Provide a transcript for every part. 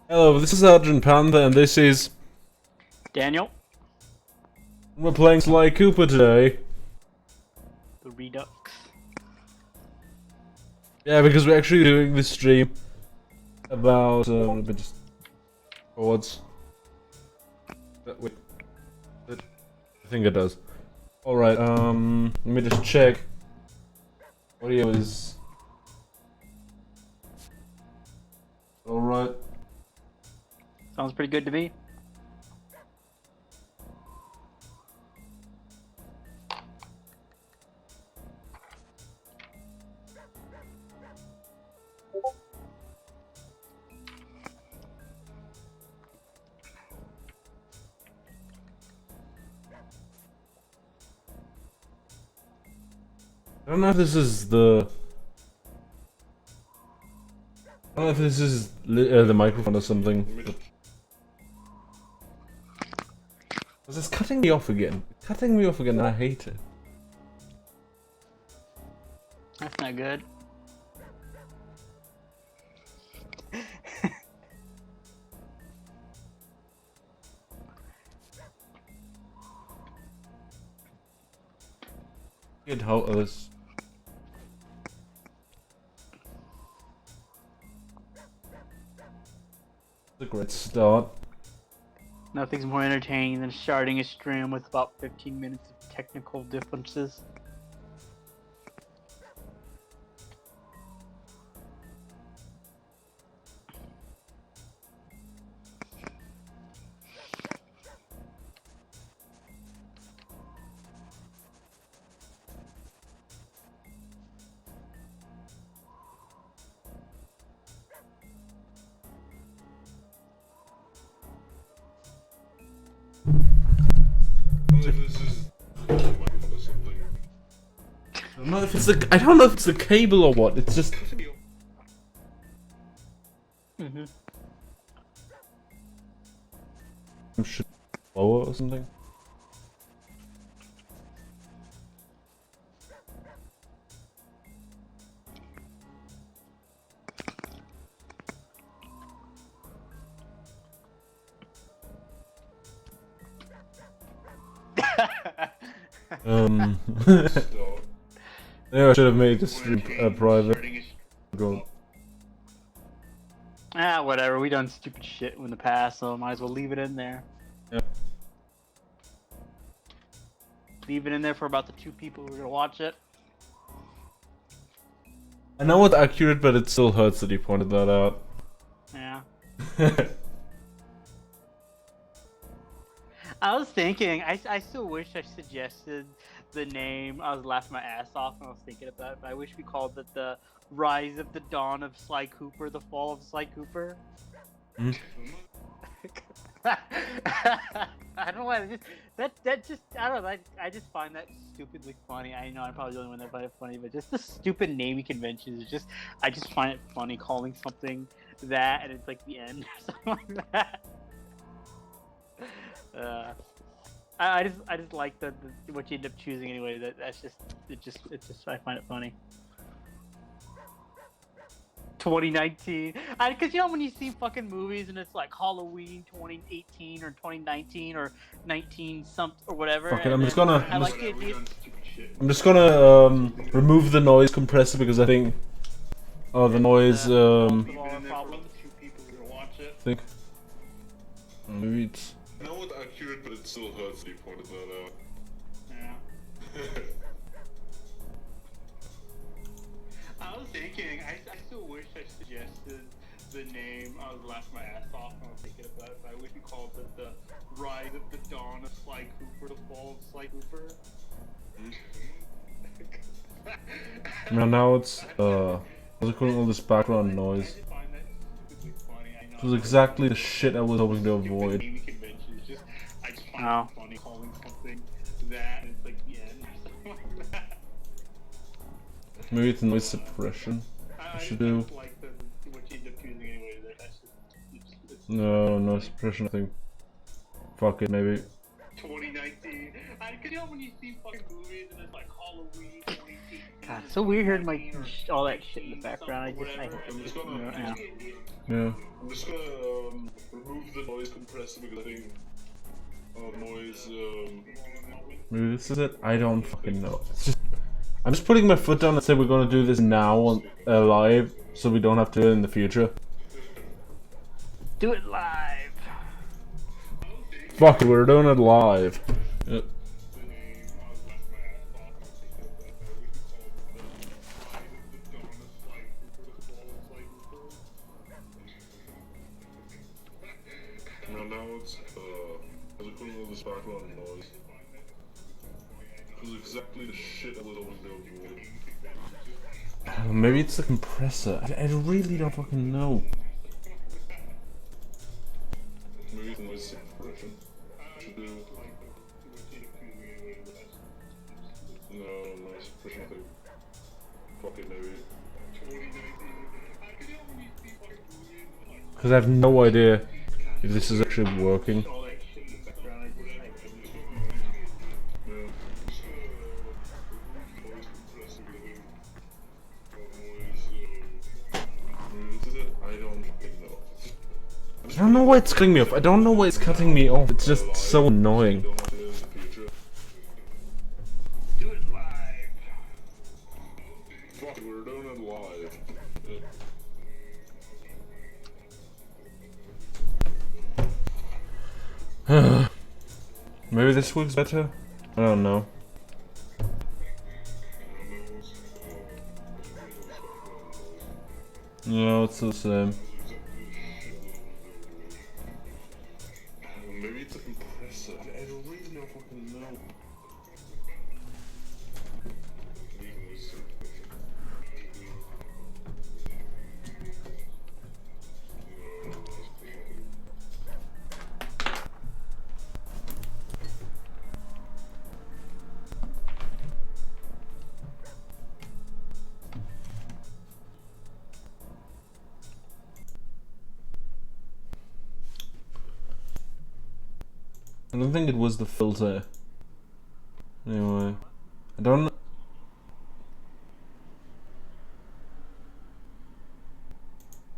Hello, this is Sergeant Panther, and this is... Daniel, We're playing Sly Cooper today. the Redux. Yeah, because we're actually doing this stream about... let me just... Forwards. Wait. I think it does. Alright, let me just check. Audio is... Alright. Sounds pretty good to me. I don't know if this is the... I don't know if this is the microphone or something. This is cutting me off again. It's cutting me off again, and I hate it. That's not good. Good, how this... A great start. Nothing's more entertaining than starting a stream with about 15 minutes of technical differences. I don't know if it's the... I don't know if it's the cable or what, it's just... Should lower or something? Yeah, I should have made this stream private. God. Ah, whatever. We done stupid shit in the past, so might as well leave it in there. Yep. Leave it in there for about the 2 people who are gonna watch it. I know it's accurate, but it still hurts that you pointed that out. Yeah. I was thinking, I still wish I suggested the name. I was laughing my ass off when I was thinking about it, but I wish we called it the Rise of the Dawn of Sly Cooper, the Fall of Sly Cooper. Mm. I don't know why, that just, I don't know, I just find that stupidly funny. I know I'm probably the only one that find it funny, but just the stupid naming conventions is just, I just find it funny calling something that, and it's like the end or something like that. I just like the what you end up choosing anyway. That's just I find it funny. 2019, because you know when you see fucking movies and it's like Halloween 2018 or 2019 or 19 something or whatever. Fuck it, I'm just gonna remove the noise compressor because I think the noise think maybe it's... I know it's accurate, but it still hurts that you pointed that out. Yeah. I was thinking, I still wish I suggested the name. I was laughing my ass off when I was thinking about it, but I wish we called it the Rise of the Dawn of Sly Cooper, the Fall of Sly Cooper. Now it's what's it called, all this background noise. It was exactly the shit I was hoping to avoid. Oh. Funny calling something that, and it's like the end. Maybe it's noise suppression. I should do. Like what you end up choosing anyway. No, noise suppression. I think. Fuck it, maybe. 2019. Cause you know when you see fucking movies and it's like Halloween 2018. God, it's so weird hearing like all that shit in the background. I hate it. I'm just gonna Yeah. I'm just gonna the noise compressor because I think noise. Maybe this is it. I don't fucking know. It's just I'm just putting my foot down and say we're gonna do this now on live, so we don't have to do it in the future. Do it live. Fuck it, we're doing it live. Yep. Now it's there's a cool little background noise. It was exactly the shit I was always doing. Maybe it's the compressor. I really don't fucking know. Maybe it's noise suppression. I should do. No, noise suppression thing. Fuck it, maybe. Because I have no idea if this is actually working. Yeah. I don't know why it's cutting me off. I don't know why it's cutting me off. It's just so annoying. Do it live. Fuck, we're doing it live. Maybe this works better? I don't know. No, it's the same. Maybe it's a compressor. I really don't fucking know. I don't think it was the filter. Anyway, I don't know.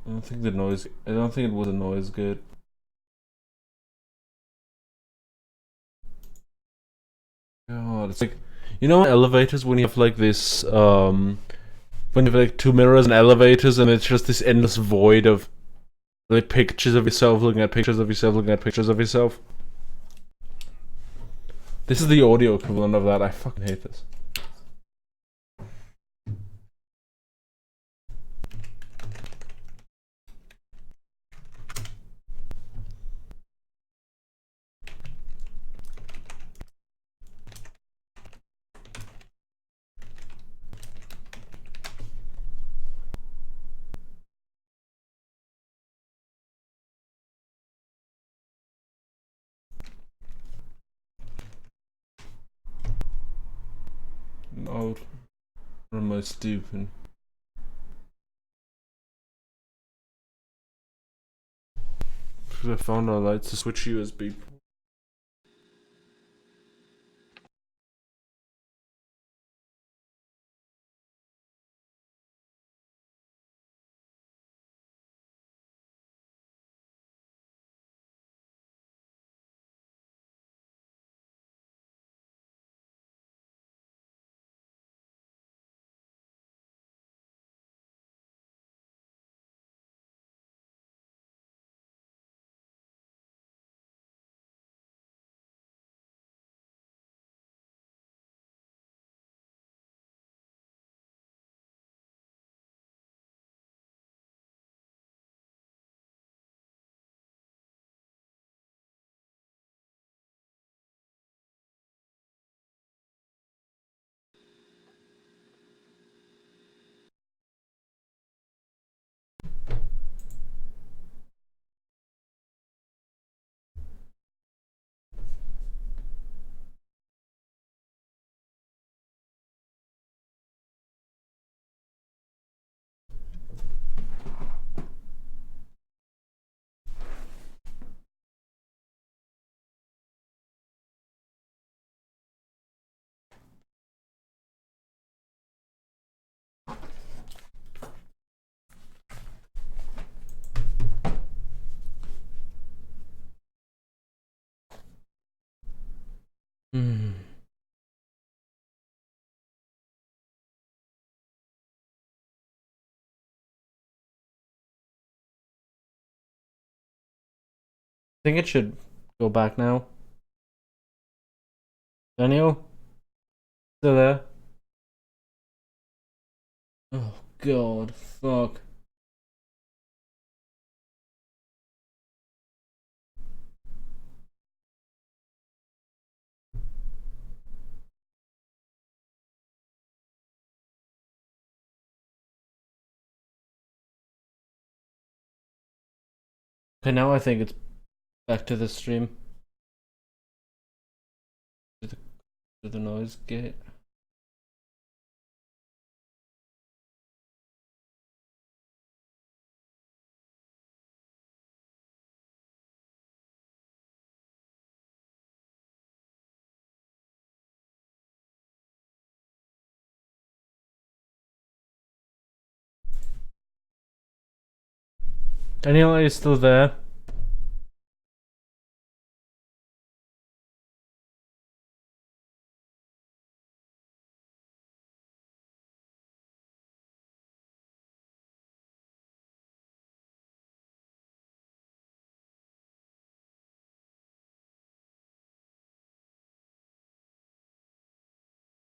I don't think the noise. I don't think it was a noise gate. God, it's like, you know, elevators when you have like this when you have like two mirrors and elevators, and it's just this endless void of like pictures of yourself looking at pictures of yourself looking at pictures of yourself. This is the audio equivalent of that. I fucking hate this. Oh, what am I stupid? Should have found our lights to switch USB. think it should go back now. Daniel? Still there? Oh god, fuck. Okay, now I think it's back to the stream. To the noise gate. Daniel, are you still there?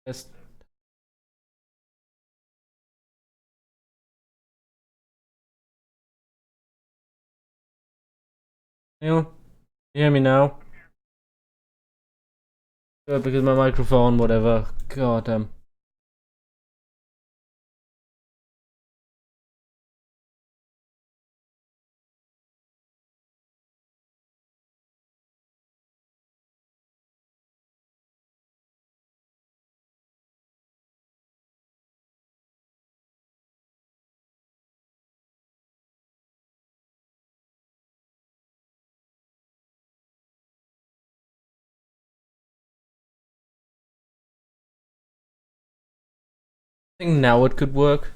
Yes. Daniel, you hear me now? Good, because my microphone, whatever. God damn. I think now it could work.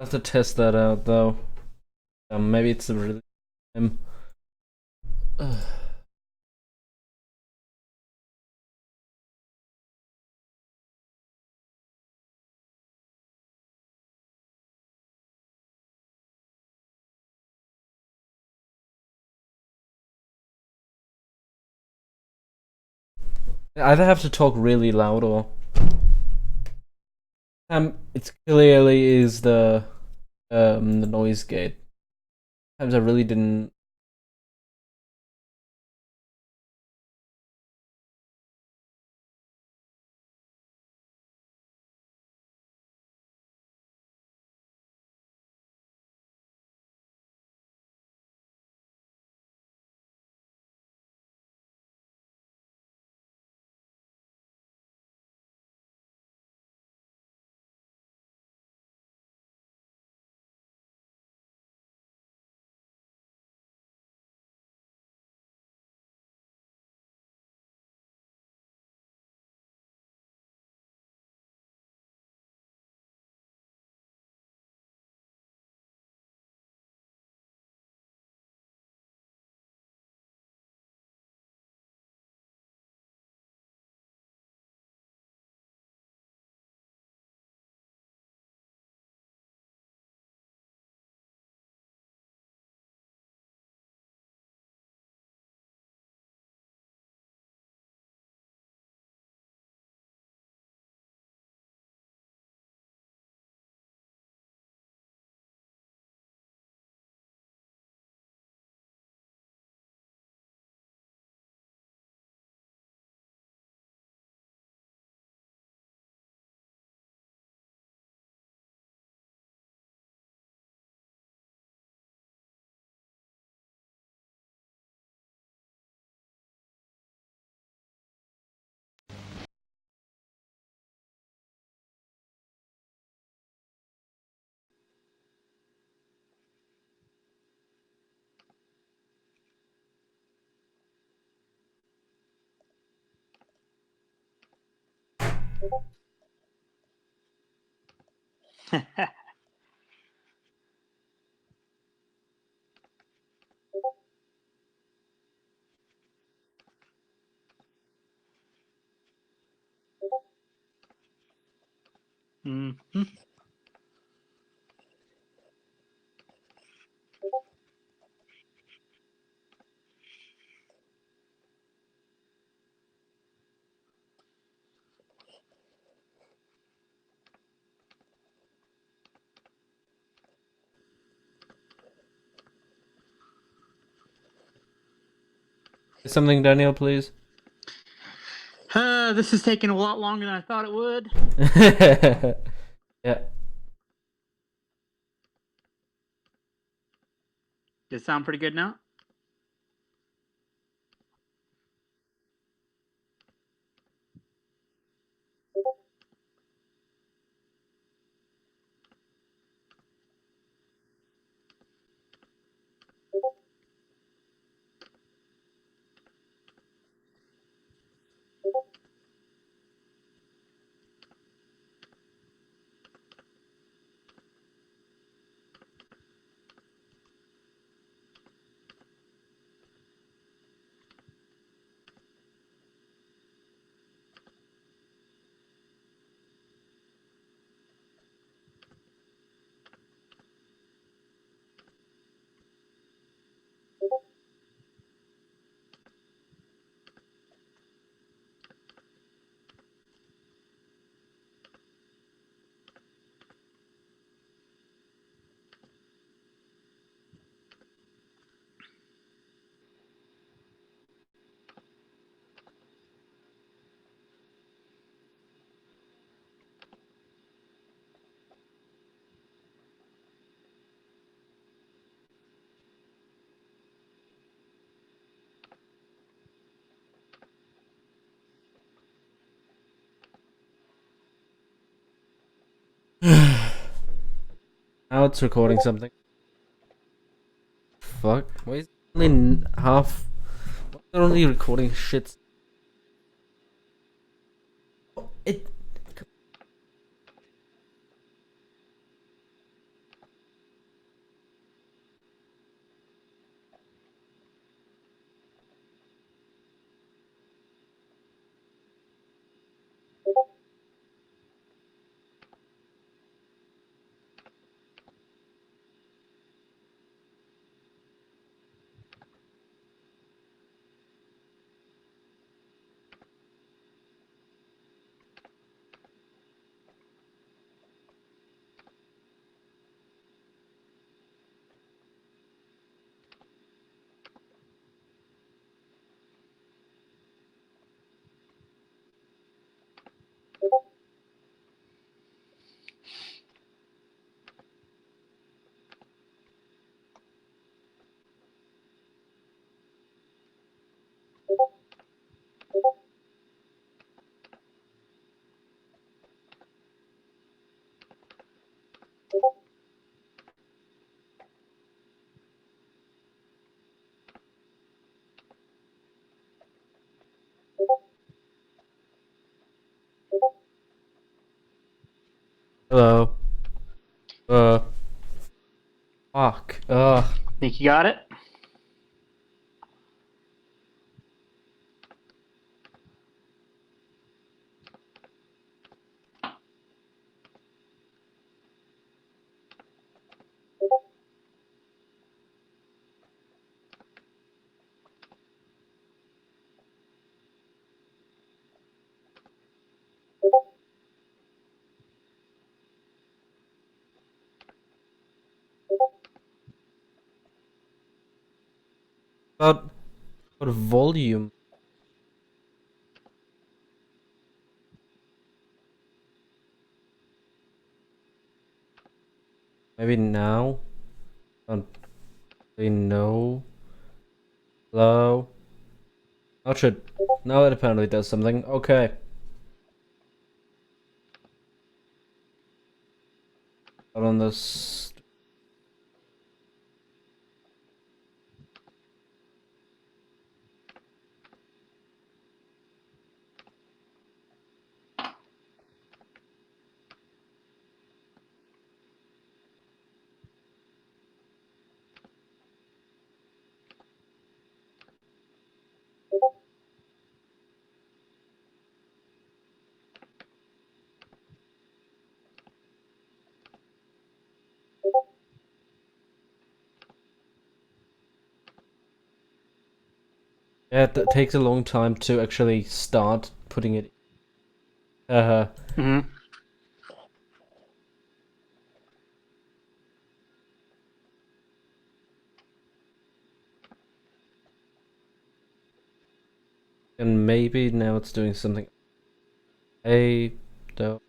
I have to test that out though. Maybe it's a really I either have to talk really loud or it's clearly is the noise gate. Sometimes I really didn't. Mm-hmm. Something, Daniel, please. This is taking a lot longer than I thought it would. Yeah. Does it sound pretty good now? Now it's recording something. Fuck. Why is it only half? Why is it only recording shit? It. Hello. Fuck. Think you got it? About volume. Maybe now. Don't really know. Hello. Oh shit. Now it apparently does something. Okay. Out on this. Yeah, it takes a long time to actually start putting it. Mm-hmm. And maybe now it's doing something. Hey, no.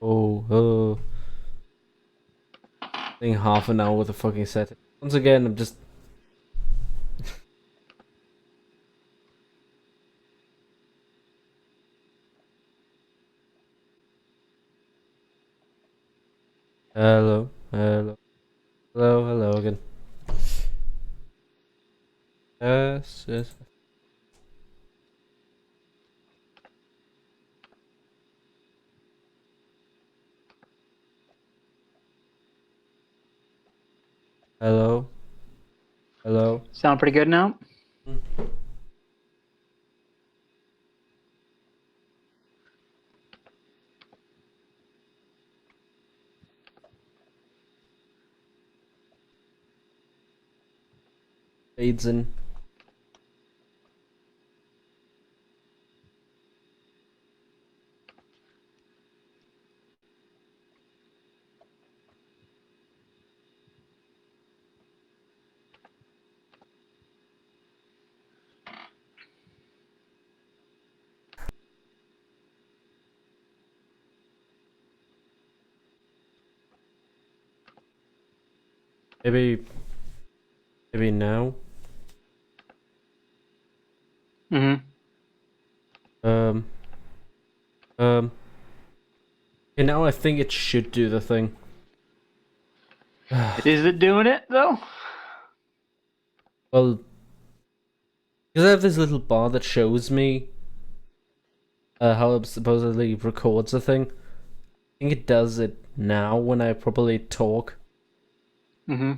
Oh. Thing half an hour with a fucking set. Once again, I'm just. Hello again. Yes. Hello. Sound pretty good now? Fades in. Maybe now. Mm-hmm. Um. Okay, now I think it should do the thing. Is it doing it though? Well, because I have this little bar that shows me how it supposedly records a thing. I think it does it now when I properly talk. Mm-hmm.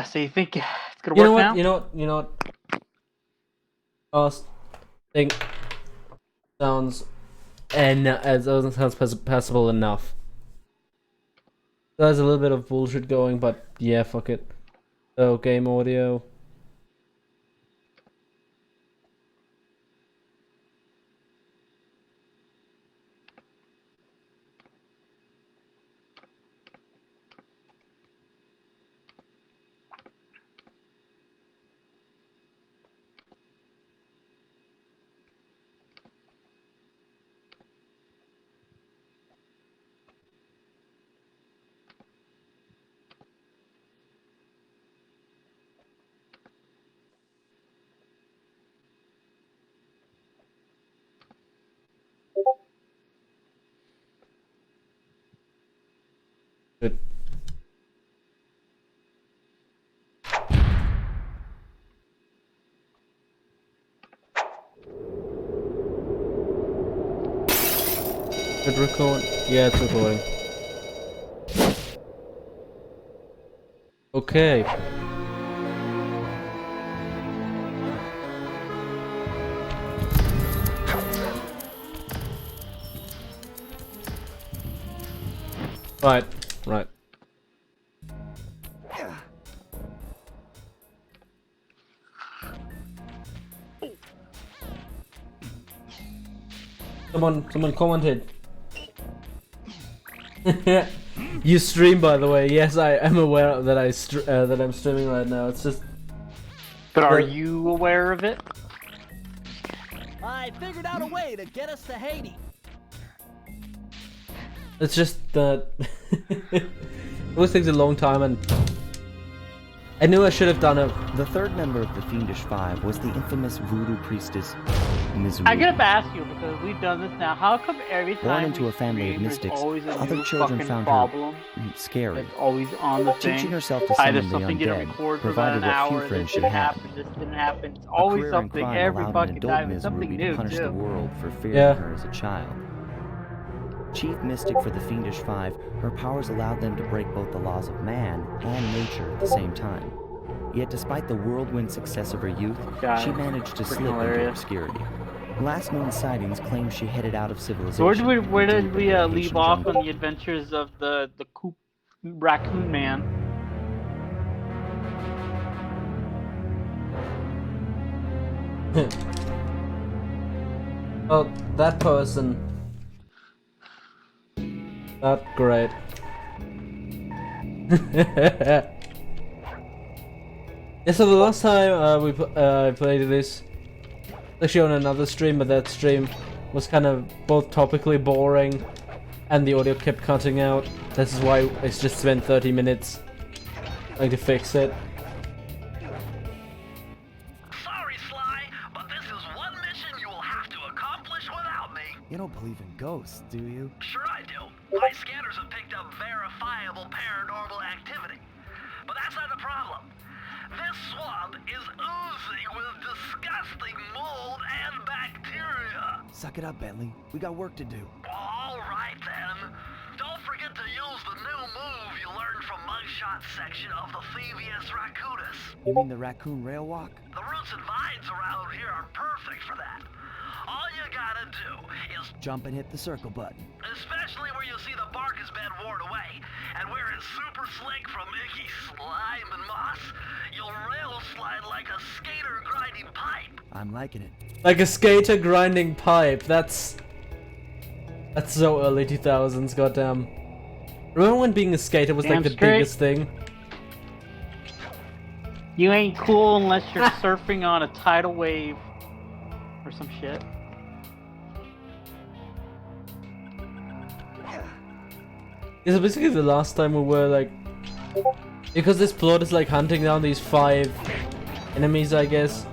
So you think it's gonna You know work what? now? You know what? Last thing sounds passable enough. There's a little bit of bullshit going, but yeah, fuck it. So game audio. Good. Good record. Yeah, it's recording. Okay. Right. Someone commented. You stream, by the way. Yes, I am aware that that I'm streaming right now. It's just. But are But- you aware of it? I figured out a way to get us to Haiti. It's just that it always takes a long time, and I knew I should have done it. The third member of the Fiendish Five was the infamous voodoo priestess, Misery. I gotta ask you because we've done this now. How come every time Born into we a family of stream, there's mystics, always a other new children fucking found problem her scary. that's always on the thing? Teaching herself to Either summon the something didn't undead, record for about provided an what hour, few this friends should didn't have. happen, this didn't happen. It's A always career in something crime every allowed an fucking adult time. It's something Misery new to punish too. the world for fearing Yeah. her as a child. Chief mystic for the Fiendish Five, her powers allowed them to break both the laws of man and nature at the same time. Yet despite the whirlwind success of her youth, God, she managed to freaking slip into hilarious. obscurity. Last known sightings claim she headed out of civilization. So where did we into the leave Haitian off jungle. on the adventures of the Raccoon Man? Well, that person. Not great. Yeah, so the last time we played this, actually on another stream, but that stream was kind of both topically boring and the audio kept cutting out. This is why I just spent 30 minutes trying to fix it. Sorry, Sly, but this is one mission you will have to accomplish without me. You don't believe in ghosts, do you? Sure I do. My scanners have picked up verifiable paranormal activity. But that's not the problem. This swamp is oozing with disgusting mold and bacteria. Suck it up, Bentley. We got work to do. All right then. Don't forget to use the new move you learned from Mugshot's section of the Thievius Raccoonus. You mean the raccoon rail walk? The roots and vines around here are perfect for that. All you gotta do is, Jump and hit the circle button. especially where you see the bark has been worn away, and where it's super slick from icky slime and moss, you'll rail slide like a skater grinding pipe. I'm liking it. Like a skater grinding pipe. That's so early 2000s. Goddamn. Remember when being a skater was Damn like the straight. biggest thing? You ain't cool unless you're surfing on a tidal wave or some shit. Yeah, so basically the last time we were like, because this plot is like hunting down these 5 enemies, I guess,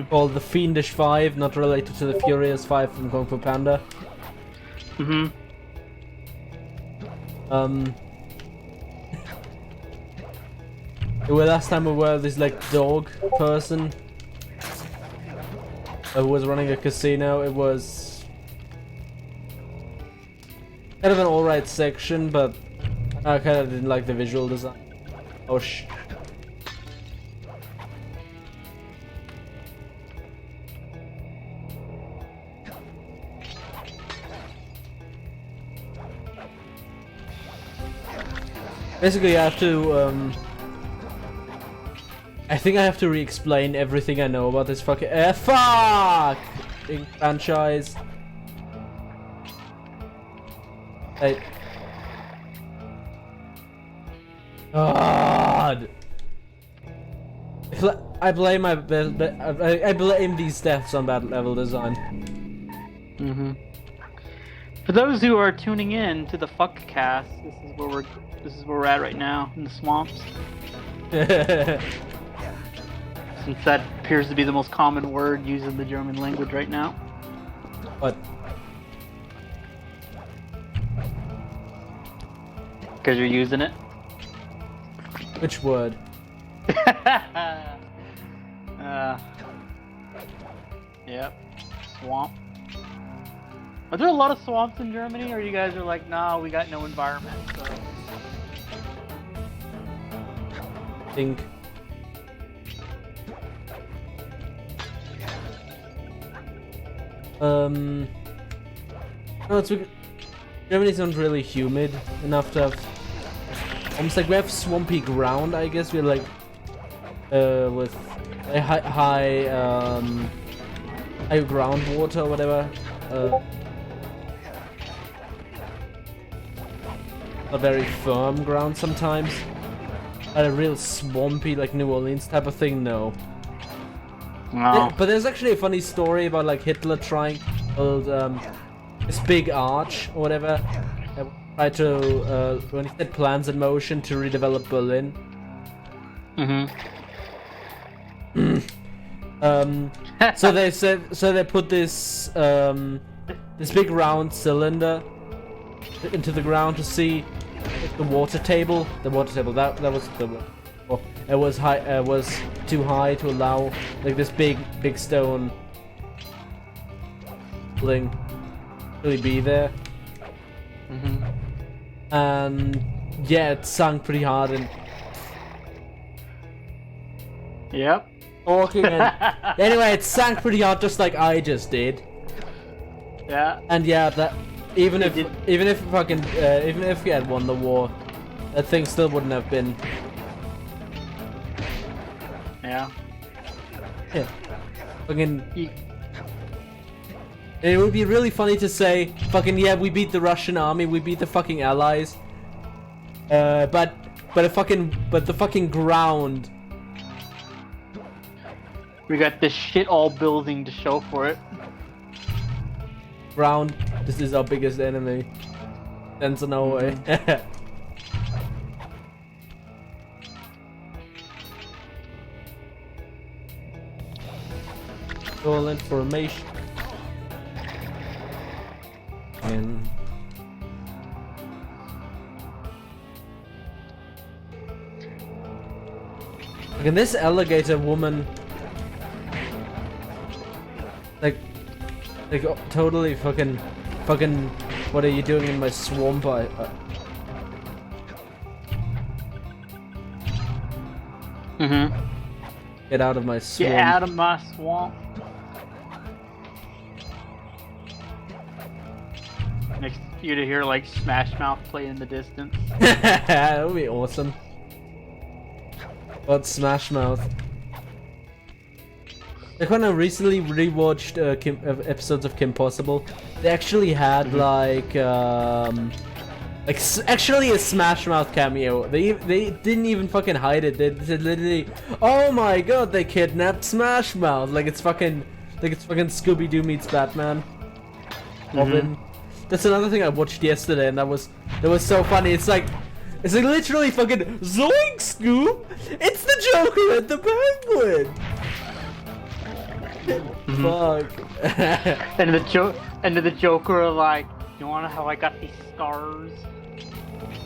called the Fiendish Five, not related to the Furious Five from Kung Fu Panda. Well, last time we were this like dog person who was running a casino. It was kind of an alright section, but I kind of didn't like the visual design. Oh sh. Basically, I have to, I think I have to re-explain everything I know about this fucking franchise. God. I blame I blame these deaths on bad level design. For those who are tuning in to the fuck cast, this is where we're at right now in the swamps. Since that appears to be the most common word used in the German language right now. What? Because you're using it. Which word? Yep. Swamp. Are there a lot of swamps in Germany, or you guys are like, nah, we got no environment, so... Think. No, it's because Germany's not really humid enough to have. Almost like we have swampy ground, I guess. We're like, with a high groundwater or whatever. A very firm ground sometimes. But a real swampy, like New Orleans type of thing, no. No. But there's actually a funny story about like Hitler trying to build this big arch or whatever. Tried to when he set plans in motion to redevelop Berlin. So they put this this big round cylinder into the ground to see if the water table that was the it was high was too high to allow like this big stone building really be there. Mm-hmm. And yeah, it sunk pretty hard and Yep. talking and anyway, it sank pretty hard just like I just did. Yeah. And yeah, that even if did. even if we had won the war, that thing still wouldn't have been. Yeah. Yeah. Fucking. You- It would be really funny to say, fucking yeah, we beat the Russian army, we beat the fucking allies. But the fucking ground. We got this shit all building to show for it. Ground. This is our biggest enemy. Sense no way. Roll information. And again, this alligator woman, like totally fucking, what are you doing in my swamp? Mm-hmm. Get out of my swamp. Get out of my swamp. Next you to hear like Smash Mouth play in the distance. That would be awesome. What Smash Mouth? I kind of recently rewatched episodes of Kim Possible. They actually had actually a Smash Mouth cameo. They didn't even fucking hide it. They literally, oh my god, they kidnapped Smash Mouth. Like it's fucking Scooby Doo meets Batman. Robin. That's another thing I watched yesterday, and that was so funny. It's like literally fucking zoink, Scoop! It's the Joker and the Penguin. Fuck. And the Joker are like, you wanna know how I got these scars?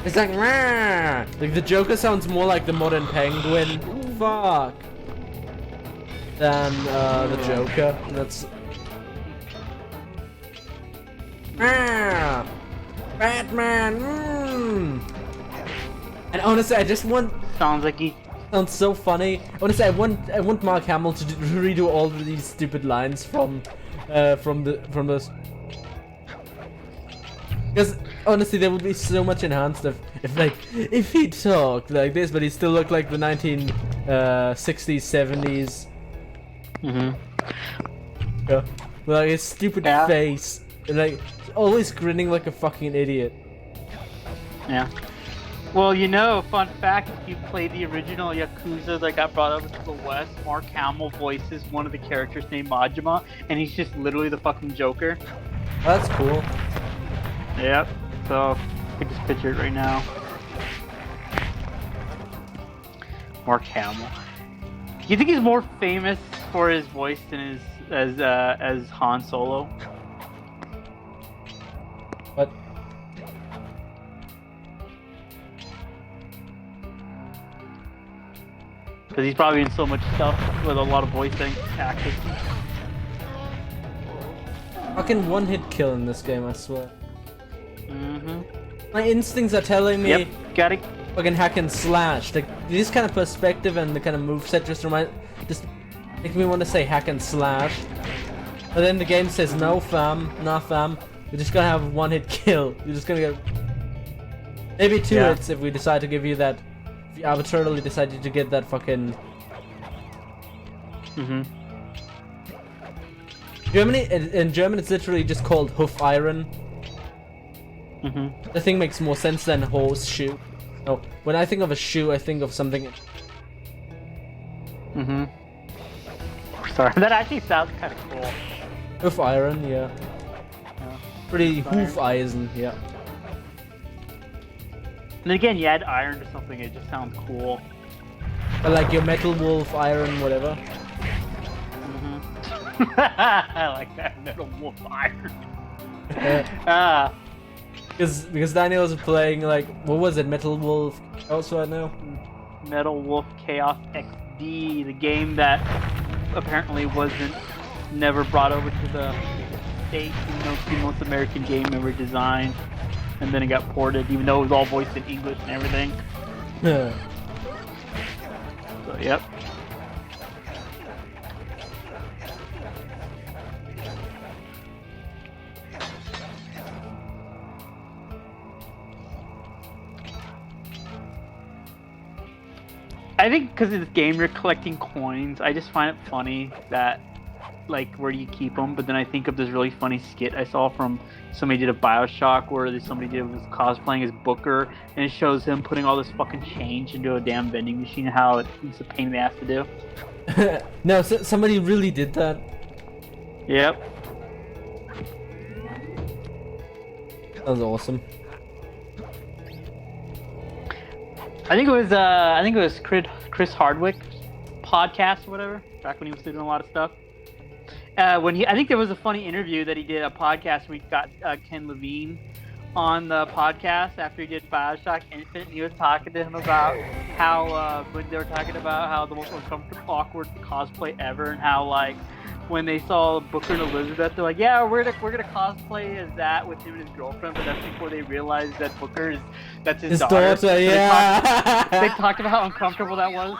It's like, rah! Like the Joker sounds more like the modern Penguin. Fuck. Than the Joker. That's. Ah, Batman. And honestly, I just want. Sounds like he. Sounds so funny. Honestly, I want Mark Hamill to redo all of these stupid lines from those. Because honestly, they would be so much enhanced if he talked like this, but he still looked like the 1960s, 70s. Yeah, like his stupid face, and like always grinning like a fucking idiot. Yeah. Well, you know, fun fact, if you play the original Yakuza that got brought over to the West, Mark Hamill voices one of the characters named Majima, and he's just literally the fucking Joker. That's cool. Yep. So, I can just picture it right now. Mark Hamill. You think he's more famous for his voice than as Han Solo? What? Because he's probably in so much stuff with a lot of voicing actors. Fucking one-hit kill in this game, I swear. My instincts are telling me. Yep, got it. Fucking hack and slash. Like this kind of perspective and the kind of moveset just make me want to say hack and slash. But then the game says no fam, nah fam. You're just gonna have one hit kill. You're just gonna get maybe two hits if we decide to give you that. If you arbitrarily decided to get that fucking. Germany in German it's literally just called hoof iron. The thing makes more sense than horseshoe. No, when I think of a shoe, I think of something. Sorry, that actually sounds kind of cool. Hoof iron, yeah. Pretty hoof eisen, yeah. And again, you add iron to something, it just sounds cool. But like your metal wolf iron, whatever. I like that, metal wolf iron. Because Daniel was playing like, what was it, Metal Wolf also right now? Metal Wolf Chaos XD, the game that apparently wasn't never brought over to the States, even though it's the most American game ever designed. and then it got ported, even though it was all voiced in English and everything. Yeah. So, yep. I think because of this game, you're collecting coins. I just find it funny that, like, where do you keep them? But then I think of this really funny skit I saw from somebody did a BioShock where somebody did was cosplaying as Booker, and it shows him putting all this fucking change into a damn vending machine. How it's a pain in the ass to do. No, somebody really did that. Yep. That was awesome. I think it was Chris Hardwick's podcast or whatever, back when he was doing a lot of stuff. I think there was a funny interview that he did, a podcast where he got Ken Levine on the podcast after he did BioShock Infinite, and he was talking to him about how when they were talking about how the most uncomfortable, awkward cosplay ever, and how like when they saw Booker and Elizabeth, they're like, yeah, we're gonna cosplay as that with him and his girlfriend, but that's before they realized that that's his daughter. So yeah. They talked about how uncomfortable that was.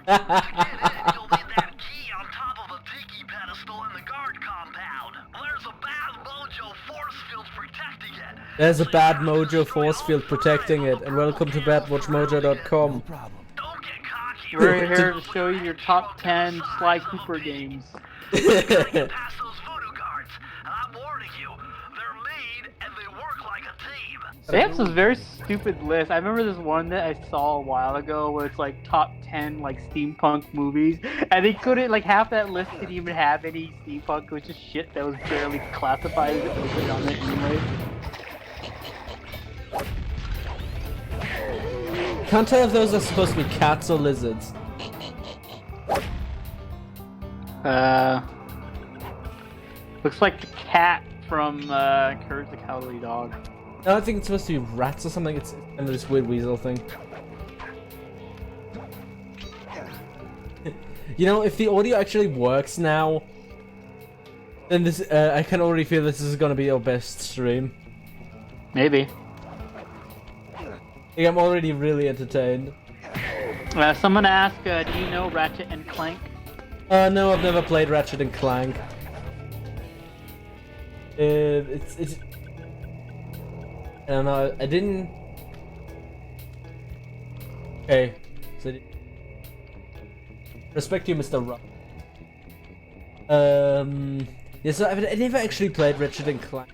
You'll need that key on top of a tiki pedestal in the guard compound. There's a bad mojo force field protecting it. There's a bad mojo force field protecting it, and welcome to badwatchmojo.com. Don't get cocky. We're here to show you your top 10 Sly Cooper games. Get past those voodoo guards, and I'm warning you, they're mean and they work like a team. They have some very stupid lists. I remember this one that I saw a while ago where it's like top 10 like steampunk movies, and they couldn't, like, half that list didn't even have any steampunk. It was just shit that was barely classified as it was on it anyway. Can't tell if those are supposed to be cats or lizards. Looks like the cat from Courage the Cowardly Dog. No, I think it's supposed to be rats or something. It's kind of this weird weasel thing. You know, if the audio actually works now, then this I can already feel this is gonna be our best stream. Maybe. Like, I'm already really entertained. Someone asked, do you know Ratchet and Clank? No, I've never played Ratchet and Clank. It's I don't know, I didn't... Okay, so... Respect you, Mr. Rock. Yeah, so I never actually played Ratchet and Clank.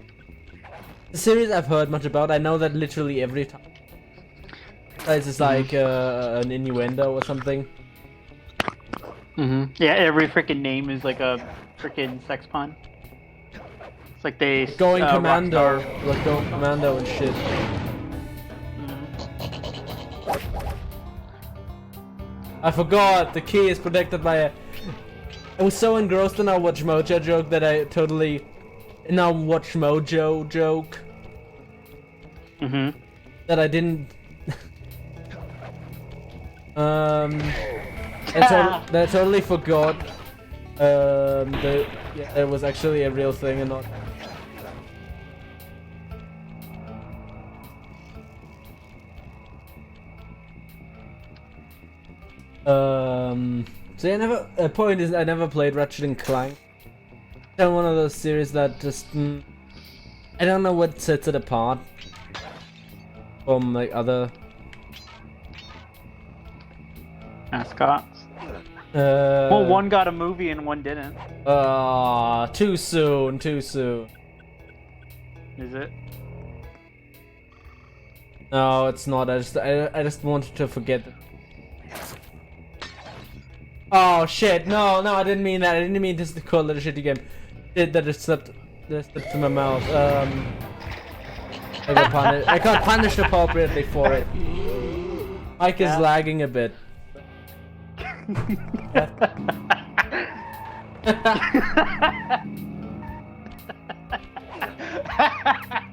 The series I've heard much about, I know that literally every time. It's just like an innuendo or something. Yeah, every freaking name is like a freaking sex pun. It's like they Going Commando, Rockstar. like Going Commando and shit. I forgot the key is protected by a. I was so engrossed in our Watch Mojo joke that I totally, in our Watch Mojo joke, that I didn't. that I totally forgot. That it was actually a real thing and not. So yeah, point is I never played Ratchet and Clank. It's one of those series that just I don't know what sets it apart from like other mascots. Well, one got a movie and one didn't. Too soon, too soon. Is it? No, it's not. I just wanted to forget. Oh shit! No, I didn't mean that. I didn't mean this to call it a shitty game. That just slipped to my mouth. I got punished appropriately for it. Mike is lagging a bit.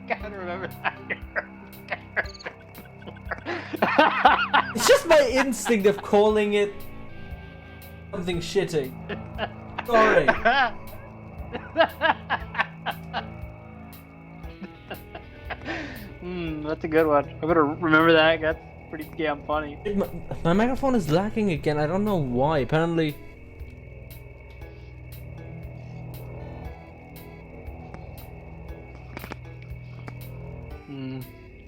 Gotta remember that. It's just my instinct of calling it something shitty. Sorry. That's a good one. I'm gonna remember that. That's pretty damn funny. Dude, my microphone is lagging again. I don't know why. Apparently.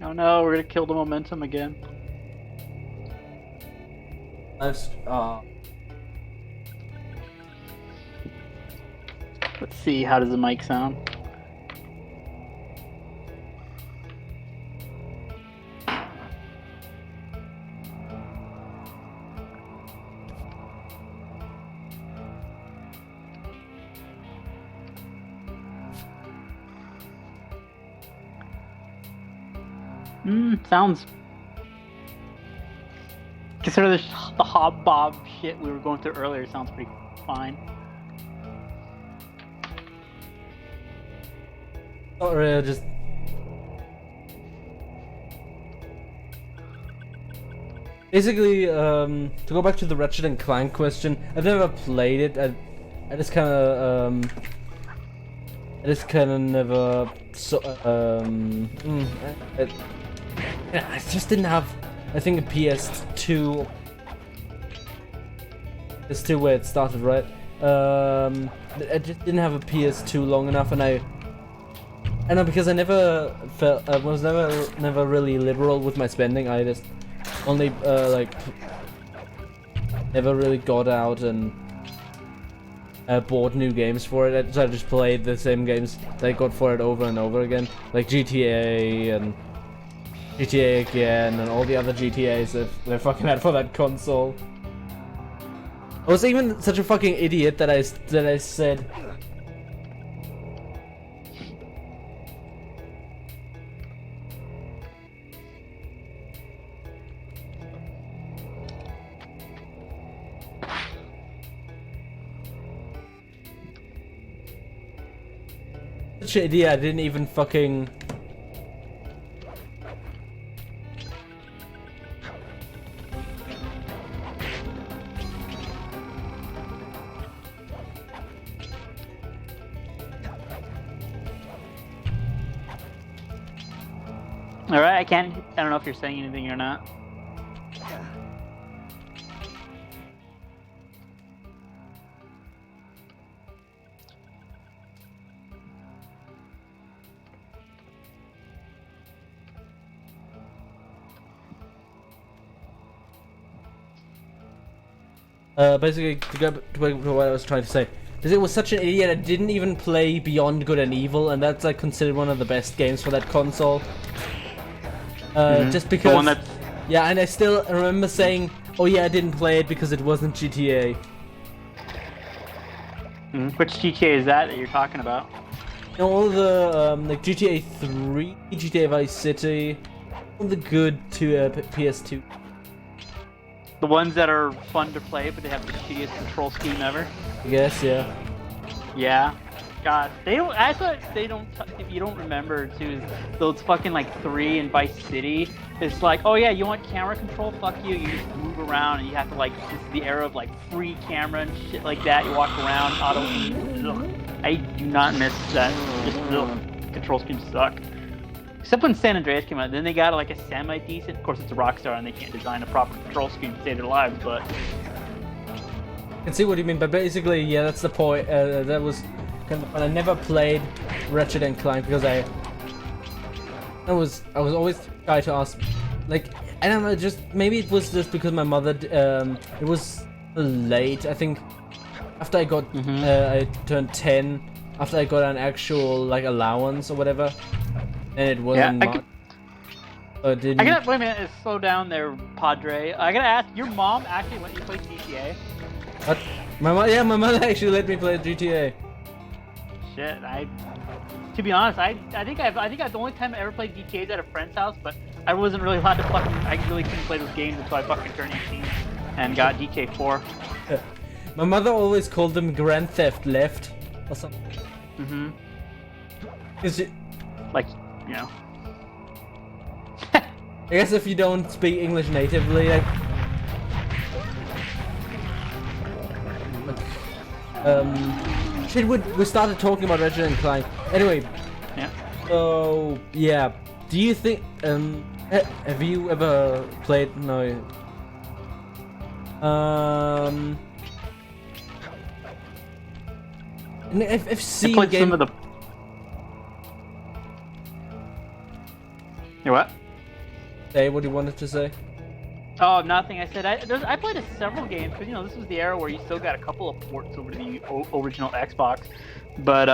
Oh no, we're gonna kill the momentum again. Let's see, how does the mic sound? Sounds. Consider the hobbob shit we were going through earlier. Sounds pretty fine. not really, just. Basically, to go back to the Ratchet and Clank question, I've never played it. I just kind of never I just didn't have, I think, a PS2 where it started, right? I just didn't have a PS2 long enough, and I know because I never felt, I was never really liberal with my spending. I just only never really got out and bought new games for it. So I just played the same games that I got for it over and over again, like GTA and GTA again, and all the other GTAs that they fucking had for that console. I was even such a fucking idiot that I said. Such an idiot, I didn't even fucking. Alright, I don't know if you're saying anything or not. Basically, to go to what I was trying to say, because it was such an idiot, I didn't even play Beyond Good and Evil, and that's considered one of the best games for that console. Just because. The one that's... Yeah, and I still remember saying, "Oh yeah, I didn't play it because it wasn't GTA." Which GTA is that you're talking about? You know, all the like GTA 3, GTA Vice City, all the good to PS2. The ones that are fun to play, but they have the shittiest control scheme ever. I guess, yeah. Yeah. God, they don't. I thought they don't. If you don't remember, too, those fucking like 3 and Vice City. It's like, oh yeah, you want camera control? Fuck you. You just move around, and you have to like. This is the era of like free camera and shit like that. You walk around, auto. Ugh. I do not miss that. Just control schemes suck. Except when San Andreas came out, then they got like a semi-decent. Of course, it's a Rockstar, and they can't design a proper control scheme to save their lives. But I can see what you mean, but basically, yeah, that's the point. That was. I never played Ratchet and Clank because I was always trying to ask, like, I don't know, just maybe it was just because my mother. It was late. I think after I got I turned 10, after I got an actual like allowance or whatever, and it wasn't much. So it didn't. I gotta wait a minute. Slow down there, Padre. I gotta ask. Your mom actually let you play GTA? What? My mother actually let me play GTA. Shit, to be honest, I think the only time I ever played GTA is at a friend's house, but I wasn't really allowed to fucking. I really couldn't play those games until I fucking turned 18 and got DK 4. My mother always called them Grand Theft Left or something. Is it like, you know? I guess if you don't speak English natively, like. Shit, we started talking about Ratchet and Clank. Anyway. Yeah. So, yeah. Do you think have you ever played and I've seen played some of the. You what? Say what you wanted to say. Oh, nothing. I said I played several games because this was the era where you still got a couple of ports over to the original Xbox, but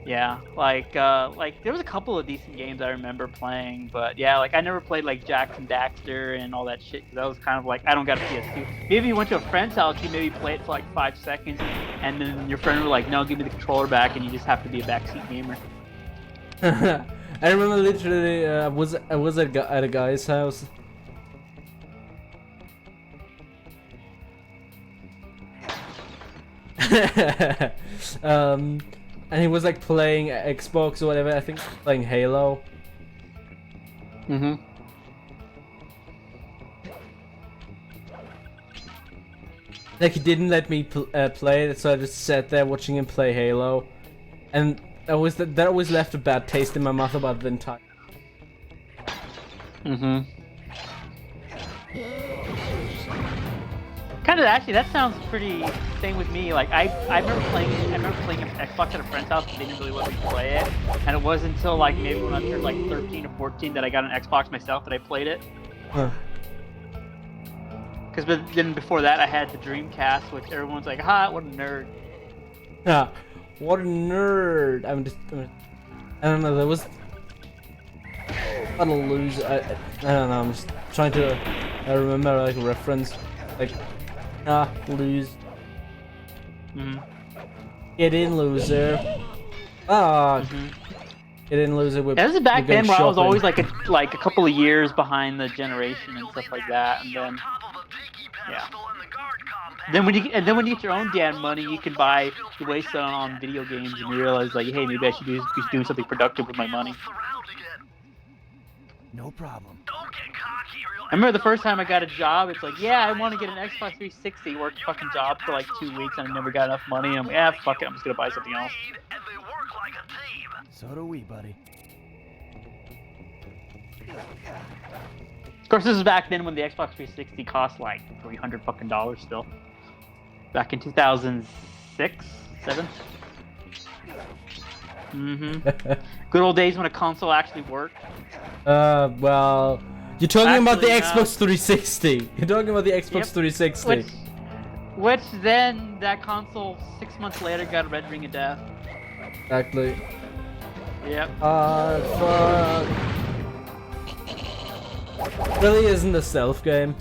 yeah, like there was a couple of decent games I remember playing, but yeah, like I never played like Jack and Daxter and all that shit because that was kind of like I don't got a PS2. Maybe you went to a friend's house, you maybe play it for like 5 seconds, and then your friend was like, "No, give me the controller back," and you just have to be a backseat gamer. I remember literally I was at a guy's house. And he was like playing Xbox or whatever. I think playing Halo. Like he didn't let me play it, so I just sat there watching him play Halo, and that always left a bad taste in my mouth about the entire. Kind of actually, that sounds pretty same with me. Like I remember playing Xbox at a friend's house, but they didn't really let me play it. And it wasn't until like maybe when I turned like 13 or 14 that I got an Xbox myself that I played it. Because then before that I had the Dreamcast, which everyone's like, "Ha, what a nerd." Yeah, what a nerd. I don't know. There was. I'm a loser. I don't know. I'm just trying to remember like a reference. Like, lose. Get in, loser. Get in, loser. That was back then where I was always like a couple of years behind the generation and stuff like that, and then yeah. Then when you get your own damn money, you can waste it on video games, and you realize like, hey, maybe I should be doing something productive with my money. No problem. I remember the first time I got a job, it's like, yeah, I want to get an Xbox 360, worked a fucking job for like 2 weeks, and I never got enough money, and I'm like, yeah, fuck it, I'm just gonna buy something else. So do we, buddy. Of course, this is back then when the Xbox 360 cost like $300 fucking still. Back in 2006, 7. Good old days when a console actually worked. Well, you're talking about the Actually, Xbox 360. You're talking about the Xbox 360. Which then that console 6 months later got a red ring of death. Exactly. Yep. Fuck. Really isn't a stealth game.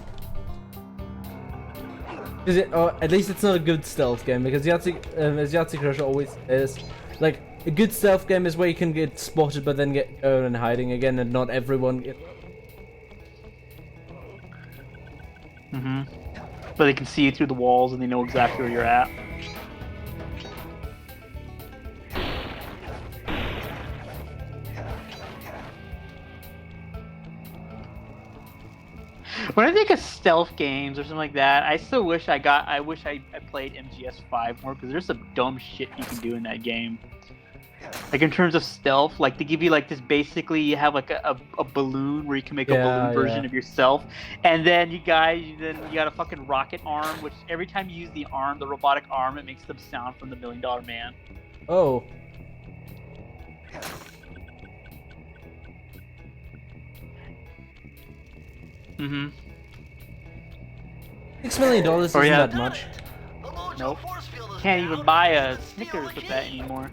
Is it? Or at least it's not a good stealth game, because as Yahtzee Crusher always is, like a good stealth game is where you can get spotted but then get going and hiding again, and not everyone get. But they can see you through the walls and they know exactly where you're at. When I think of stealth games or something like that, I still wish I played MGS5 more, because there's some dumb shit you can do in that game. Like in terms of stealth, like they give you like this, basically you have like a balloon where you can make a balloon version of yourself, and then you got a fucking rocket arm, which every time you use the robotic arm, it makes the sound from the $1 Million Man. Oh. $6 million isn't that much. Nope. Can't even buy a Snickers with that anymore.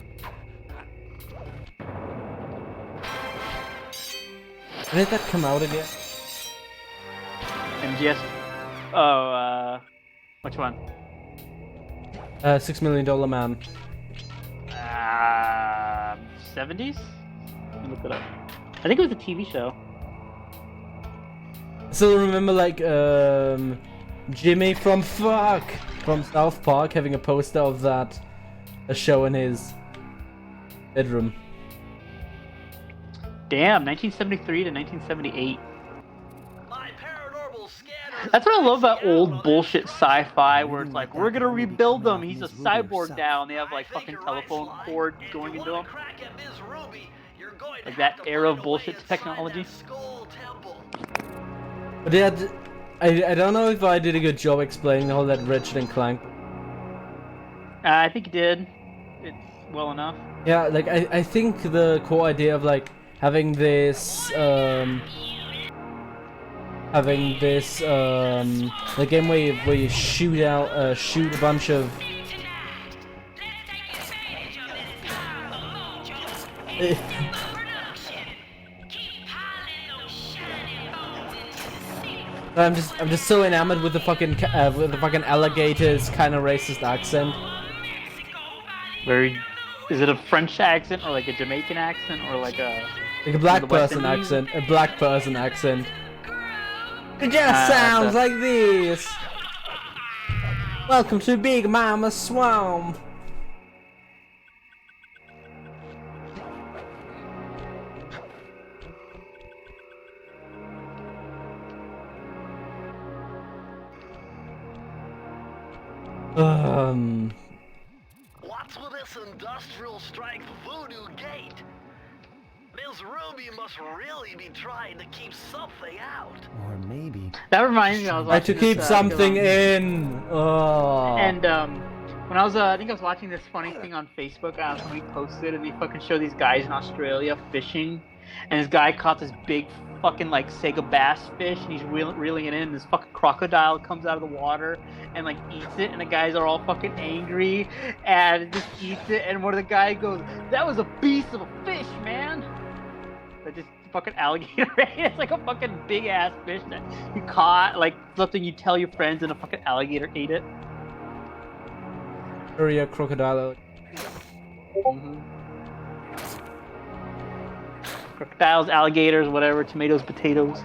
When did that come out again? MGS. Oh, which one? $6 Million Man. 70s? Let me look it up. I think it was a TV show. Still remember like Jimmy from South Park having a poster of that show in his bedroom. Damn, 1973 to 1978. That's what I love about old bullshit sci-fi, where it's like, we're gonna rebuild them. He's a cyborg now, and they have like fucking telephone cord going into him. going to Like that have to era of find a way bullshit inside technology. that skull temple. But yeah, I don't know if I did a good job explaining all that Ratchet and Clank. I think you did. It's well enough. Yeah, like I think the core idea of like having this the game where you shoot a bunch of I'm just so enamored with the fucking alligator's kind of racist accent. Very. Is it a French accent or like a Jamaican accent or like a Black the West person Indies? accent. A black person accent. It just sounds like this. Welcome to Big Mama Swamp. What's with this industrial strength voodoo gate? Ms. Ruby must really be trying to keep something out. Or maybe. That reminds me, I was Like to watching keep this, something film. in. Oh. And when I was, I think I was watching this funny thing on Facebook. Somebody posted, and they fucking show these guys in Australia fishing, and this guy caught this big fucking like Sega bass fish, and he's reeling it in. And this fucking crocodile comes out of the water and like eats it, and the guys are all fucking angry and just eats it. And one of the guys goes, "That was a beast of a fish, man." That just fucking alligator. It's like a fucking big ass fish that you caught, like something you tell your friends, and a fucking alligator ate it. Area crocodile. Mm-hmm. Crocodiles, alligators, whatever, tomatoes, potatoes.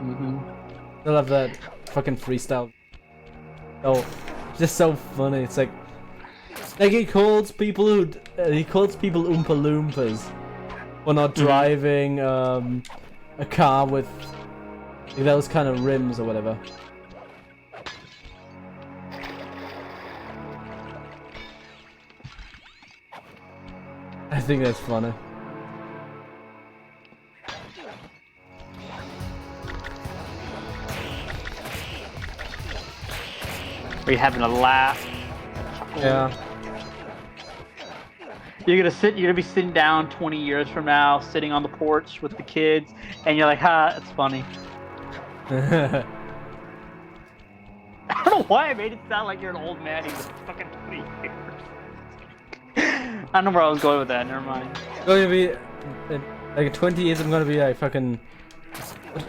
Mm-hmm. I love that fucking freestyle. Oh, just so funny. It's like he calls people Oompa Loompas for not driving a car with those kind of rims or whatever. I think that's funny. Are you having a laugh? Yeah. You're gonna be sitting down 20 years from now, sitting on the porch with the kids, and you're like, "Ha, it's funny." I don't know why I made it sound like you're an old man. He's fucking 20 years. I don't know where I was going with that. Never mind. Going to be like in 20 years. I'm gonna be like fucking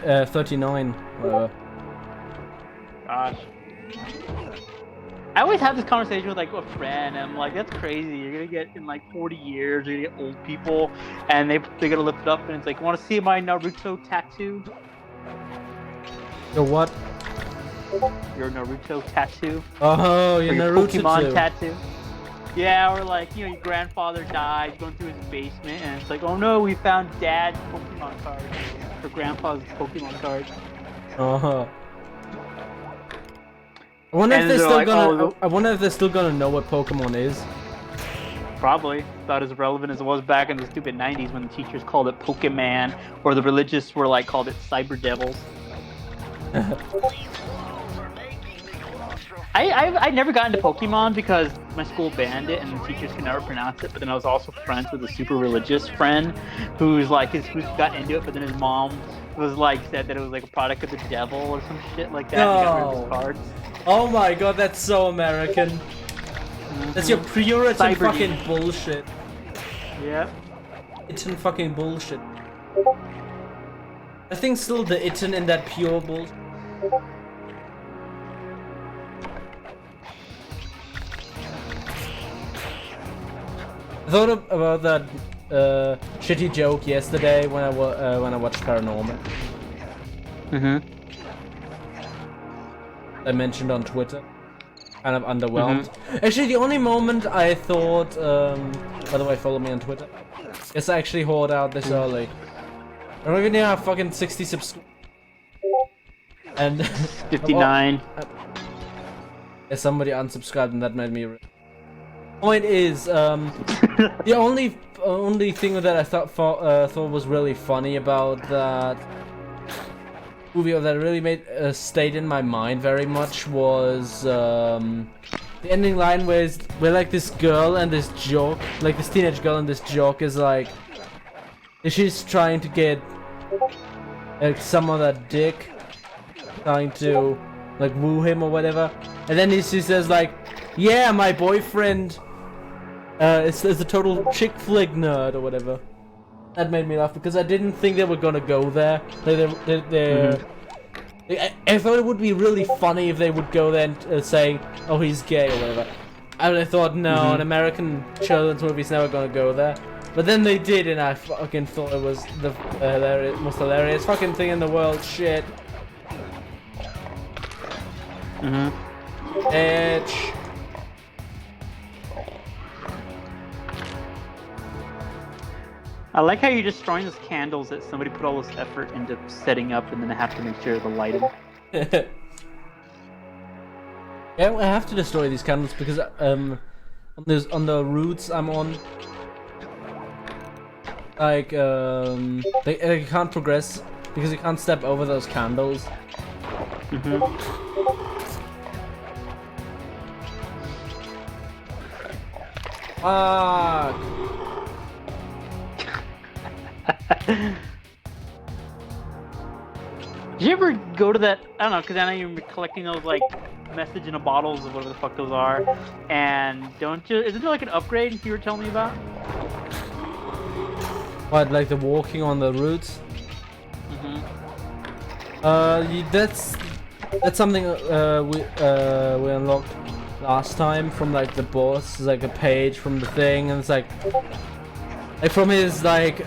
39. Whatever. Gosh. I always have this conversation with like a friend, and I'm like, "That's crazy. You're gonna get in like 40 years. You're gonna get old people, and they're gonna lift it up, and it's like, want to see my Naruto tattoo? Your what? Your Naruto tattoo? Oh, your Or your Naruto Pokemon too. tattoo?" Yeah, or like, your grandfather died, going through his basement, and it's like, "Oh no, we found Dad's Pokemon card, or Grandpa's Pokemon card." Uh-huh. I wonder if And they're they're still like, gonna. "Oh, I wonder if they're still gonna know what Pokemon is. Probably. Not as relevant as it was back in the stupid 90s when the teachers called it Pokemon, or the religious were like called it Cyber Devils. I never got into Pokemon because my school banned it and the teachers could never pronounce it. But then I was also friends with a super religious friend who's like who got into it, but then his mom was like said that it was like a product of the devil or some shit like that. And he got rid of his cards. Oh my god, that's so American. That's your Puritan Cyber fucking demon. bullshit. Yep. Puritan fucking bullshit. I think still the Itten in that pure bullshit. I thought about that shitty joke yesterday when I watched Paranormal. Mm-hmm. I mentioned on Twitter. Kind of underwhelmed. Actually, the only moment I thought, by the way, follow me on Twitter. Yes, I actually hauled out this early. I don't even have fucking 60 subscribers. And 59. As somebody unsubscribed, and that made me. Point is, the only thing that I thought was really funny about that movie, or that really made stayed in my mind very much, was the ending line where like this girl and this jock, like this teenage girl and this jock is like, she's trying to get like some of that dick, trying to like woo him or whatever, and then she says like, yeah, my boyfriend is a total chick flick nerd or whatever. That made me laugh because I didn't think they were gonna go there. I thought it would be really funny if they would go there and saying, oh, he's gay or whatever. I thought, no, an American children's movie's never gonna go there. But then they did, and I fucking thought it was the most hilarious fucking thing in the world. Shit. Bitch. I like how you're destroying those candles that somebody put all this effort into setting up, and then I have to make sure the lighting. Yeah, I have to destroy these candles because on the routes I'm on, like they can't progress because you can't step over those candles. Fuck. Did you ever go to that? I don't know, because I know you're collecting those like message in a bottles or whatever the fuck those are. And don't you? Isn't there like an upgrade you were telling me about? What, like the walking on the routes? That's something we unlocked last time from like the boss. It's like a page from the thing, and it's like from his like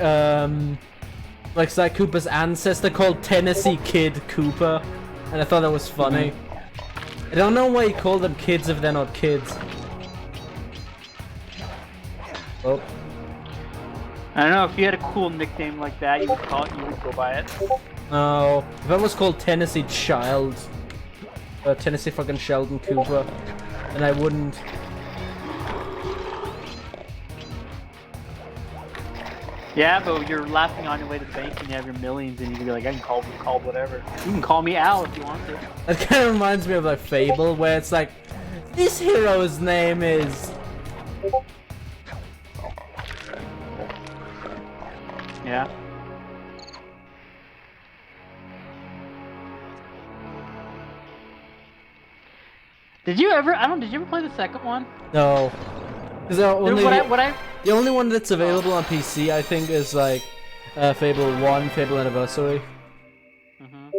Sly Cooper's ancestor called Tennessee Kid Cooper, and I thought that was funny. I don't know why he called them kids if they're not kids. Oh. I don't know, if you had a cool nickname like that, you would go by it. No, if I was called Tennessee Child, Tennessee fucking Sheldon Cooper, then I wouldn't. Yeah, but you're laughing on your way to the bank and you have your millions, and you can be like, I can call whatever. You can call me Al if you want to. That kind of reminds me of like Fable, where it's like, this hero's name is. Yeah. Did you ever play the second one? No. Because The only one that's available on PC, I think, is like Fable 1, Fable Anniversary. Because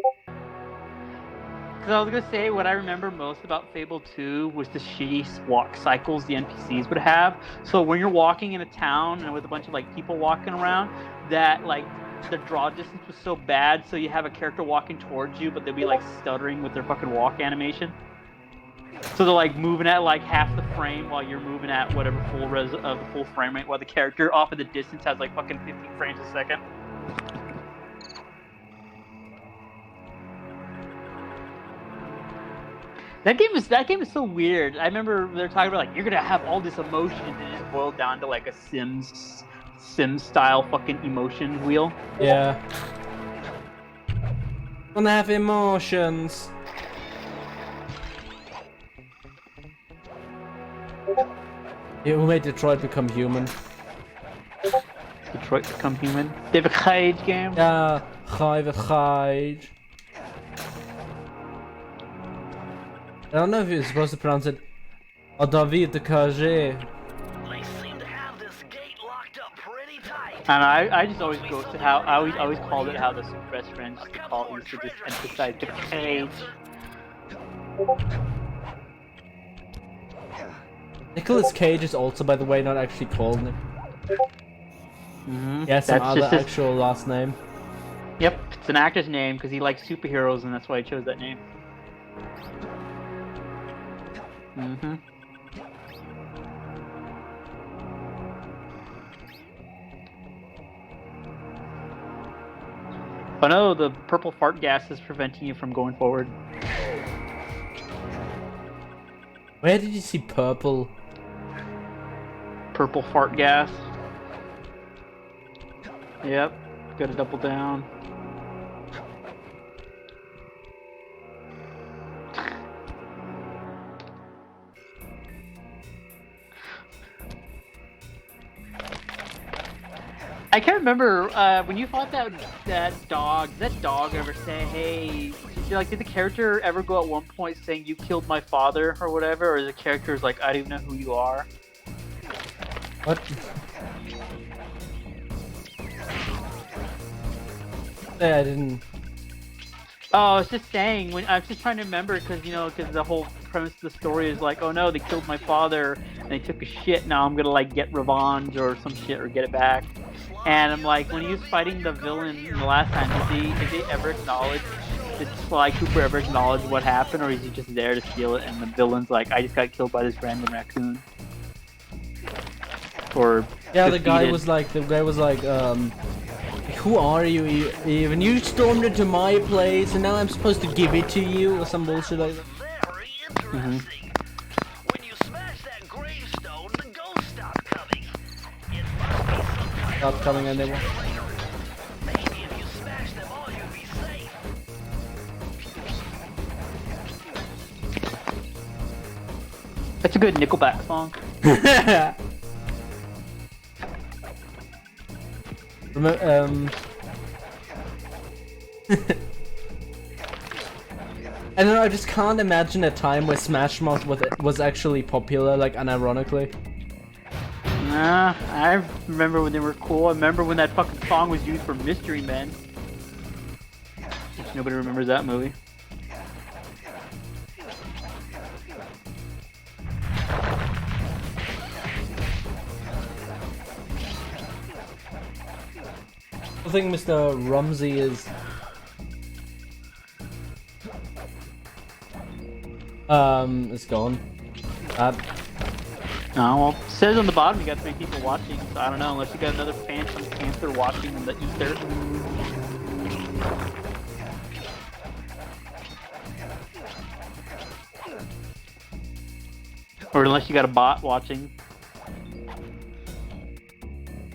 I was gonna say, what I remember most about Fable 2 was the shitty walk cycles the NPCs would have. So when you're walking in a town and with a bunch of like people walking around, that like the draw distance was so bad, so you have a character walking towards you, but they'll be like stuttering with their fucking walk animation. So they're like moving at like half the frame while you're moving at whatever the full frame rate, while the character off of the distance has like fucking 15 frames a second. That game is so weird. I remember they're talking about like, you're gonna have all this emotion, and then it boiled down to like a Sims style fucking emotion wheel. Yeah. Gonna have emotions. Yeah, who made Detroit become human? Detroit Become Human? David Cage game? Yeah, David Cage. I don't know if you're supposed to pronounce it David Cage. They seem to have this gate locked up pretty tight. And I just always go to how I always called it how the best friends used to just emphasize the cage. Nicolas Cage is also, by the way, not actually called Nick. Mm-hmm. He has some That's other just his... actual last name. Yep, it's an actor's name because he likes superheroes, and that's why he chose that name. Mm-hmm. Oh no, the purple fart gas is preventing you from going forward. Where did you see purple? Purple fart gas. Yep. Gotta double down. I can't remember when you fought that dog. Did that dog ever say, "Hey"? Did the character ever go at one point saying, "You killed my father" or whatever? Or the character's like, "I don't even know who you are." What? Yeah, I didn't. Oh, I was just saying. When I was just trying to remember, because the whole premise of the story is like, "Oh no, they killed my father and they took a shit. Now I'm gonna like get revenge or some shit or get it back." And I'm like, when he was fighting the villain the last time, did they ever acknowledge? Did Sly Cooper ever acknowledge what happened, or is he just there to steal it? And the villain's like, "I just got killed by this random raccoon." Or Yeah, defeated. the guy was like, who are you even? You stormed into my place, and now I'm supposed to give it to you, or some bullshit like that. Very interesting. When you smash that gravestone, the ghosts stop coming. It must be some kind Stop of coming anymore. generator. Maybe if you smash them all, you'd be safe. That's a good Nickelback song. I don't know, I just can't imagine a time where Smash Mouth was actually popular, like unironically. Nah, I remember when they were cool. I remember when that fucking song was used for Mystery Men. Nobody remembers that movie. I think Mr. Rumsey is gone. Oh, well, it says on the bottom you got 3 people watching, so I don't know, unless you got another Phantom Panther watching in the ether. Or unless you got a bot watching.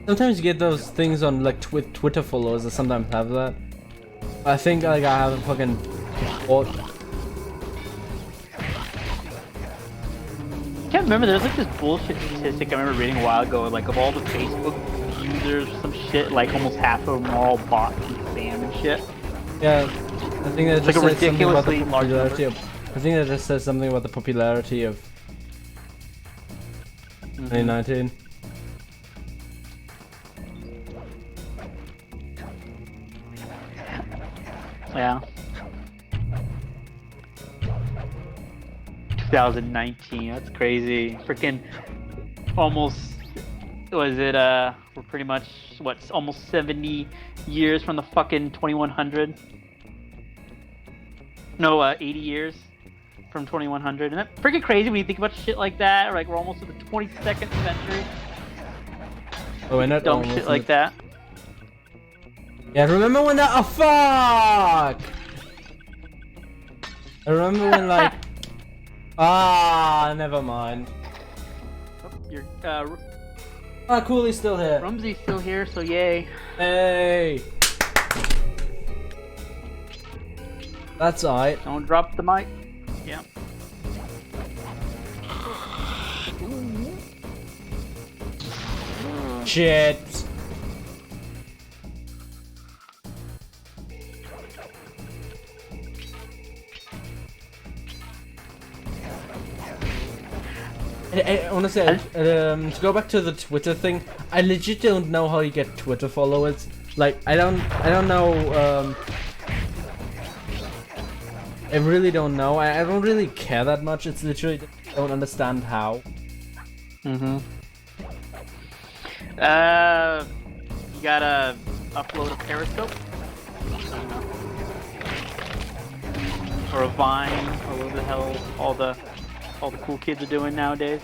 Sometimes you get those things on like Twitter followers that sometimes have that. I think like I have a fucking bot. I can't remember, there's like this bullshit statistic I remember reading a while ago, like of all the Facebook users, some shit, like almost half of them are all bots and spam and shit. Yeah, I think that It's like just a says something about the ridiculously large popularity number. of. I think that just says something about the popularity of 2019. Yeah. 2019, that's crazy. Freaking almost, we're pretty much, almost 70 years from the fucking 2100? No, 80 years from 2100. And that's freaking crazy when you think about shit like that, or like we're almost in the 22nd century. Oh, we're not Dumb almost shit in like the- that. Yeah, remember when that? Oh fuck! I remember when like. Never mind. Oh, you're, Ah, cool, he's still here. Rumsey's still here, so yay. Hey. That's alright. Don't drop the mic. Yeah. Shit. Honestly, to go back to the Twitter thing, I legit don't know how you get Twitter followers. Like, I don't know. I really don't know. I don't really care that much. It's literally I don't understand how. Mm-hmm. You gotta upload a Periscope. Or a Vine, or whatever the hell all the cool kids are doing nowadays.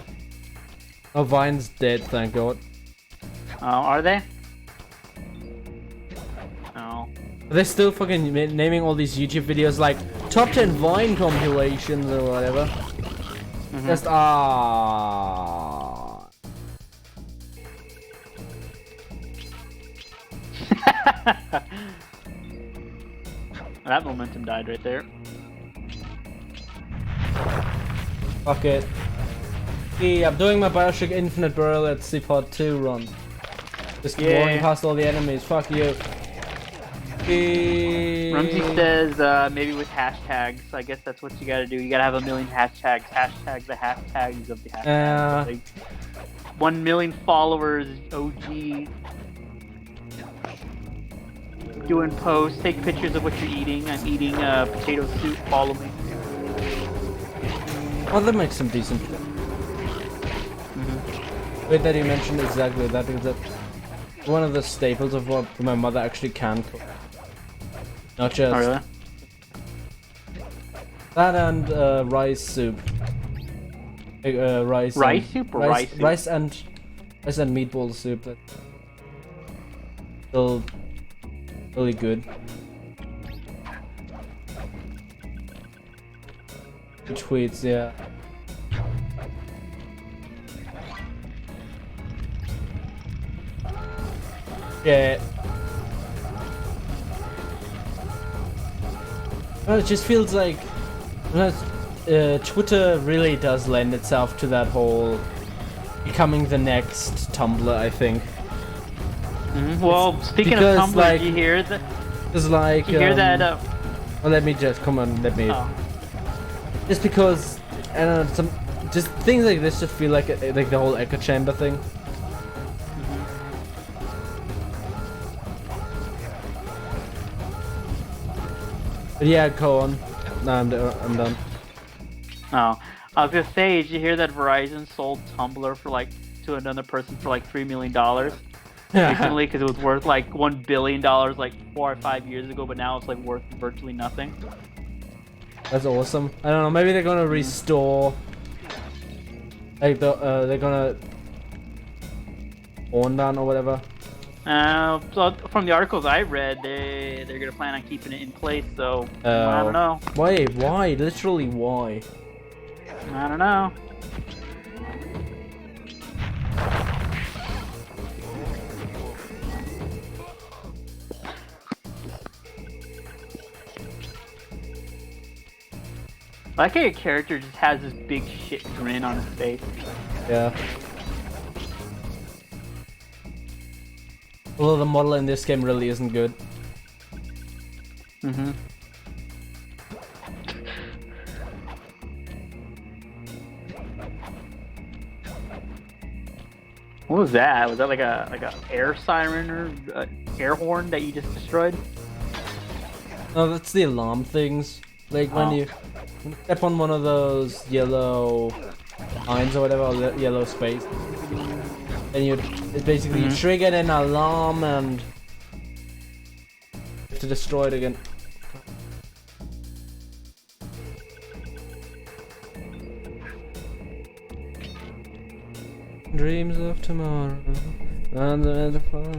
Oh, Vine's dead, thank God. Oh, are they? Oh. They're still fucking naming all these YouTube videos like top 10 Vine compilations or whatever. Just That momentum died right there. fuck it. Hey, I'm doing my Bioshock Infinite Burial at Seaport 2 run. Just walking past all the enemies. Fuck you. Rumsey says maybe with hashtags. I guess that's what you gotta do. You gotta have 1 million hashtags. Hashtag the hashtags of the hashtags. Like 1 million followers. OG. Doing posts. Take pictures of what you're eating. I'm eating potato soup. Follow me. Oh, that makes some decent. Wait, that you mentioned exactly that, because that's one of the staples of what my mother actually can cook. Not just Oh, really? that and rice soup. Rice soup or rice soup? Rice and meatball soup. That's still really good. The tweets, yeah. Yeah. Well, it just feels like Twitter really does lend itself to that whole becoming the next Tumblr, I think. Well, speaking of Tumblr, like, you hear that? It's like You hear that? well, let me just let me. Oh. Just because I don't know, just things like this just feel like the whole echo chamber thing. But yeah, go on. No, I'm done. Oh, I was gonna say, did you hear that Verizon sold Tumblr for like to another person for like $3 million recently because it was worth like $1 billion like 4 or 5 years ago, but now it's like worth virtually nothing. That's awesome. I don't know. Maybe they're gonna restore. Like they're gonna own that or whatever. So from the articles I read, they're gonna plan on keeping it in place. So I don't know. Why? Why? Literally, why? I don't know. I like how your character just has this big shit grin on his face. Yeah. Although the model in this game really isn't good. What was that? Was that like a air siren or air horn that you just destroyed? No, that's the alarm things. Like when you step on one of those yellow lines or whatever, or the yellow space, and it basically you trigger an alarm and you have to destroy it again. Dreams of tomorrow and the fire.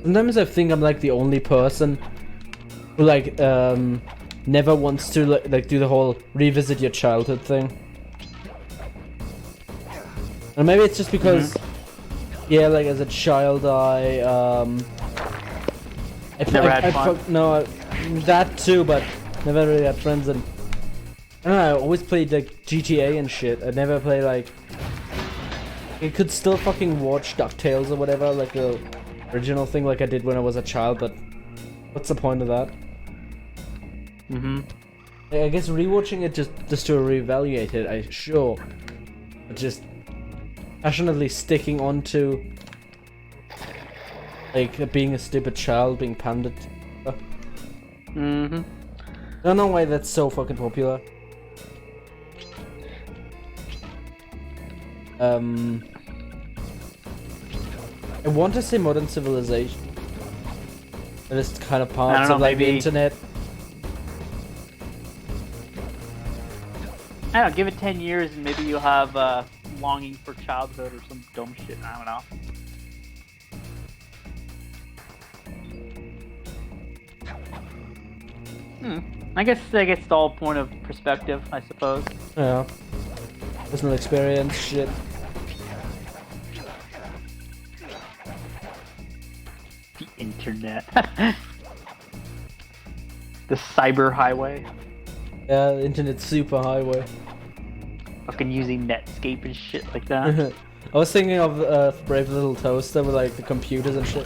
Sometimes I think I'm like the only person who like never wants to like do the whole revisit your childhood thing. And maybe it's just because yeah, like as a child I Never had fun. no, that too, but never really had friends, and I don't know, I always played like GTA and shit. I never played like I could still fucking watch DuckTales or whatever, like the original thing like I did when I was a child, but what's the point of that? I guess rewatching it just to reevaluate it, sure. But just passionately sticking on to like being a stupid child, being pandered to. I don't know why that's so fucking popular. I want to say modern civilization. But it's kind of parts of like the internet. I don't know, give it 10 years and maybe you'll have longing for childhood or some dumb shit. I don't know. I guess it's all point of perspective, I suppose. Yeah. Personal experience, shit. The internet. The cyber highway. Yeah, the internet super highway. Fucking using Netscape and shit like that. I was thinking of Brave Little Toaster with like the computers and shit.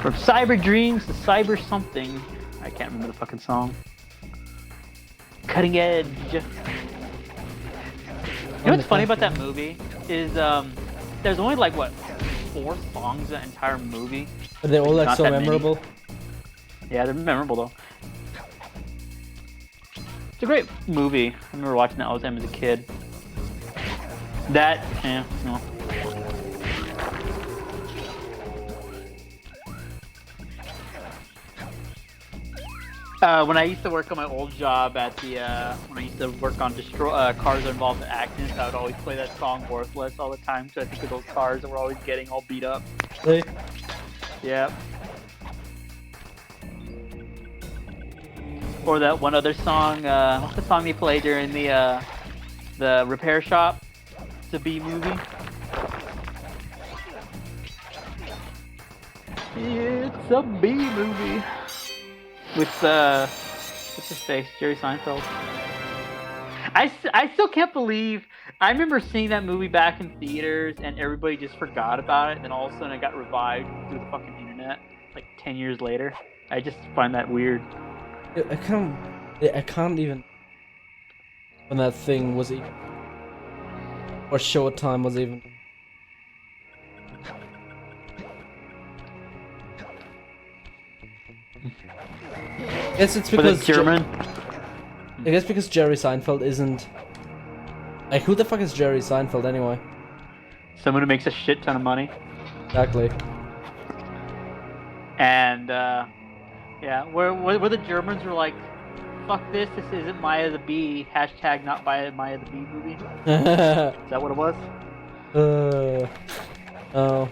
From cyber dreams to cyber something. I can't remember the fucking song. Cutting edge. You know what's funny about that movie is there's only like what 4 songs in the entire movie. But they're all like Not so that many. memorable. Yeah, they're memorable though. It's a great movie. I remember watching that all the time as a kid. That, yeah, no. When I used to work on my old job at the, when I used to work on cars that involved in accidents, I would always play that song Worthless all the time, so I think of those cars that were always getting all beat up. Really? Yeah. Or that one other song, what's the song they played during the repair shop? It's a B movie. It's a B movie. With, what's his face? Jerry Seinfeld. I still can't believe, I remember seeing that movie back in theaters and everybody just forgot about it, and then all of a sudden it got revived through the fucking internet, like 10 years later. I just find that weird. I can't even when that thing was even or Showtime was even. I guess it's because German. I guess because Jerry Seinfeld isn't. Like, who the fuck is Jerry Seinfeld anyway? Someone who makes a shit ton of money. Exactly. And yeah, where the Germans were like, fuck this isn't Maya the Bee, hashtag not Maya the Bee movie. Is that what it was? Oh.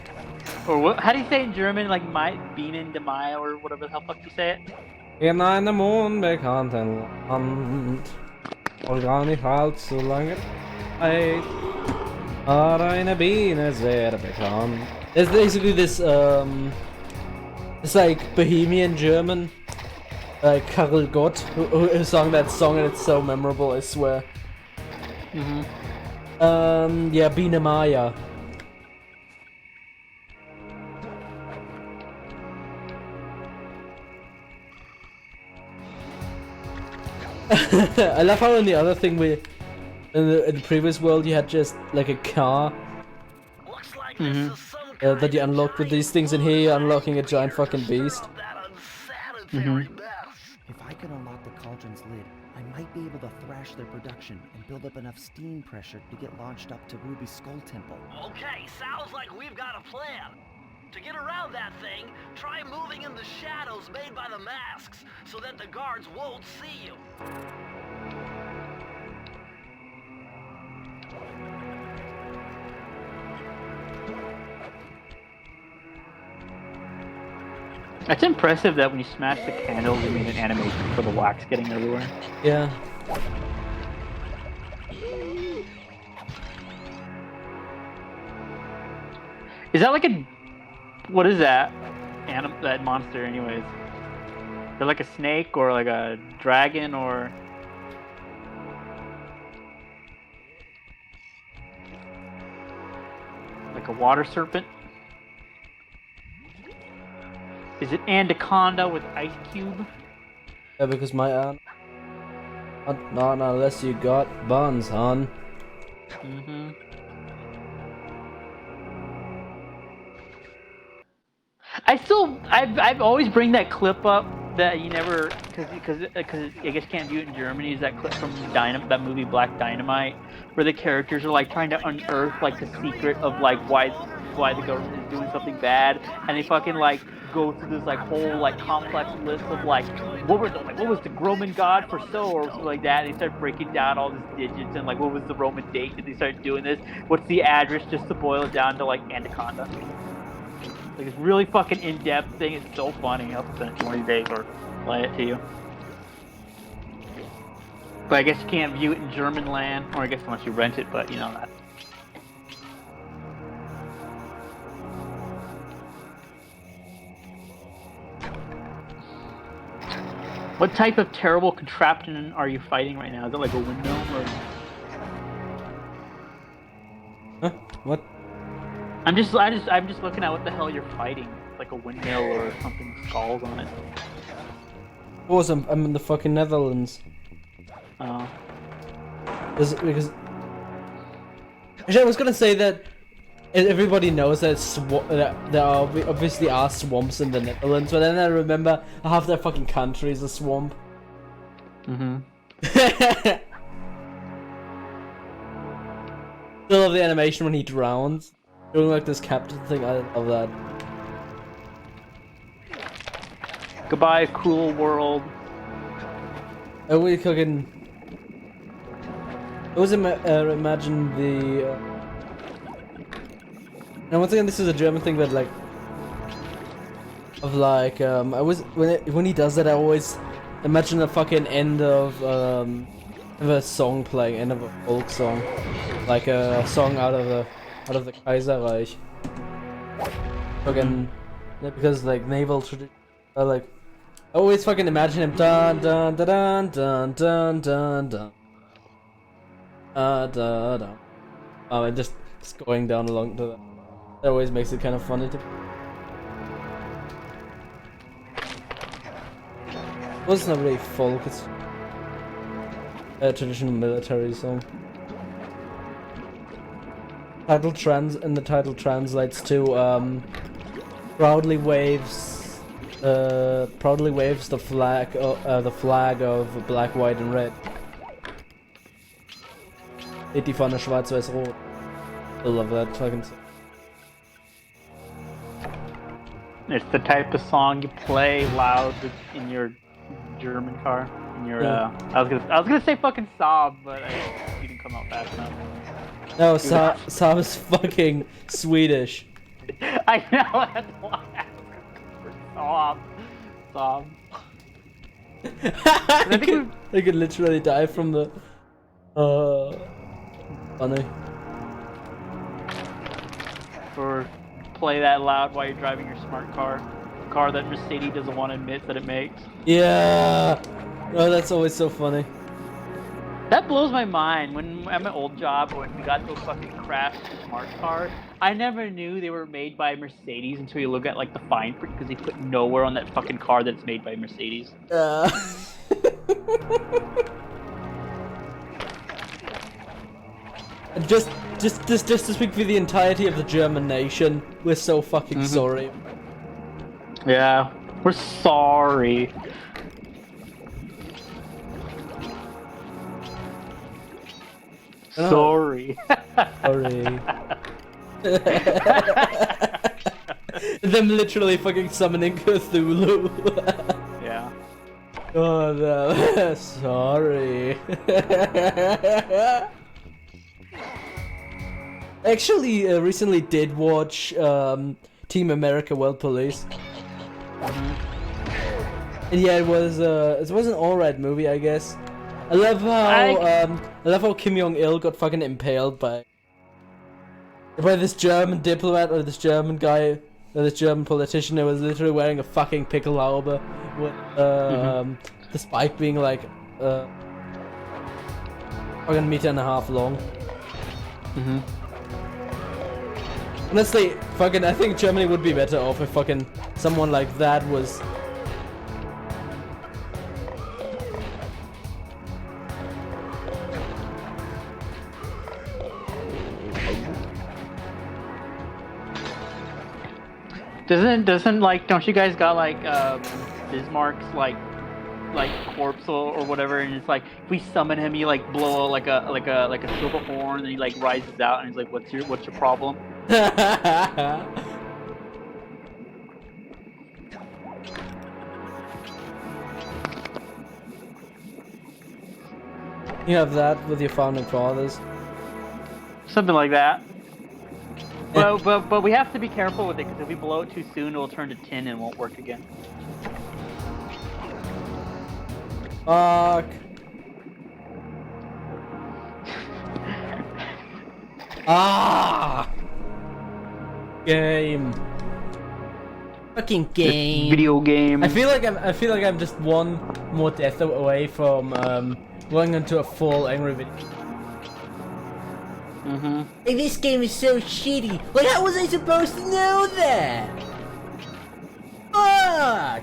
Or what, how do you say it in German, like Bienen de Maya, or whatever the hell fuck you say it? In einem unbekannten Land, und gar nicht allzu lange Zeit, war eine Biene sehr bekannt. It's basically this, it's like Bohemian German, like Karel Gott, who sang that song, and it's so memorable, I swear. Yeah, Biene Maya. I love how in the other thing in the previous world you had just like a car that you unlocked with these things, and here you're unlocking a giant fucking beast. If I could unlock the cauldron's lid, I might be able to thrash their production and build up enough steam pressure to get launched up to Ruby's Skull Temple. Okay, sounds like we've got a plan. To get around that thing, try moving in the shadows made by the masks so that the guards won't see you. It's impressive that when you smash the candles, you made an animation for the wax getting everywhere. Yeah. Is that like a... What is that? That monster, anyways? They're like a snake or like a dragon or... like a water serpent? Is it Anaconda with Ice Cube? Yeah, because my aunt. Not unless you got buns, hon. I've always bring that clip up that you never, because I guess you can't view it in Germany, is that clip from that movie Black Dynamite, where the characters are like trying to unearth like the secret of like why why the government is doing something bad, and they fucking like go through this like whole like complex list of like what was the Roman god for so or something like that. And they start breaking down all these digits and like what was the Roman date, and they start doing this. What's the address? Just to boil it down to like Anaconda. Like it's really fucking in-depth thing. It's so funny. I'll send it to you one of these days or play it to you. But I guess you can't view it in German land, or I guess unless you rent it. But you know that. What type of terrible contraption are you fighting right now? Is it like a windmill or? Huh? What? I'm just looking at what the hell you're fighting. Like a windmill or something with skulls on it. Of course, I'm in the fucking Netherlands. Oh. Because actually, I was gonna say that everybody knows that there obviously are swamps in the Netherlands, but then I remember half their fucking country is a swamp. Mm-hmm. Still love the animation when he drowns. Doing like this captain thing, I love that. Goodbye, cruel world. I really fucking. I always imagine the. And once again, this is a German thing, but like. Of like, I was when he does that, I always imagine the fucking end of a song playing, end of a folk song, like a song out of the Kaiserreich. Fucking, because like naval tradition, like. I always fucking imagine him dun dun dun dun dun dun dun dun and just going down along to that. That always makes it kind of funny to. Well, it's not really folk, it's a traditional military song. The title translates to proudly waves the flag of black, white, and red. Die Fahne schwarz, weiß, rot. I love that fucking song. It's the type of song you play loud in your German car. In your I was gonna say fucking Saab, but it didn't come out fast enough. No, Saab is fucking Swedish. I know, that's why. Saab. I could literally die from the. Funny. Or play that loud while you're driving your smart car. A car that Mercedes doesn't want to admit that it makes. Yeah! Oh, that's always so funny. That blows my mind. When at my old job, when we got those fucking crashed smart cars, I never knew they were made by Mercedes until you look at like the fine print, because they put nowhere on that fucking car that it's made by Mercedes. Just to speak for the entirety of the German nation, we're so fucking sorry. Yeah, we're sorry. Sorry. Sorry. Them literally fucking summoning Cthulhu. Yeah. Oh no, sorry. Actually, recently did watch Team America World Police. And yeah, it was an alright movie, I guess. I love how Kim Jong-il got fucking impaled by this German diplomat or this German guy or this German politician who was literally wearing a fucking Pickelhaube with the spike being like fucking meter and a half long. Honestly, fucking I think Germany would be better off if fucking someone like that was. Doesn't like, don't you guys got like Bismarck's like like corpse or whatever, and it's like if we summon him, you like blow like a silver horn, and he like rises out, and he's like, what's your problem? You have that with your founding fathers. Something like that. But we have to be careful with it, because if we blow it too soon, it will turn to tin and won't work again. Fuck. Ah! Game. Fucking game. Video game. I feel like I'm just one more death away from going into a full angry video. Hey, this game is so shitty. Like, how was I supposed to know that? Fuck!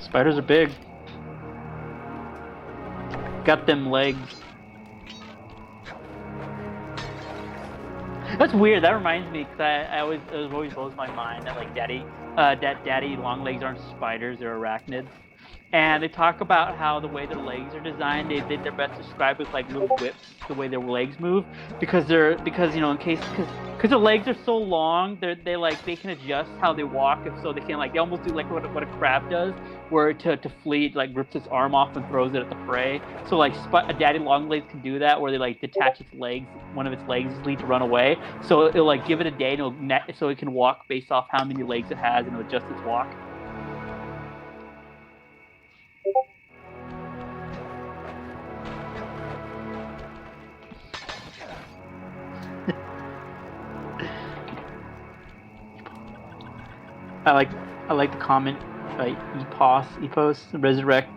Spiders are big. Got them legs. That's weird. That reminds me, because it always blows my mind that like daddy long legs aren't spiders, they're arachnids. And they talk about how the way their legs are designed, they're best described with like little whips, the way their legs move, because their legs are so long, they can adjust how they walk, so they can they almost do like what a crab does, where to flee, it like rips its arm off and throws it at the prey. So like a daddy long legs can do that, where they like detach its legs, one of its legs to run away. So it'll like give it a day, and so it can walk based off how many legs it has, and it'll adjust its walk. I like the comment by Epos resurrect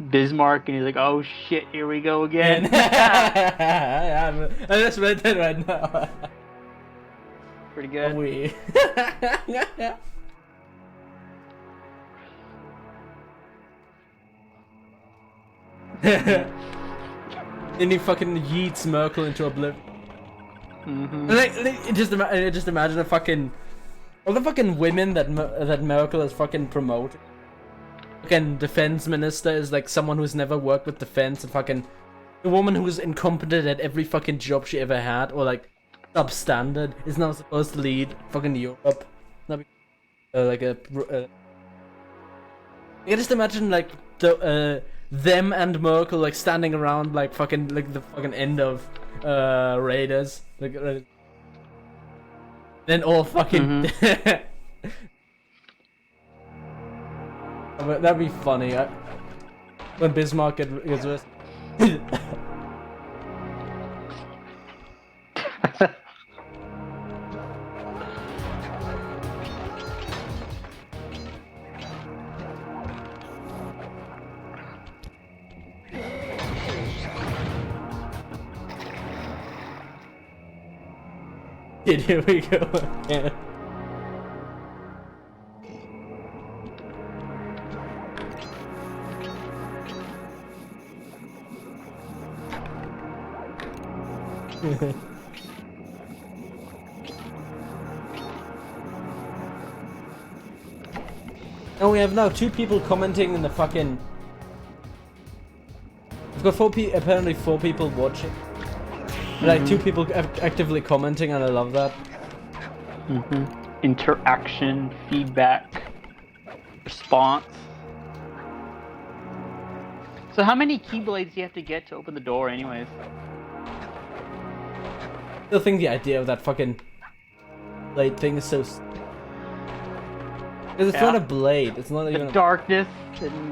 Bismarck, and he's like, oh shit, here we go again. I just read that right now. Pretty good. Then he fucking yeets Merkel into oblivion. Just imagine all the fucking women that Merkel is fucking promoting. Fucking defense minister is like someone who's never worked with defense, and fucking a woman who's incompetent at every fucking job she ever had, or like substandard, is now supposed to lead fucking Europe. That'd be I just imagine like them and Merkel like standing around like fucking like the fucking end of Raiders, like then all fucking that'd be funny. When Bismarck gets arrested. Here we go again. And we have now 2 people commenting in the fucking... We've got apparently 4 people watching. Like 2 people actively commenting, and I love that. Interaction, feedback, response. So how many keyblades do you have to get to open the door anyways? I still think the idea of that fucking blade thing is so... Because it's not a blade, it's not even darkness and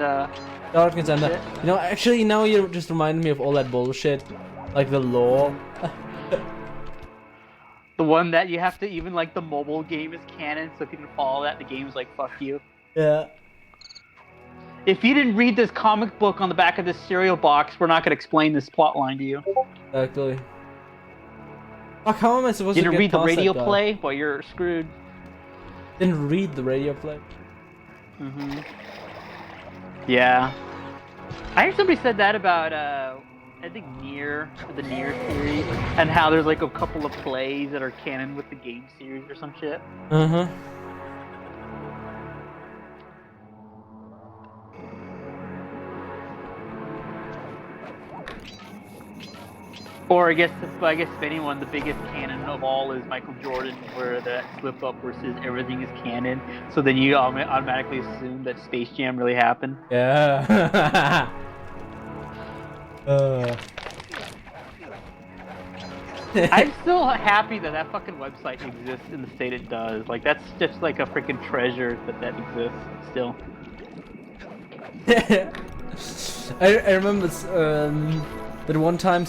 darkness and the... You know, actually now you just reminded me of all that bullshit. Like the lore. The one that you have to, even like the mobile game is canon, so if you can follow that, the game's like, fuck you. Yeah. If you didn't read this comic book on the back of this cereal box, we're not going to explain this plot line to you. Exactly. Fuck, how am I supposed to get read the radio play? Well, you're screwed. Didn't read the radio play. Yeah. I heard somebody said that about I think the Nier series, and how there's like a couple of plays that are canon with the game series or some shit. Uh-huh. Or I guess if anyone, the biggest canon of all is Michael Jordan, where that slip up where it says everything is canon. So then you automatically assume that Space Jam really happened. Yeah. I'm still happy that that fucking website exists in the state it does. Like, that's just like a freaking treasure that exists still. I remember that one time,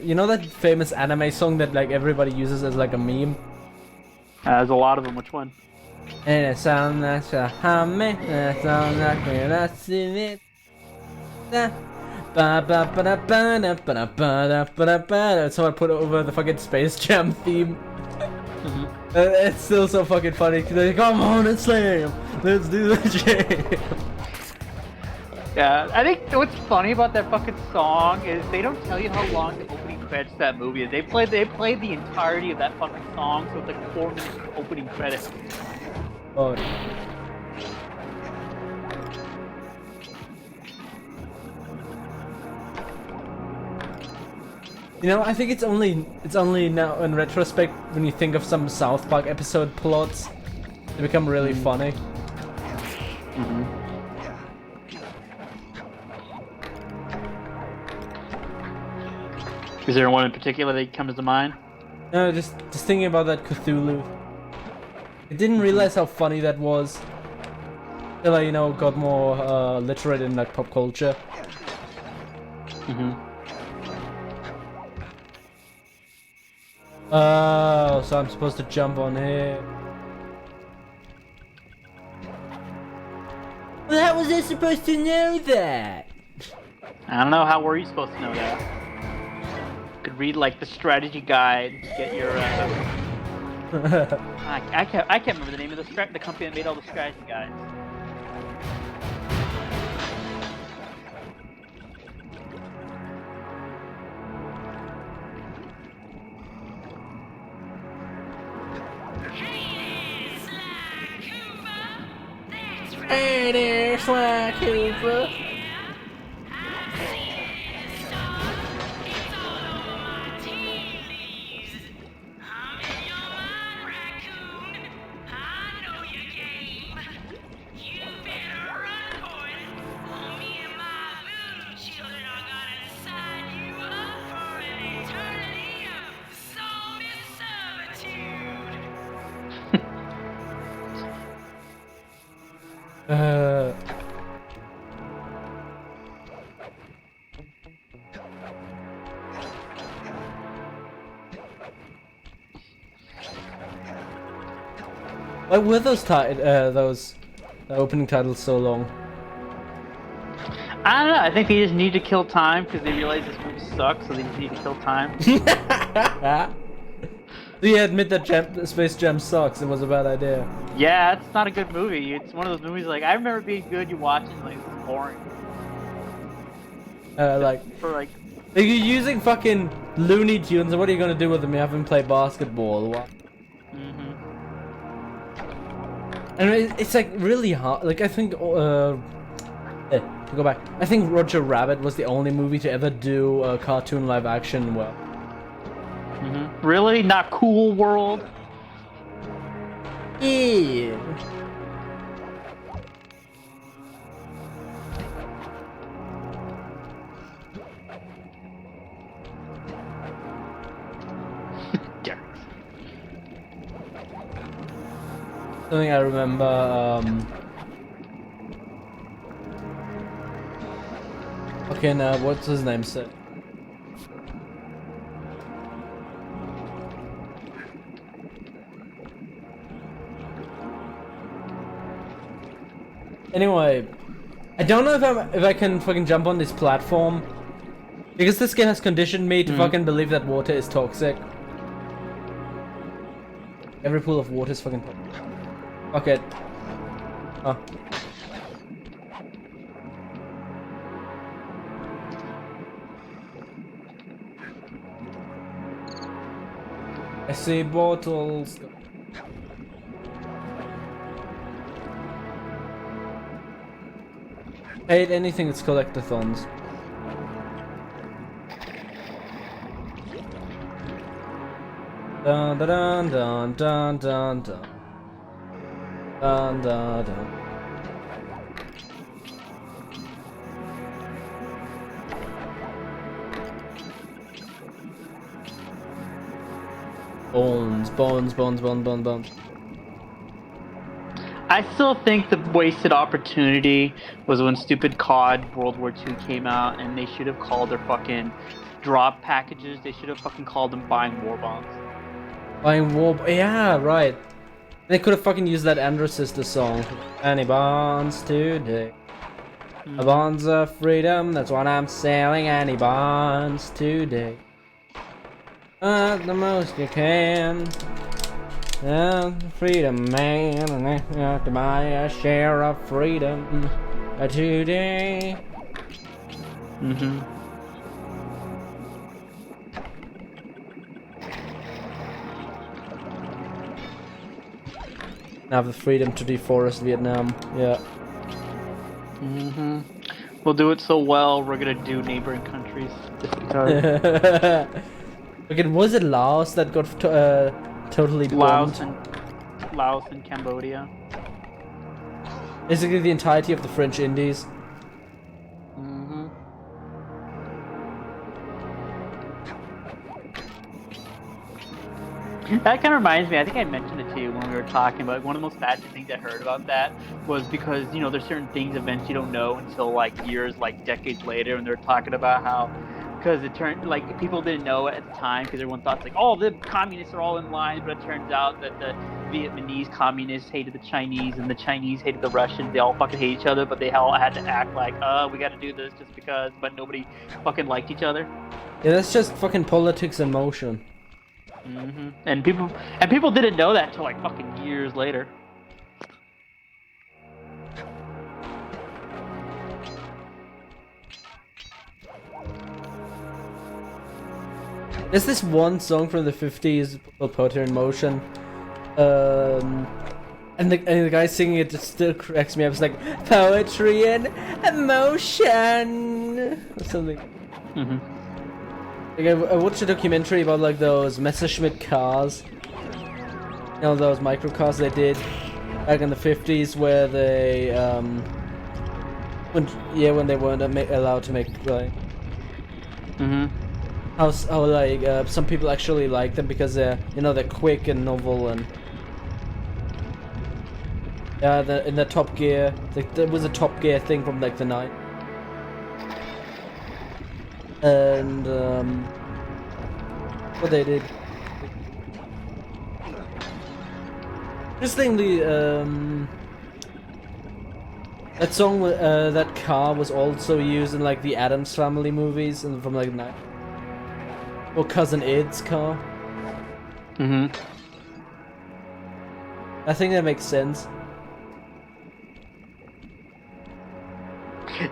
you know that famous anime song that like everybody uses as like a meme? There's a lot of them. Which one? And it sounds like a humming, it sounds like a it. So I put it over the fucking Space Jam theme. It's still so fucking funny. Like, come on and slam, let's do the jam. Yeah, I think what's funny about that fucking song is they don't tell you how long the opening credits of that movie is. They played the entirety of that fucking song, so it's like 4 minutes of opening credits. Oh. You know, I think it's only now in retrospect when you think of some South Park episode plots, they become really funny. Is there one in particular that comes to mind? No, just thinking about that Cthulhu. I didn't realize how funny that was till I, got more literate in like pop culture. Oh, so I'm supposed to jump on here. Well, how was I supposed to know that? I don't know. How were you supposed to know that? Could read like the strategy guide to get your. I can't remember the name of the company that made all the strategy guides. Hey there, Sly Cooper. Why were those opening titles so long? I don't know. I think they just need to kill time because they realize this movie sucks, so they just need to kill time. Do you admit that Space Jam sucks? It was a bad idea. Yeah, it's not a good movie. It's one of those movies like I remember it being good. You watch it, and, like it's boring. You're using fucking Looney Tunes, and what are you gonna do with them? You haven't played basketball. What? And it's like really hard. Like I think, to go back. I think Roger Rabbit was the only movie to ever do a cartoon live action well. Really? Not Cool World? Yeah. Something I remember, fucking, what's his name said? Anyway, I don't know if I can fucking jump on this platform, because this game has conditioned me to fucking believe that water is toxic. Every pool of water is fucking toxic. Fuck it. Oh. I see bottles. I hate anything that's collectathons. Dun dun dun dun dun dun dun dun dun. Bones, bones, bones, bones, bones, bones. I still think the wasted opportunity was when stupid COD World War II came out, and they should have called their fucking drop packages. They should have fucking called them buying war bonds. Buying war, yeah, right. They could have fucking used that Andrew Sister song. Any bonds today? The bonds of freedom, that's what I'm selling. Any bonds today? The most you can. Freedom man, and I have to buy a share of freedom today. Have the freedom to deforest Vietnam. Yeah. We'll do it so well, we're gonna do neighboring countries just because. Okay, was it Laos that got totally bombed? Laos and Cambodia. Basically the entirety of the French Indies. That kind of reminds me, I think I mentioned it to you when we were talking about one of the most fascinating things I heard about that was because, you know, there's certain things, events you don't know until like years, like decades later, and they're talking about how, because it turned, like, people didn't know it at the time because everyone thought, like, oh, the communists are all in line, but it turns out that the Vietnamese communists hated the Chinese and the Chinese hated the Russians. They all fucking hate each other, but they all had to act like, we gotta do this just because, but nobody fucking liked each other. Yeah, that's just fucking politics in motion. And people didn't know that until like fucking years later. There's this one song from the 50s called Poetry in Motion. And the guy singing it just still cracks me up. It's like, poetry in emotion! Or something. Like I watched a documentary about like those Messerschmitt cars. You know, those microcars they did back in the 50s where they, when they weren't allowed to make, like... How like some people actually like them because they're, you know, they're quick and novel and yeah, in the Top Gear, like there was a Top Gear thing from like the night, and what they did. Interestingly, that song, that car was also used in like the Addams Family movies and from like the night. Or Cousin Ed's car. I think that makes sense.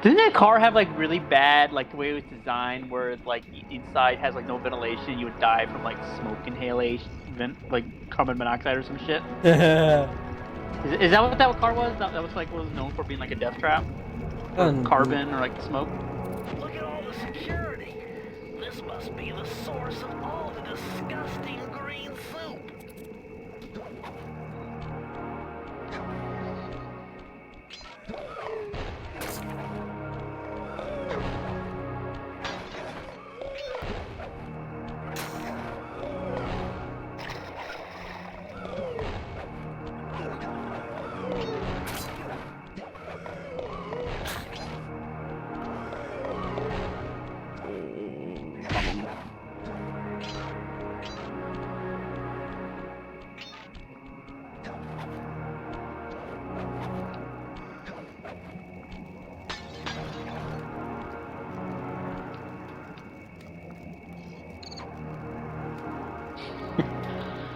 Didn't that car have like really bad, like the way it was designed, where it's like inside has like no ventilation, you would die from like smoke inhalation, like carbon monoxide or some shit? Is that what that car was? That was like what was known for being like a death trap? Carbon or like smoke? Look at all the security. This must be the source of all the disgusting green soup.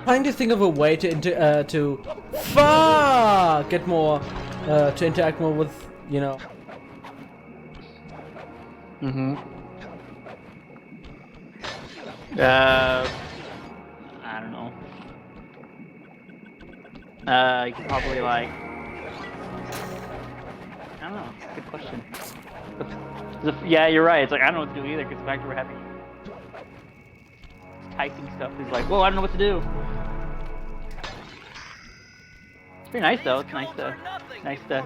Trying to think of a way to get more to interact more with, you know. I don't know. You could probably like, I don't know. Good question. Yeah, you're right. It's like I don't know what to do either because the fact that we're having typing stuff is like, whoa, I don't know what to do. It's pretty nice though. It's nice to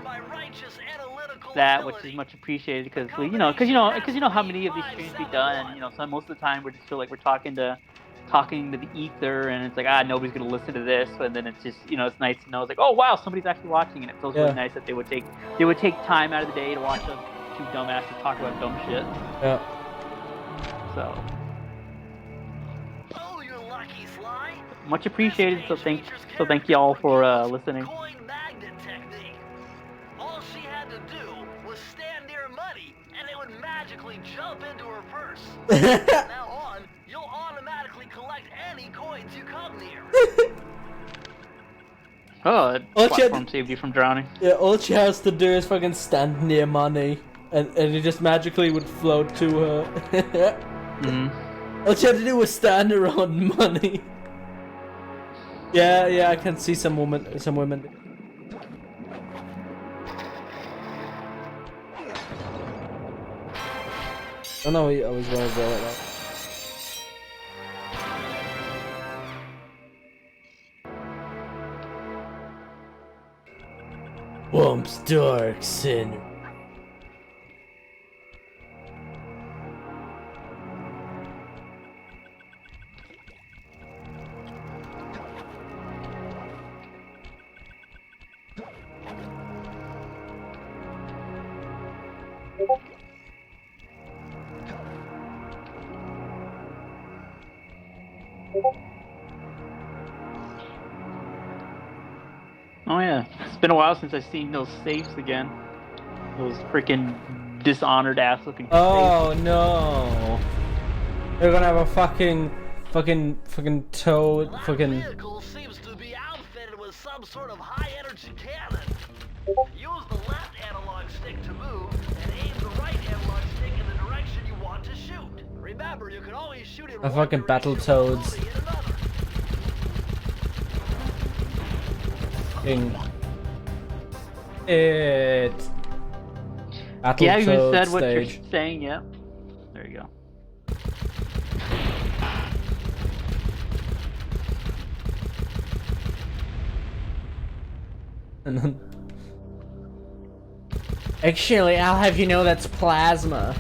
that, which is much appreciated because because you know how many of these streams we've done, and so most of the time we just feel like we're talking to the ether, and it's like nobody's gonna listen to this, but then it's just it's nice to know it's like, oh wow, somebody's actually watching, and it feels really nice that they would take time out of the day to watch us two dumbasses talk about dumb shit. Yeah. So. Oh, you're lucky, Sly. Much appreciated. So thank y'all for listening. All she had to do was stand near money, and it would magically jump into her purse. From now on, you'll automatically collect any coins you come near. Oh, that platform saved you from drowning. Yeah, all she has to do is fucking stand near money, and it just magically would float to her. All she had to do was stand around money. Yeah, I can see some women. I know I was gonna go like that. Wump's dark sin. Oh yeah, it's been a while since I've seen those safes again. Those freaking dishonored ass looking. Oh no! They're gonna have a fucking toad. Fucking. That vehicle seems to be outfitted with some sort of high-energy cannon. Use the left analog stick to move, and aim the right analog stick in the direction you want to shoot. Remember, you can always shoot in A one fucking battle direction toads. slowly in another. It. Battle Yeah, you toad said what stage. you're saying. Yeah. There you go. And then. Actually, I'll have you know that's plasma.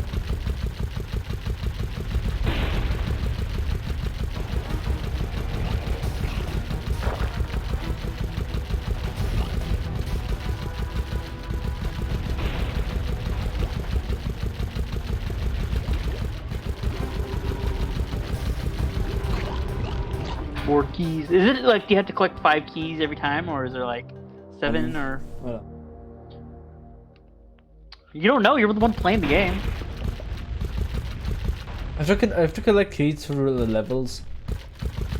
Four keys. Is it like you have to collect 5 keys every time, or is there like 7 or? What? You don't know. You're the one playing the game. I have to collect keys for the levels.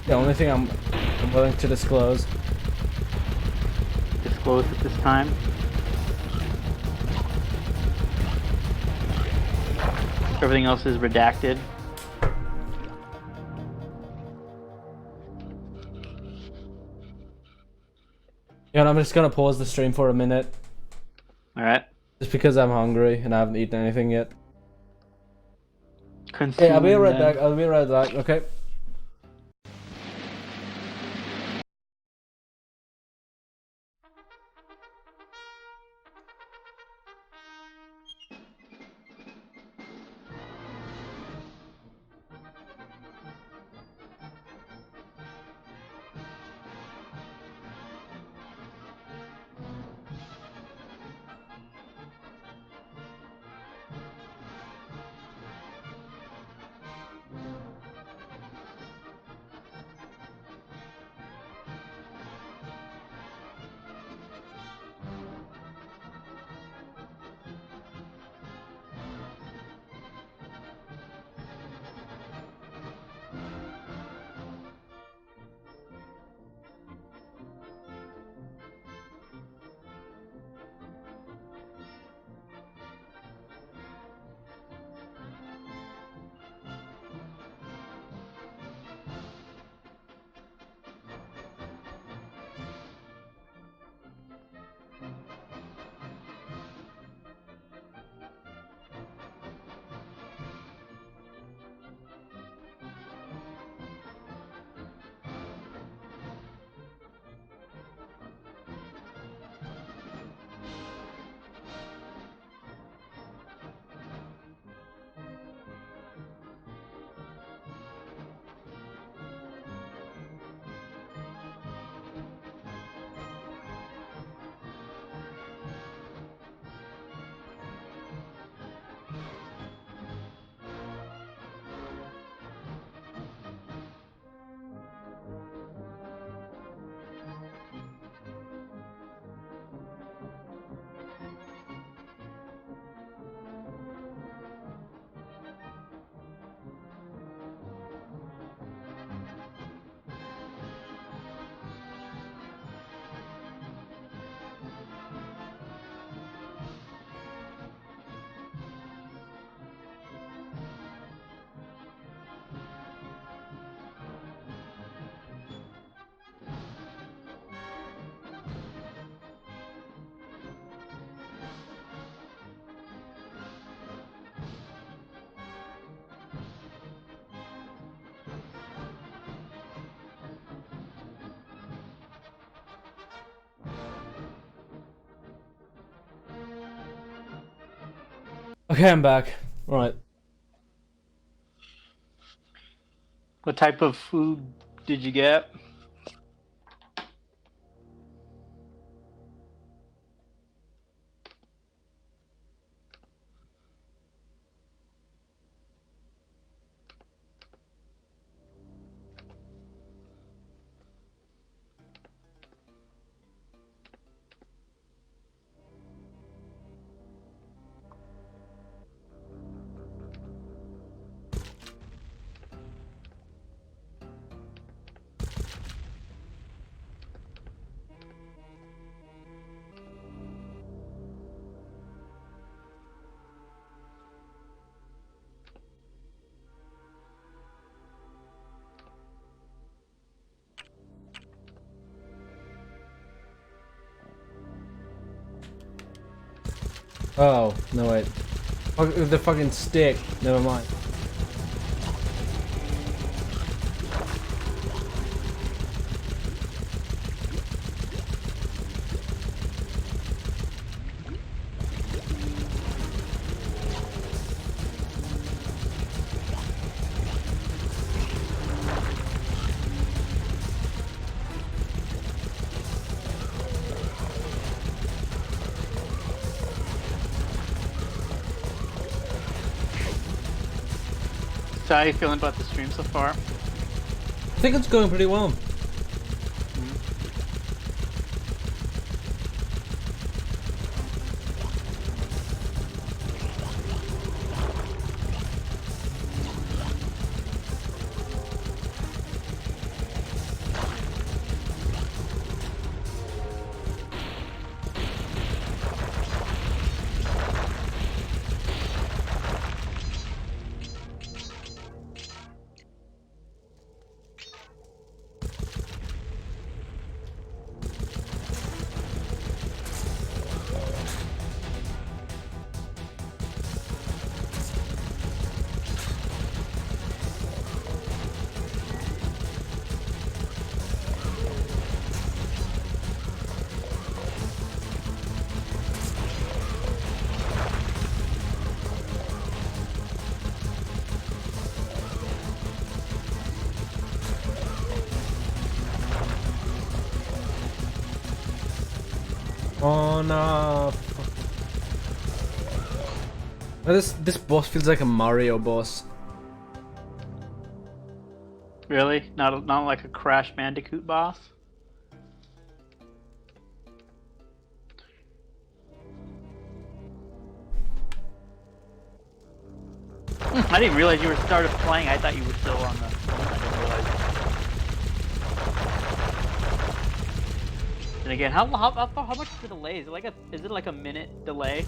The only thing I'm willing to disclose. Disclosed at this time. Everything else is redacted. Yeah, and I'm just gonna pause the stream for a minute. Alright. Just because I'm hungry and I haven't eaten anything yet. Consume Hey, I'll be right then. back. I'll be right back, okay? Okay, I'm back. Alright. What type of food did you get? Oh, no wait. The fucking stick. Never mind. So how are you feeling about the stream so far? I think it's going pretty well. Oh no. This boss feels like a Mario boss. Really? Not like a Crash Bandicoot boss? I didn't realize you were started playing. I thought you were still on the. I didn't realize. And again, how much is the delay? Is it like a minute delay?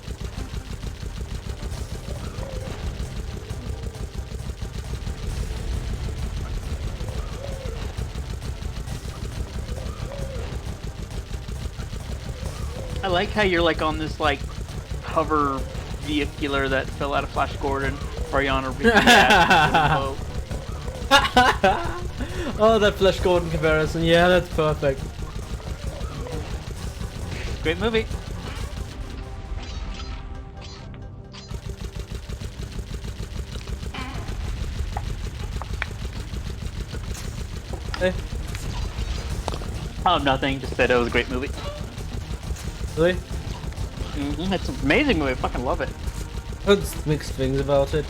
I like how you're like on this like hover vehicular that fell out of Flash Gordon, or you're on a really bad boat. Oh, that Flash Gordon comparison. Yeah, that's perfect. Great movie. Hey, Oh, nothing. Just said it was a great movie. really? It's an amazing movie. I fucking love it. Heard mixed things about it.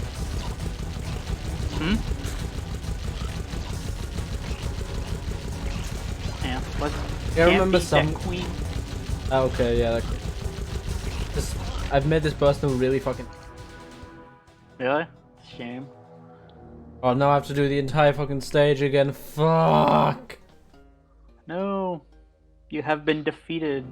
Yeah. Let's. Yeah, I can't remember beat that some. Queen. Ah, okay, yeah. I've met this person who really fucking. Really? Shame. Oh, now I have to do the entire fucking stage again. Fuck. No. You have been defeated.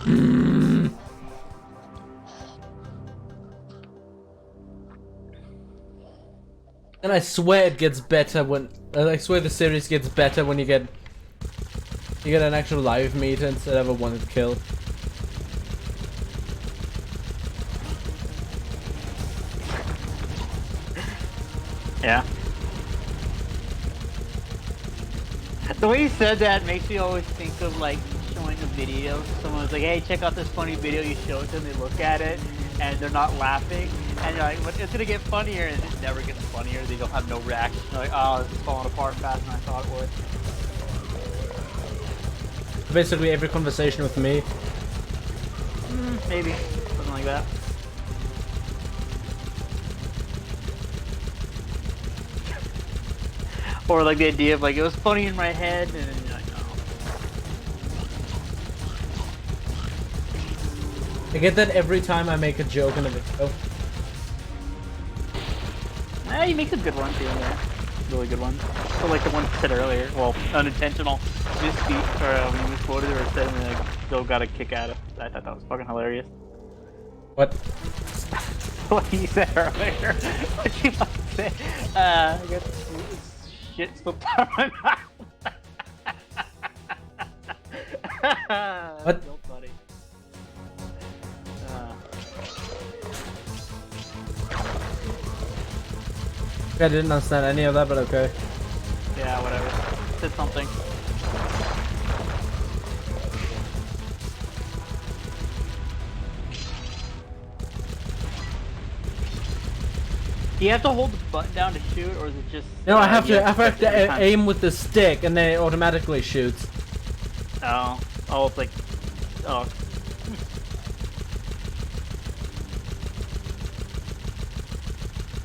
And I swear it gets better when I swear the series gets better when you get an actual live meet instead of a one-hit kill. Yeah. The way you said that makes me always think of like showing a video. Someone's like, "Hey, check out this funny video." You show it to them, they look at it, and they're not laughing, and you're like, "But it's gonna get funnier," and it never gets funnier. They don't have no reaction. They're like, "Oh, this is falling apart faster than I thought it would." Basically, every conversation with me. Maybe something like that. Or like the idea of like it was funny in my head, and then you're like, "Oh." I get that every time I make a joke in a video. He makes a good one too. Yeah, really good one. So like the one I said earlier. Well, unintentional misspeak or when you misquoted or said something like still got a kick out of. I thought that was fucking hilarious. What? What you said earlier. What you fucking said. I got shit slipped out of my mouth. What? So funny. I didn't understand any of that, but okay. Yeah, whatever. Said something. Do you have to hold the button down to shoot, or is it just? No, I have you to press it every time? aim with the stick, and then it automatically shoots. Oh, it's like, oh.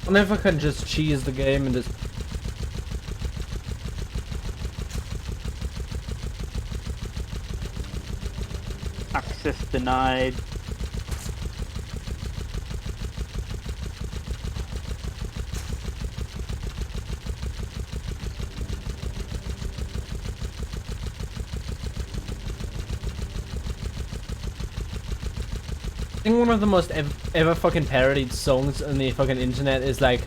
I wonder if I can just cheese the game and just. Access denied. I think one of the most ever fucking parodied songs on the fucking internet is like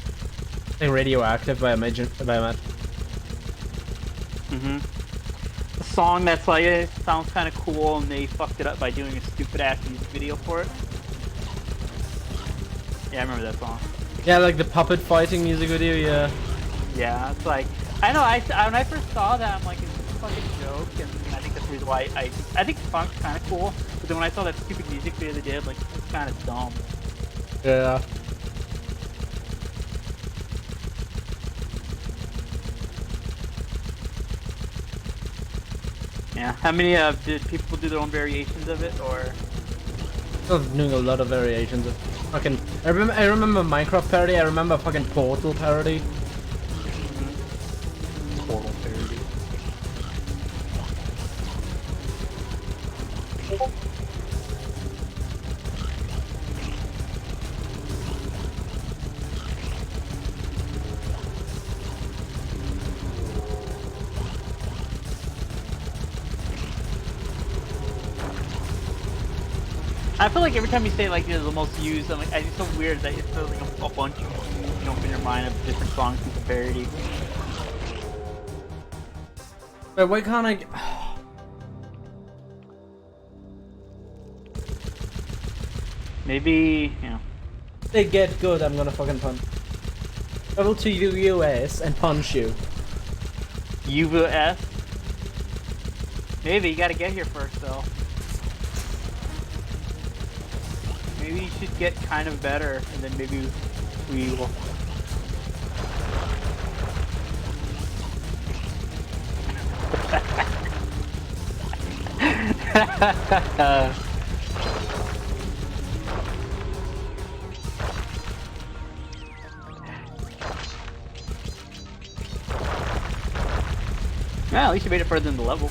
Radioactive by Imagine. A song that's like, it sounds kind of cool, and they fucked it up by doing a stupid ass music video for it. Yeah, I remember that song. Yeah, like the puppet fighting music video, yeah. Yeah, it's like, I know, when I first saw that, I'm like, is this a fucking joke? And I think that's the reason why I think the song's kind of cool, but then when I saw that stupid music video they did, like, it's kind of dumb. Yeah. Yeah, how many did people do their own variations of it, or? I was doing a lot of variations of fucking. I remember Minecraft parody. I remember fucking Portal parody. Portal parody. I feel like every time you say like you're the most used, I'm like, it's so weird that it's like a bunch of in your mind of different songs you can parody. But why can't I? Maybe, you know. They get good. I'm gonna fucking punch. Travel to the US and punch you. US? Maybe you gotta get here first though. Maybe you should get kind of better, and then maybe we will. Well, at least you made it further than the level.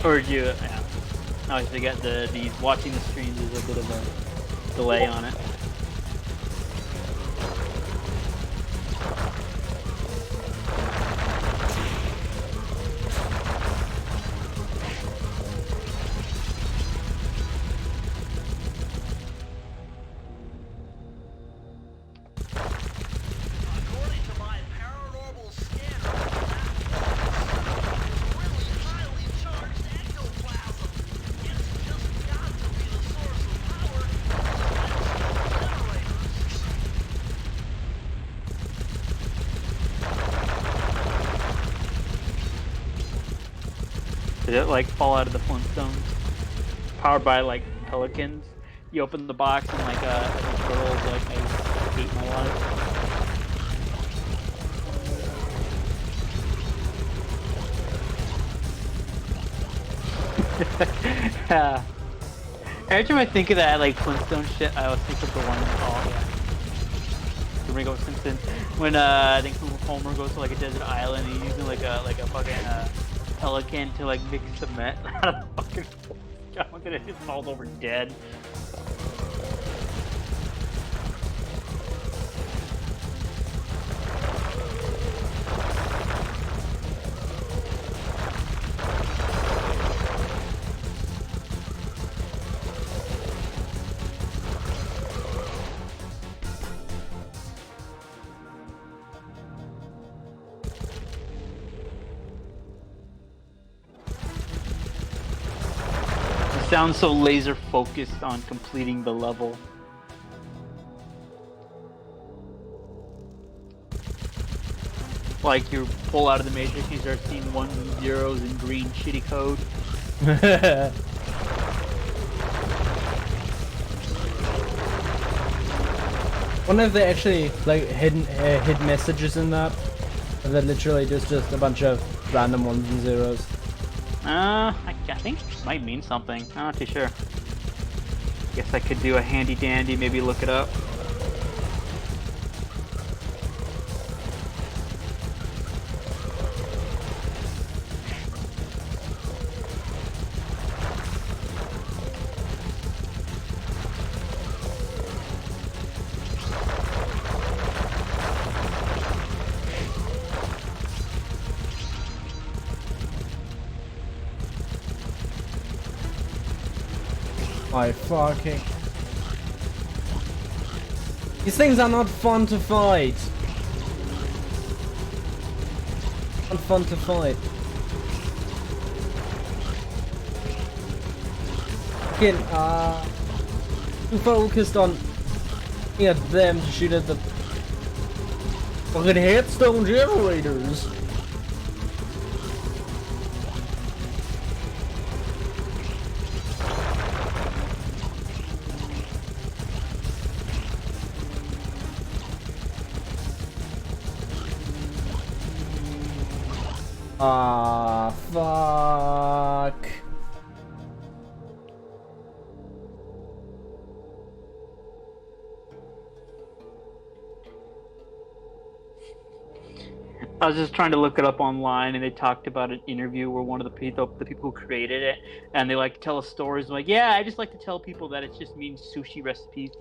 Or did you, yeah. Obviously got these watching the streams is a bit of a delay on it. Did it like fall out of the Flintstones? Powered by like pelicans. You open the box and like a girl's like, I hate my life. Every time I think of that like Flintstone shit, I always think of the one the Ringo Simpson when I think Homer goes to like a desert island and he's using like a fucking pelican to like mix cement out of the fucking junk and it just falls over dead. Sounds so laser focused on completing the level. Like you pull out of the Matrix, you start seeing ones and zeros in green shitty code. Wonder if they actually like hidden messages in that, or that literally just a bunch of random ones and zeros. I think it might mean something. I'm not too sure. Guess I could do a handy dandy, maybe look it up. My fucking... These things are not fun to fight. Not fun to fight. Again, too focused on looking at them to shoot at the fucking headstone generators. Ah, fuck. I was just trying to look it up online, and they talked about an interview where one of the people who created it, and they like to tell stories. I'm like, yeah, I just like to tell people that it just means sushi recipes.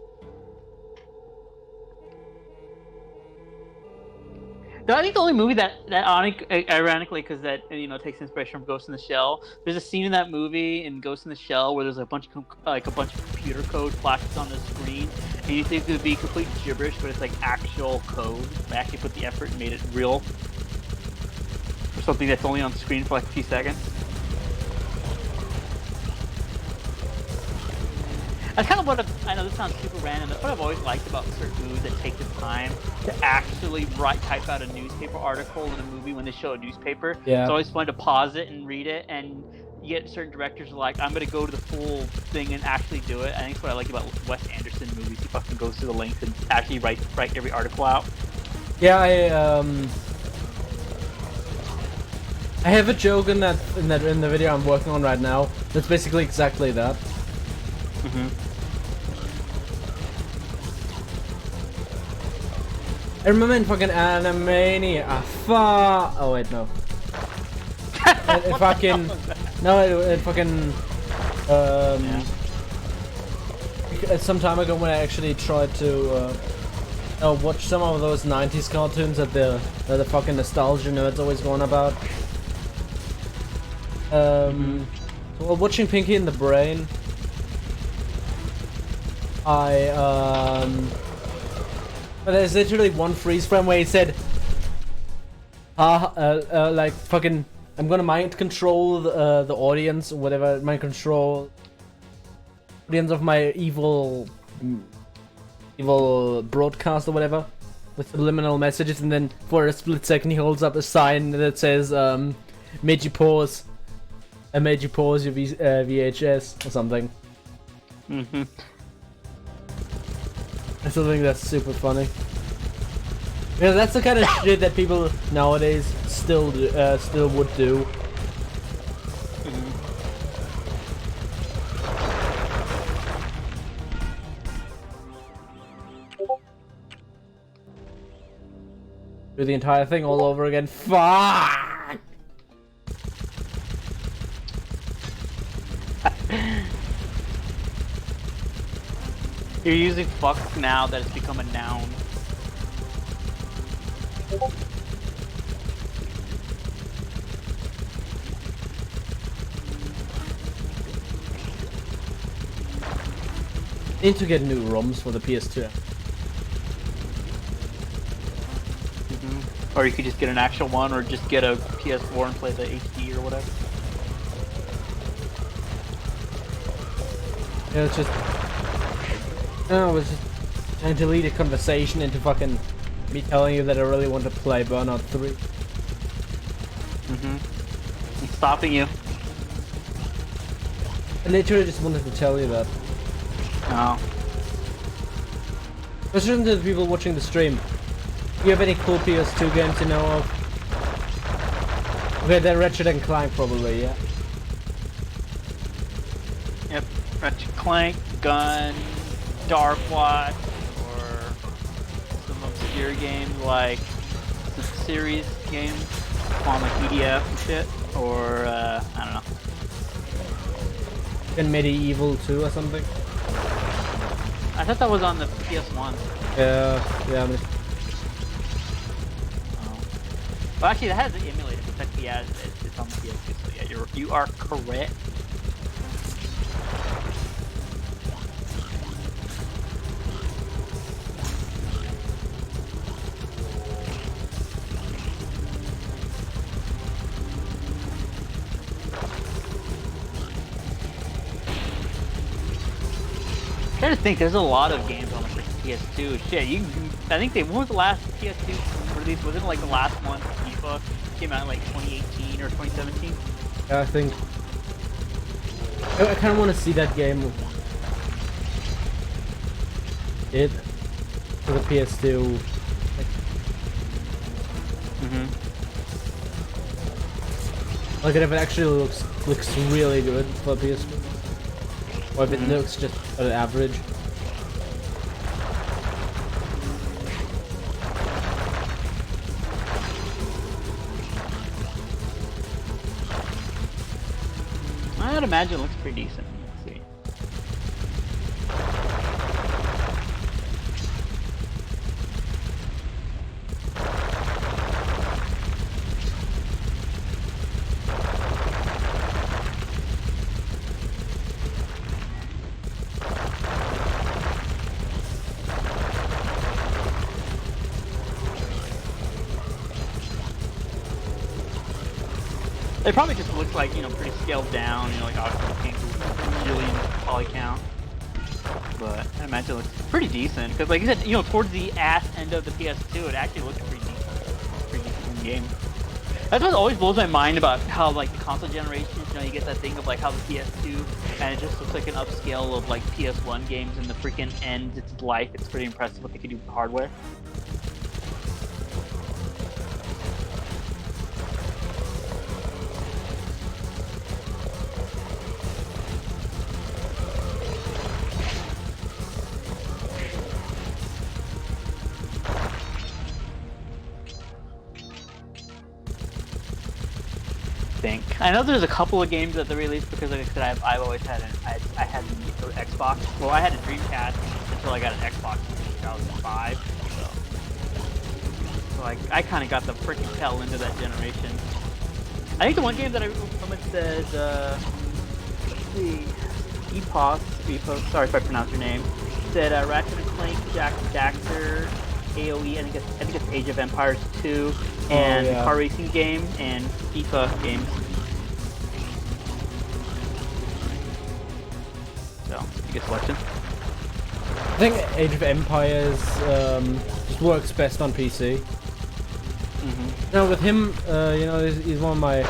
I think the only movie that ironically, because that takes inspiration from Ghost in the Shell. There's a scene in that movie in Ghost in the Shell where there's a bunch of computer code flashes on the screen, and you think it would be complete gibberish, but it's like actual code. They actually put the effort and made it real for something that's only on screen for like a few seconds. That's kind of what I know this sounds super random. That's what I've always liked about certain movies that take the time to actually type out a newspaper article in a movie when they show a newspaper. Yeah. It's always fun to pause it and read it, and you get certain directors like, I'm going to go to the full thing and actually do it. I think that's what I like about Wes Anderson movies. He fucking goes to the length and actually write every article out. Yeah, I have a joke in the video I'm working on right now. That's basically exactly that. Mm-hmm. I remember in fucking Animania. Oh wait, no. It fucking some time ago when I actually tried to watch some of those 90s cartoons that the fucking nostalgia nerds always going about. So while watching Pinky and the Brain, but there's literally one freeze frame where he said, like fucking, I'm gonna mind control the audience or whatever, mind control audience of my evil broadcast or whatever with subliminal messages, and then for a split second he holds up a sign that says, made you pause. I made you pause your VHS or something. Mm-hmm. I still think that's super funny. Yeah, that's the kind of shit that people nowadays still would do. Do the entire thing all over again. Fuck! You're using fuck now that it's become a noun. Need to get new ROMs for the PS2. Or you could just get an actual one, or just get a PS4 and play the HD or whatever. Yeah, it's just... No, I was just trying to lead a conversation into fucking me telling you that I really want to play Burnout 3. I'm stopping you. I literally just wanted to tell you that. Oh. Especially to the people watching the stream. Do you have any cool PS2 games you know of? Okay, they're Ratchet and Clank probably, yeah. Yep. Ratchet Clank, Gun, Dark Watch, or some obscure games like the series games on like EDF and shit, or I don't know. And Medieval 2 or something? I thought that was on the PS1. Yeah, I mean, Well, actually, that has it emulated, but yeah, it's on the PS2. So yeah, you are correct. I'm trying to think, there's a lot of games on the PS2. Shit, I think when was the last PS2 release? Wasn't it like the last one? FIFA came out in like 2018 or 2017. yeah, I think... I kind of want to see that game. For the PS2. Like if it actually looks really good for PS2. Or if it looks just an average. I'd imagine it looks pretty decent. Let's see. It probably just looks like, pretty scaled down, like obviously you can't do a million poly count. But I imagine it looks pretty decent, because like you said, towards the ass end of the PS2, it actually looks pretty decent game. That's what always blows my mind about how like the console generations, you get that thing of like how the PS2, and it just looks like an upscale of like PS1 games, and the freaking ends its life. It's pretty impressive what they can do with the hardware. I know there's a couple of games that they released because, like I said, I've always had I had an Xbox. Well, I had a Dreamcast until I got an Xbox in 2005. So I kind of got the freaking tail into that generation. I think the one game that someone said, let's see, Epos, sorry if I pronounced your name, said Ratchet and Clank, Jack Daxter, AOE. I think it's Age of Empires 2, and the car racing game, and FIFA games. So, you get selection. I think Age of Empires just works best on PC. Now with him, he's one of my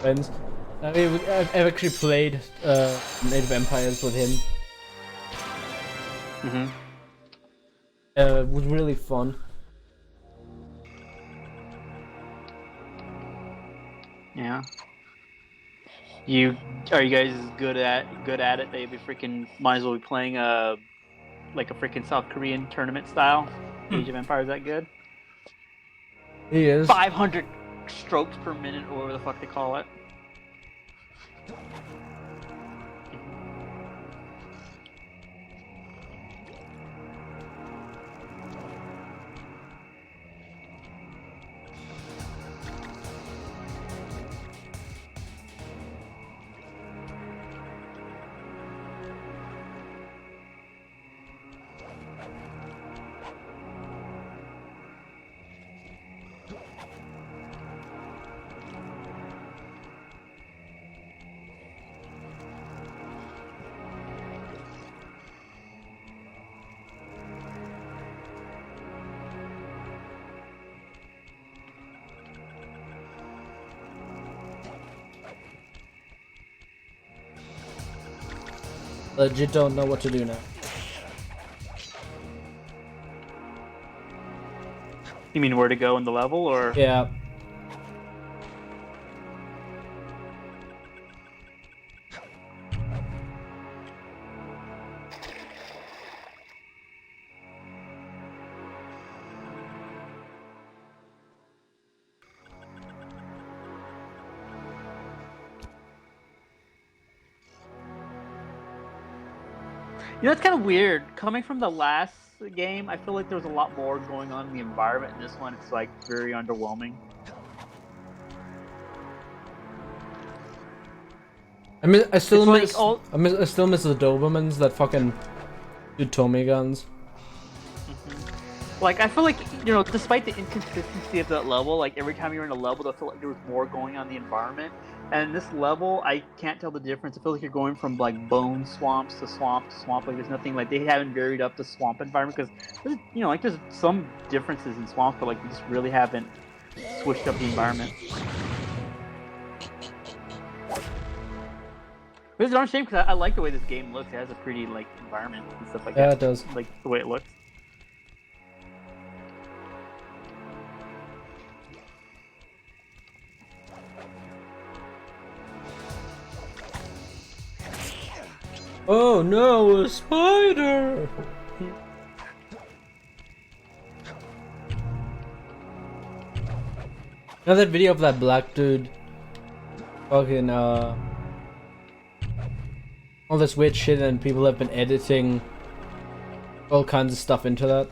friends. I've actually played Age of Empires with him. It was really fun. Yeah. Are you guys good at it? They be freaking might as well be playing like a freaking South Korean tournament style. Age of Empires that good? He is. 500 strokes per minute, or whatever the fuck they call it. Legit don't know what to do now. You mean where to go in the level, or? Yeah. You know, it's kind of weird. Coming from the last game, I feel like there was a lot more going on in the environment. In this one, it's like very underwhelming. I still It's like miss I still miss the Dobermans that fucking do Tommy guns. Like, I feel like, you know, despite the inconsistency of that level, like every time you're in a level, I feel like there was more going on in the environment. And this level, I can't tell the difference. I feel like you're going from like bone swamps to swamp to swamp. Like there's nothing, like they haven't varied up the swamp environment because, you know, like there's some differences in swamps, but like they just really haven't switched up the environment. But it's a darn shame because I like the way this game looks. It has a pretty like environment and stuff like that. Yeah, it does. Like the way it looks. Oh no, a spider! Now that video of that black dude fucking all this weird shit, and people have been editing all kinds of stuff into that.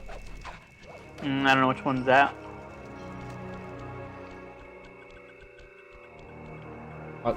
I don't know which one's that. Fuck.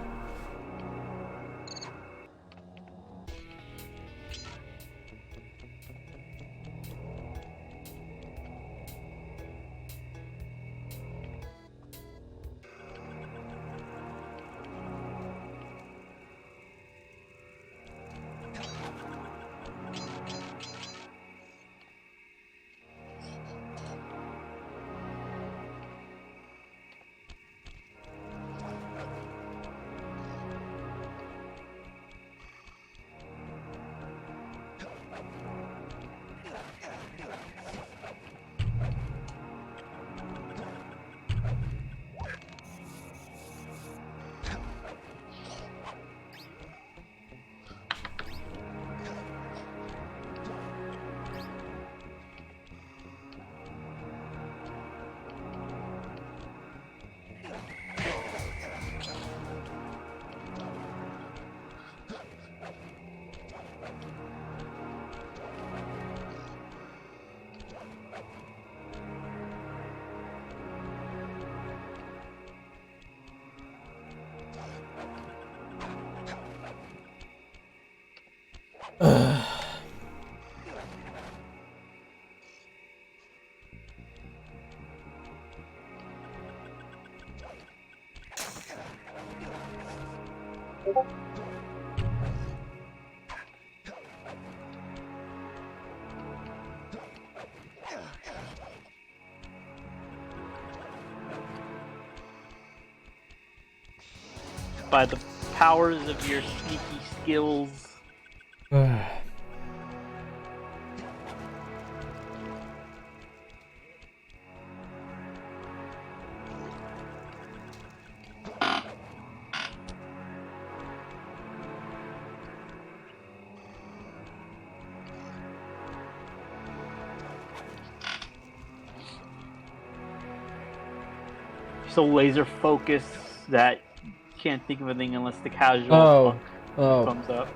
by the powers of your sneaky skills. So laser focused that you can't think of anything unless the casual comes up.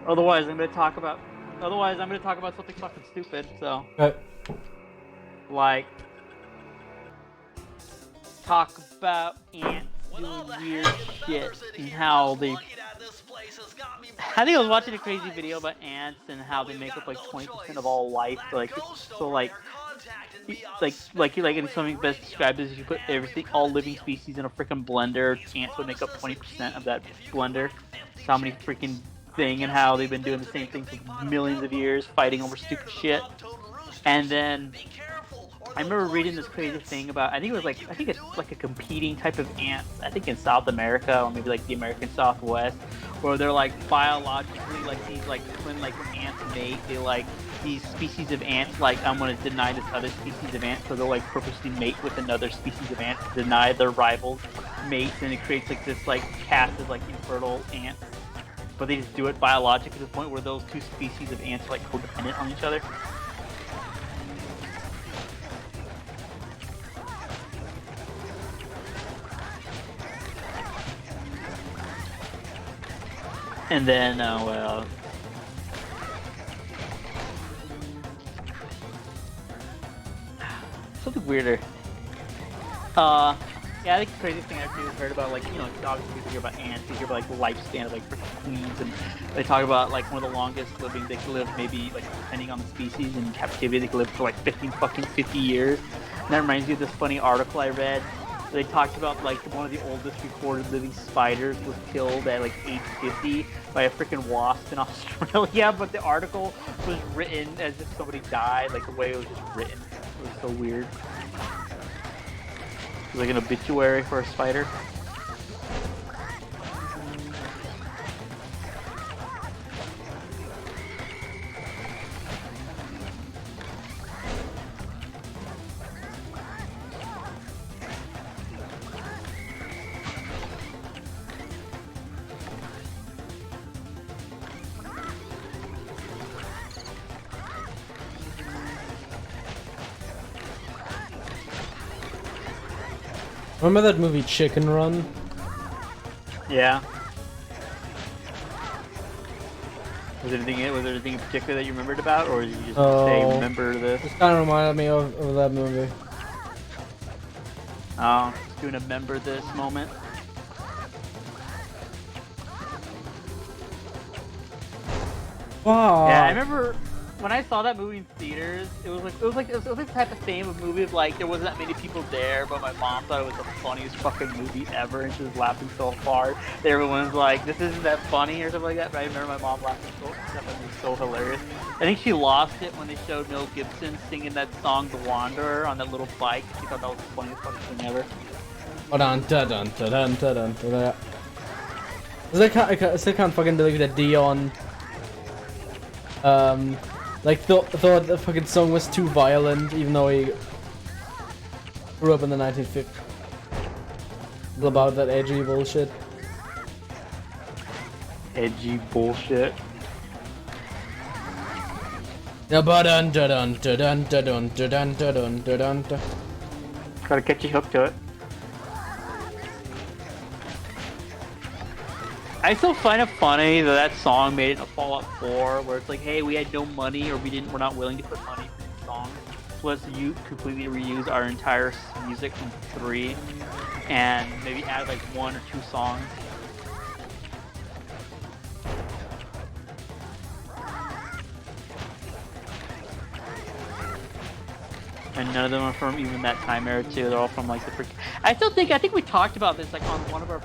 Otherwise, I'm gonna talk about something fucking stupid. So, like, talk about ants doing weird shit and how they. I think I was watching a crazy video about ants and how they make up like 20% of all life. Like in something best described as if you put all living species in a freaking blender, ants would make up 20% of that blender. So how many freaking thing and how they've been doing the same thing for millions of years, fighting over stupid shit. And then I remember reading this crazy thing about I think it's like a competing type of ants. I think in South America or maybe like the American Southwest, where they're like biologically like these like when like ants mate, they like these species of ants like I'm gonna deny this other species of ants, so they'll like purposely mate with another species of ants to deny their rivals mates, and it creates like this like cast of like infertile ants. But they just do it biologically to the point where those two species of ants are like codependent on each other. And then, something weirder. Yeah, I think the craziest thing I've heard about, like, you know, obviously you hear about ants, you hear about, like, the lifespan of, like, freaking queens, and they talk about, like, one of the longest living, they can live maybe, like, depending on the species, in captivity, they can live for, like, 50 years. And that reminds me of this funny article I read. They talked about, like, one of the oldest recorded living spiders was killed at, like, age 50 by a freaking wasp in Australia, but the article was written as if somebody died, like, the way it was just written. It was so weird. It was like an obituary for a spider. Remember that movie Chicken Run? Yeah. Was there anything in particular that you remembered about, or did you just say remember this? It kind of reminded me of that movie. Oh, just doing a remember this moment. Wow. Yeah, I remember when I saw that movie in theaters. It was like the type of thing of movie of like there wasn't that many people there, but my mom thought it was the funniest fucking movie ever, and she was laughing so hard that everyone's like, "This isn't that funny" or something like that. But I remember my mom laughing so that was so hilarious. I think she lost it when they showed Mel Gibson singing that song "The Wanderer" on that little bike. She thought that was the funniest fucking thing ever. I still can't fucking believe that Dion like thought the fucking song was too violent, even though he grew up in the 1950s. About that edgy bullshit. Edgy bullshit. Gotta catch you hooked to it. I still find it funny that song made it a Fallout 4, where it's like, hey, we had no money, or we're not willing to put money for these songs, so let's completely reuse our entire music from 3, and maybe add like 1 or 2 songs. And none of them are from even that time era too. They're all from like the I think we talked about this like on one of our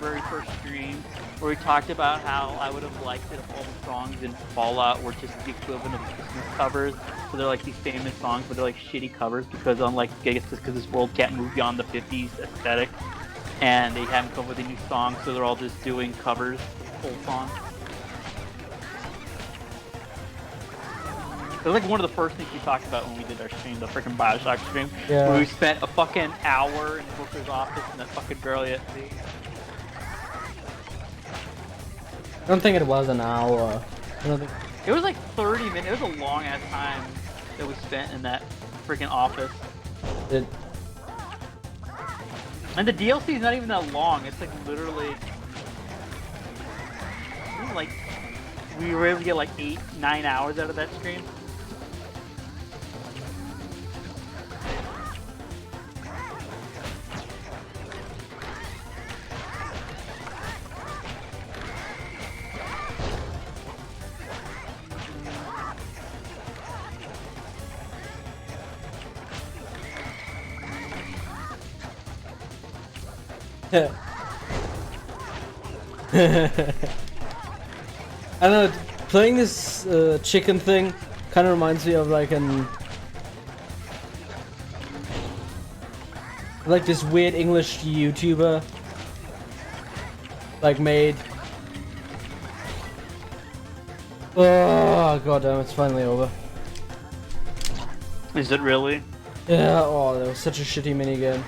very first streams, where we talked about how I would have liked it if all the songs in Fallout were just the equivalent of Christmas covers, So they're like these famous songs, but they're like shitty covers because unlike I guess because this world can't move beyond the 50s aesthetic, and they haven't come up with a new song, so they're all just doing covers of old songs. It was like one of the first things we talked about when we did our stream, the freaking Bioshock stream, Yeah. where we spent a fucking hour in Booker's office and that fucking girl yet. I don't think it was an hour. I don't think... It was like 30 minutes. It was a long ass time that we spent in that freaking office. It... And the DLC is not even that long. It's like literally, like we were able to get like 8-9 hours out of that stream. I don't know, playing this chicken thing kind of reminds me of like this weird English YouTuber like made. Oh god damn, it's finally over. Is it really? Yeah, oh, that was such a shitty minigame.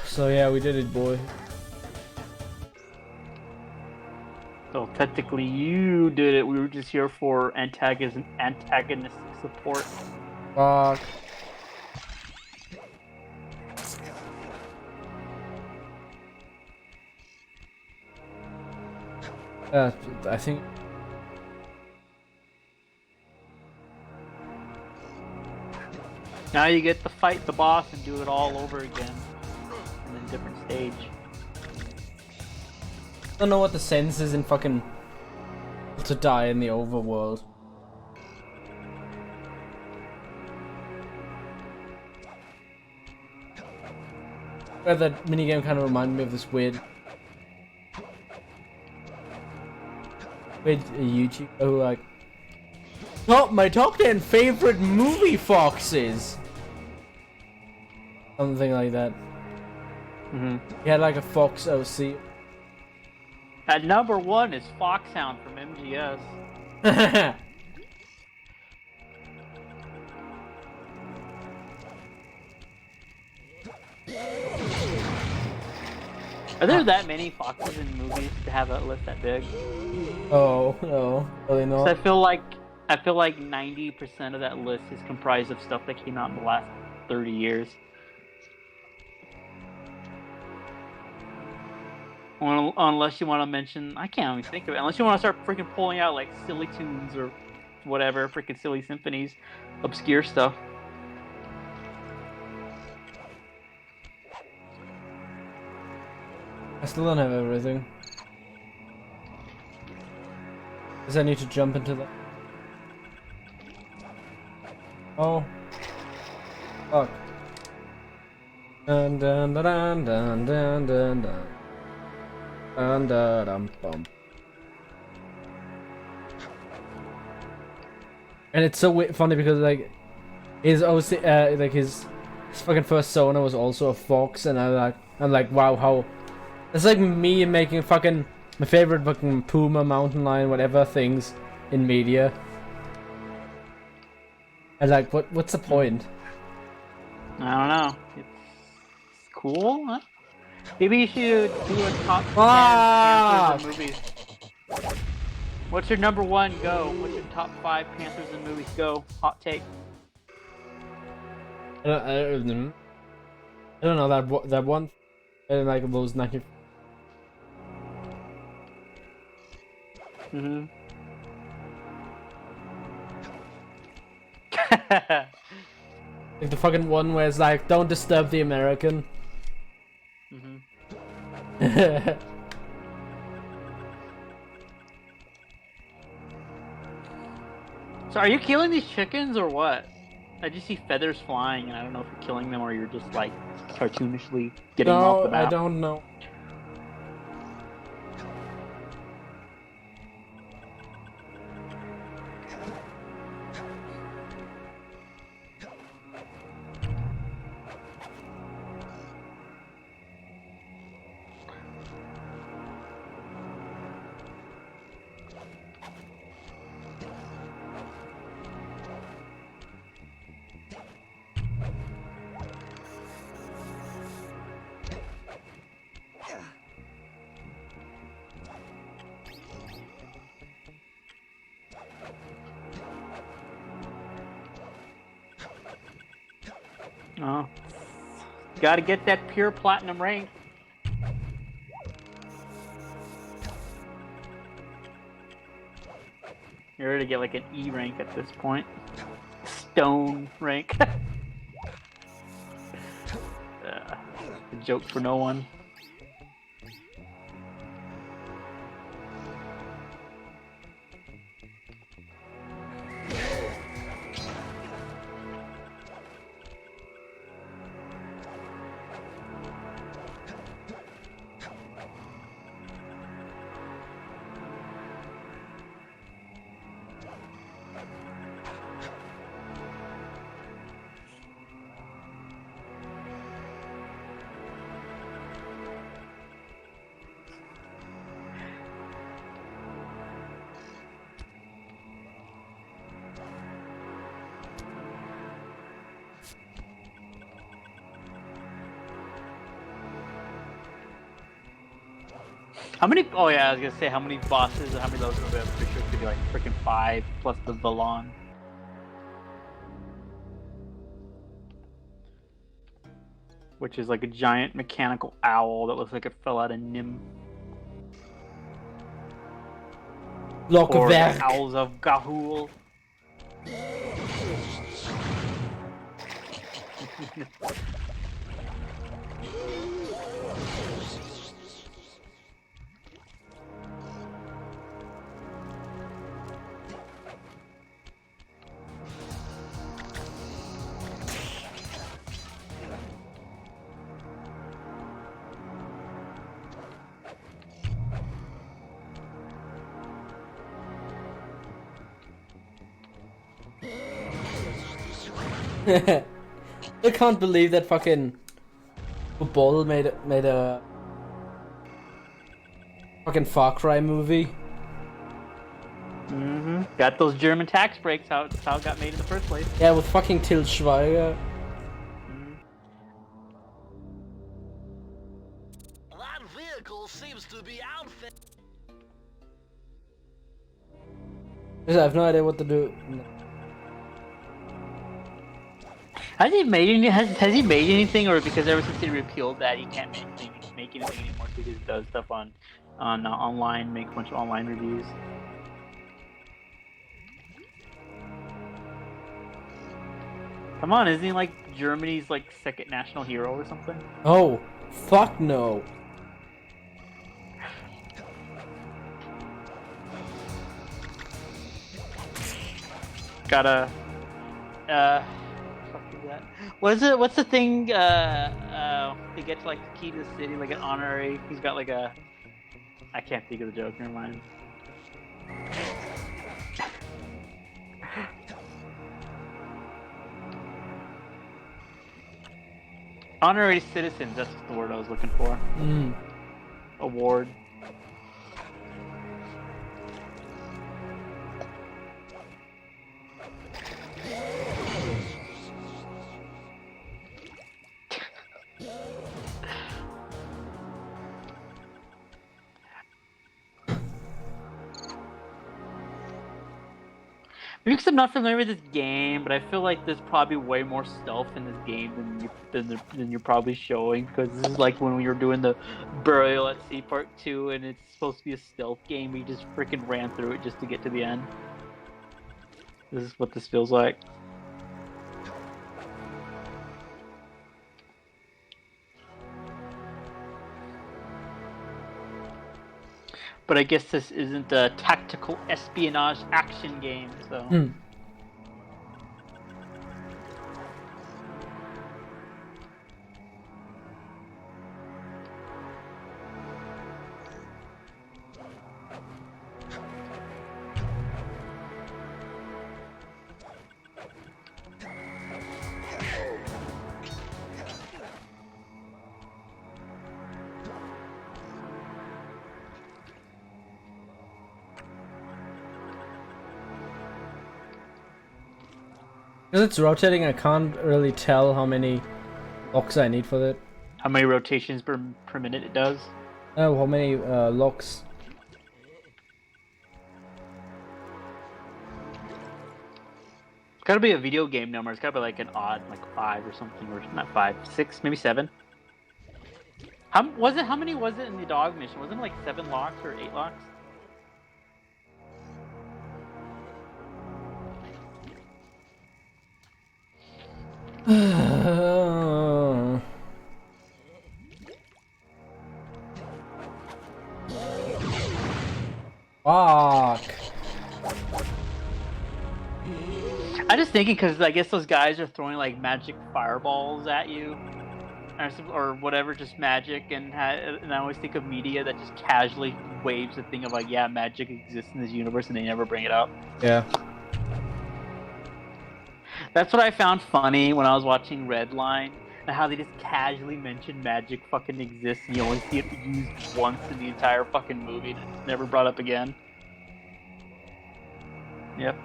So yeah, we did it, boy. So technically, you did it. We were just here for antagonistic support. Fuck. I think. Now you get to fight the boss and do it all over again, in a different stage. I don't know what the sense is in fucking to die in the overworld. That minigame kind of reminded me of this weird YouTube who like my top 10 favorite movie foxes. Something like that. He had like a fox OC. At number 1 is Foxhound from MGS. Are there that many foxes in movies to have a list that big? Oh, no, really not. 'Cause I feel like 90% of that list is comprised of stuff that came out in the last 30 years. Unless you want to mention, I can't even think of it. Unless you want to start freaking pulling out like silly tunes or whatever, freaking silly symphonies, obscure stuff. I still don't have everything. Does I need to jump into that? Oh. Fuck. Dun dun dun dun dun dun dun dun. Dun dun dun bum. And it's so funny because like his OC, like his fucking first Sona was also a fox, and I'm like wow, how it's like me making fucking my favorite fucking puma, mountain lion, whatever things in media. And like what's the point? I don't know. It's cool, huh? Maybe you should do a top 10 Panthers in movies. What's your number 1? Go. What's your top 5 Panthers in movies? Go. Hot take. I don't know that one. I didn't like those 90. Like the fucking one where it's like, don't disturb the American. So are you killing these chickens or what? I just see feathers flying and I don't know if you're killing them or you're just like cartoonishly getting them off the No, I map. don't know. Oh. Gotta get that pure platinum rank. You're ready to get like an E rank at this point. Stone rank. A joke for no one. How many? Oh yeah, I was gonna say how many bosses or how many levels are there? I'm pretty sure it could be like freaking 5 plus the Valon. Which is like a giant mechanical owl that looks like it fell out of Nim. Or the Lokwerk. Owls of Gahul. I can't believe that fucking Ball made a fucking Far Cry movie. Got those German tax breaks. That's how it got made in the first place. Yeah, with fucking Til Schweiger. That vehicle seems to be outfitted. I have no idea what to do. Has he made any? Has he made anything, or because ever since he repealed that, he can't make anything anymore? So he just does stuff on online, make a bunch of online reviews. Come on, isn't he like Germany's like second national hero or something? Oh, fuck no. Gotta fuck is that? What is it? What's the thing? To get to like the key to the city, like an honorary. He's got like a. I can't think of the joke. Never mind. Honorary citizens. That's the word I was looking for. Award. Maybe because I'm not familiar with this game, but I feel like there's probably way more stealth in this game than you're probably showing. Because this is like when we were doing the Burial at Sea Part 2, and it's supposed to be a stealth game. We just freaking ran through it just to get to the end. This is what this feels like. But I guess this isn't a tactical espionage action game, so... Because it's rotating, I can't really tell how many locks I need for that. How many rotations per minute it does? Oh, how many locks? Gotta be a video game number. It's gotta be like an odd, like 5 or something, or not 5, 6, maybe 7. How many was it in the dog mission? Wasn't it like 7 locks or 8 locks? Fuck. I'm just thinking because I guess those guys are throwing like magic fireballs at you, or whatever, just magic, and I always think of media that just casually waves the thing of like, yeah, magic exists in this universe, and they never bring it up. Yeah. That's what I found funny when I was watching Redline, and how they just casually mention magic fucking exists, and you only see it used once in the entire fucking movie, and it's never brought up again. Yep.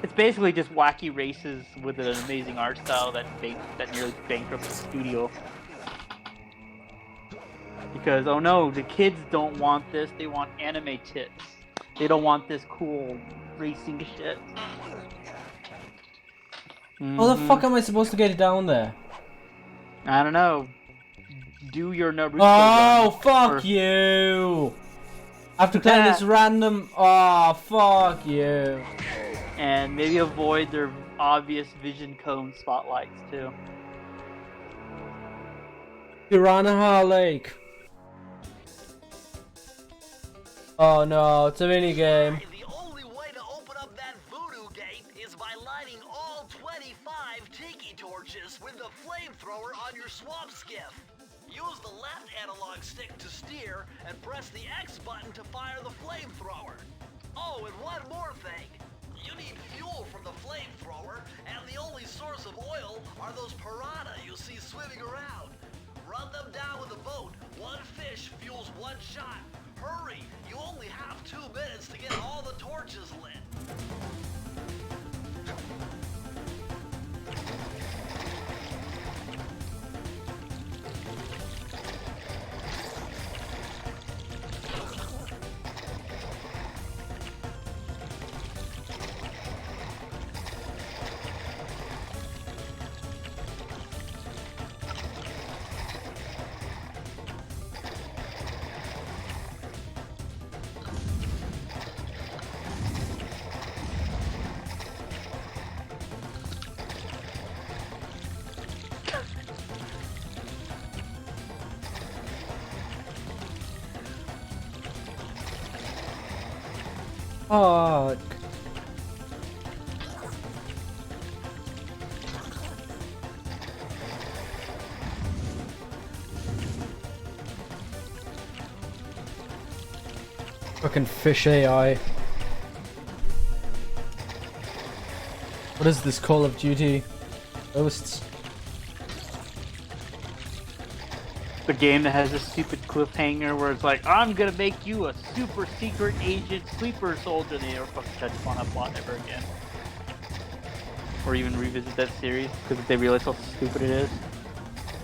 It's basically just wacky races with an amazing art style that nearly bankrupts the studio. Because, oh no, the kids don't want this, they want anime tits. They don't want this cool racing shit. How the fuck am I supposed to get it down there? I don't know. Do your Naruto Oh, run, fuck or- you! I have to climb this random... Oh, fuck you. And maybe avoid their obvious vision cone spotlights too. Piranha Lake. Oh no, it's a minigame. The only way to open up that voodoo gate is by lighting all 25 tiki torches with the flamethrower on your swamp skiff. Use the left analog stick to steer and press the X button to fire the flamethrower. Oh, and one more thing. You need fuel from the flamethrower, and the only source of oil are those piranha you see swimming around. Run them down with a boat. One fish fuels one shot. Hurry! You only have 2 minutes to get all the torches lit. Fuck. Fucking fish AI. What is this Call of Duty? Ghosts. The game that has a stupid cliffhanger where it's like, I'm gonna make you a super secret agent sleeper soldier, and they never fucking touch upon that plot ever again. Or even revisit that series because they realize how stupid it is.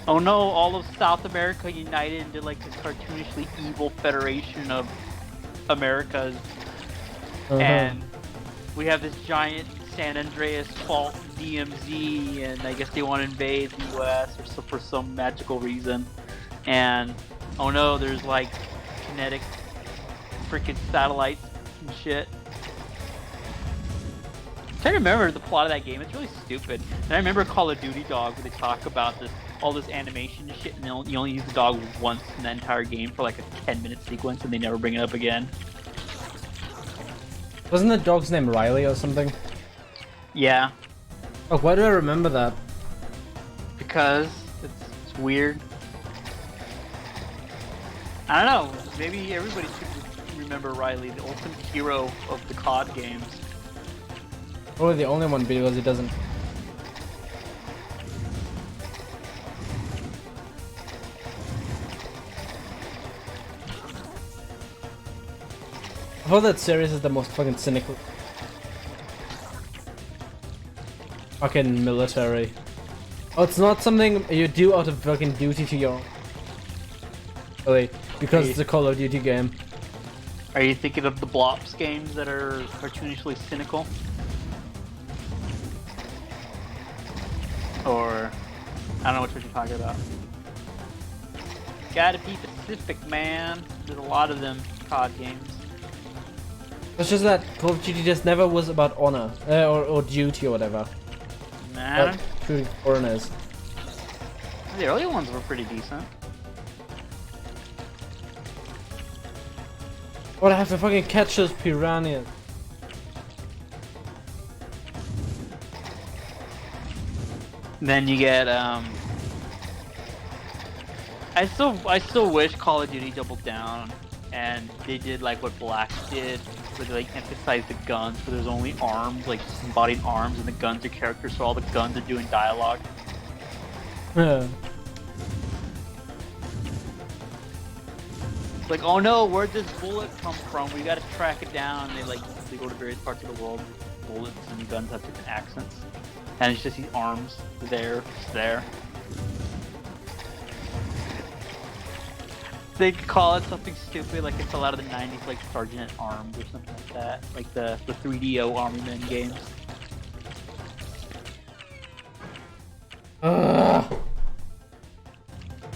Oh no, all of South America united into like this cartoonishly evil federation of Americas. And we have this giant San Andreas fault DMZ, and I guess they want to invade the US or so, for some magical reason. And oh no, there's like kinetic freaking satellites and shit. I'm trying to remember the plot of that game. It's really stupid. And I remember Call of Duty Dog, where they talk about this, all this animation and shit, and you only use the dog once in the entire game for like a 10-minute sequence, and they never bring it up again. Wasn't the dog's name Riley or something? Yeah, Oh, why do I remember that? because it's weird. I don't know. Maybe everybody should remember Riley, the ultimate hero of the COD games. Probably the only one because he doesn't. I thought that series is the most fucking cynical. Fucking military. Oh, it's not something you do out of fucking duty to your. Really, because it's a Call of Duty game. Are you thinking of the Blops games that are cartoonishly cynical? Or I don't know which one you're talking about. Gotta be Pacific, man. There's a lot of them COD games. It's just that Call of Duty just never was about honor or duty or whatever. Nah, Like shooting foreigners. the early ones were pretty decent. But I have to fucking catch those piranhas. Then you get I still wish Call of Duty doubled down and they did like what Black did, where they like emphasized the guns, where there's only arms, like disembodied arms, and the guns are characters, so all the guns are doing dialogue. Yeah. It's like, oh no, where'd this bullet come from? We gotta track it down. And they go to various parts of the world with bullets, and the guns have different accents. And it's just these arms there, just there. They call it something stupid, like it's a lot of the 90s, like Sergeant at Arms or something like that. Like the 3DO Army Men games. Ugh.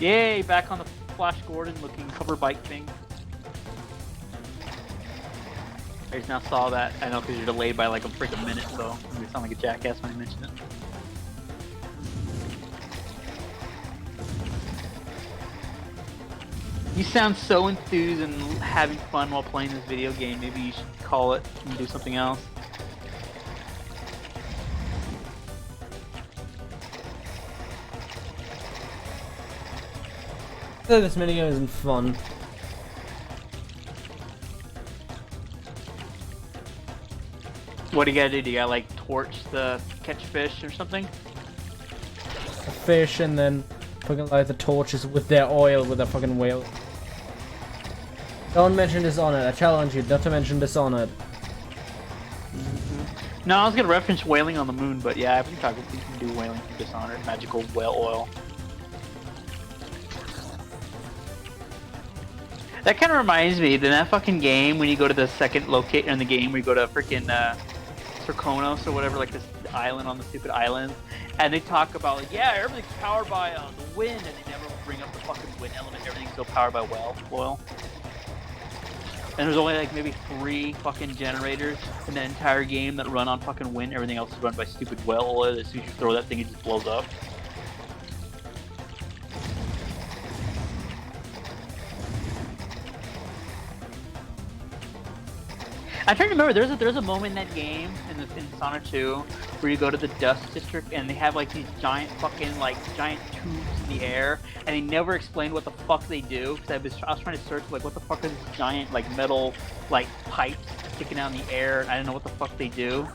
Yay, back on the Flash Gordon looking cover bike thing. I just now saw that. I know because you're delayed by like a freaking minute, so you sound like a jackass when you mention it. You sound so enthused and having fun while playing this video game. Maybe you should call it and do something else. This minigame isn't fun. What do you gotta do? Do you gotta like torch the catch fish or something? A fish and then fucking light the torches with their oil with a fucking whale. Don't mention Dishonored. I challenge you not to mention Dishonored. No, I was gonna reference whaling on the moon, but yeah, we can talk. We can do whaling from Dishonored, magical whale oil. That kind of reminds me, in that fucking game, when you go to the second location in the game, where you go to freaking Raccoonus or whatever, like this island on the stupid island, and they talk about like, yeah, everything's powered by the wind, and they never bring up the fucking wind element. Everything's still powered by whale oil. And there's only like maybe 3 fucking generators in the entire game that run on fucking wind. Everything else is run by stupid whale oil. As soon as you throw that thing, it just blows up. I'm trying to remember. There's a moment in that game in Dishonored 2 where you go to the Dust District and they have like these giant fucking giant tubes in the air, and they never explain what the fuck they do. Because I was trying to search like what the fuck are these giant like metal like pipes sticking out in the air, and I didn't know what the fuck they do.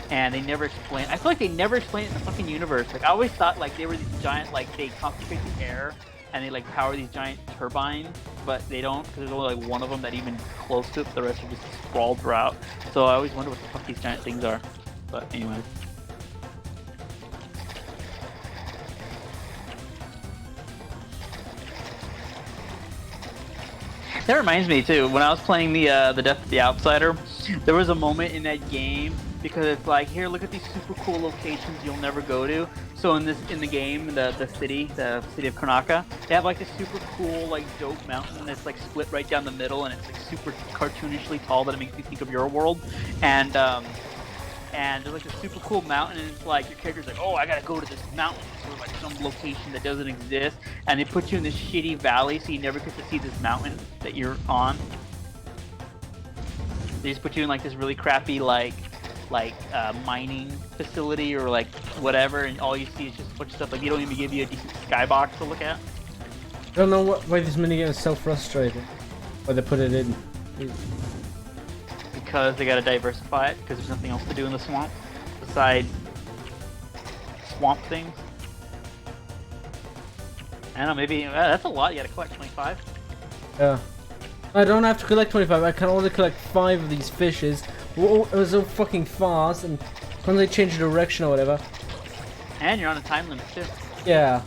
And they never explain. I feel like they never explain it in the fucking universe. Like I always thought like they were these giant they concentrate the air and they like power these giant turbines, but they don't, because there's only like one of them that even close to it. The rest are just sprawled throughout. So I always wonder what the fuck these giant things are. But anyway. That reminds me too, when I was playing the Death of the Outsider, there was a moment in that game, because it's like, here, look at these super cool locations you'll never go to. So in the game, the city of Karnaka, they have like this super cool like dope mountain that's like split right down the middle, and it's like super cartoonishly tall that it makes me think of your world. And there's like this super cool mountain, and it's like your character's like, oh, I gotta go to this mountain, or like some location that doesn't exist, and they put you in this shitty valley, so you never get to see this mountain that you're on. They just put you in like this really crappy mining facility or like whatever, and all you see is just a bunch of stuff. Like, they don't even give you a decent skybox to look at. I don't know why this minigame is so frustrating. Why they put it in. Because they gotta diversify it, because there's nothing else to do in the swamp besides swamp things. I don't know, maybe that's a lot. You gotta collect 25. Yeah. I don't have to collect 25. I can only collect 5 of these fishes. Whoa, it was so fucking fast, and when they change the direction or whatever. And you're on a time limit too. Yeah.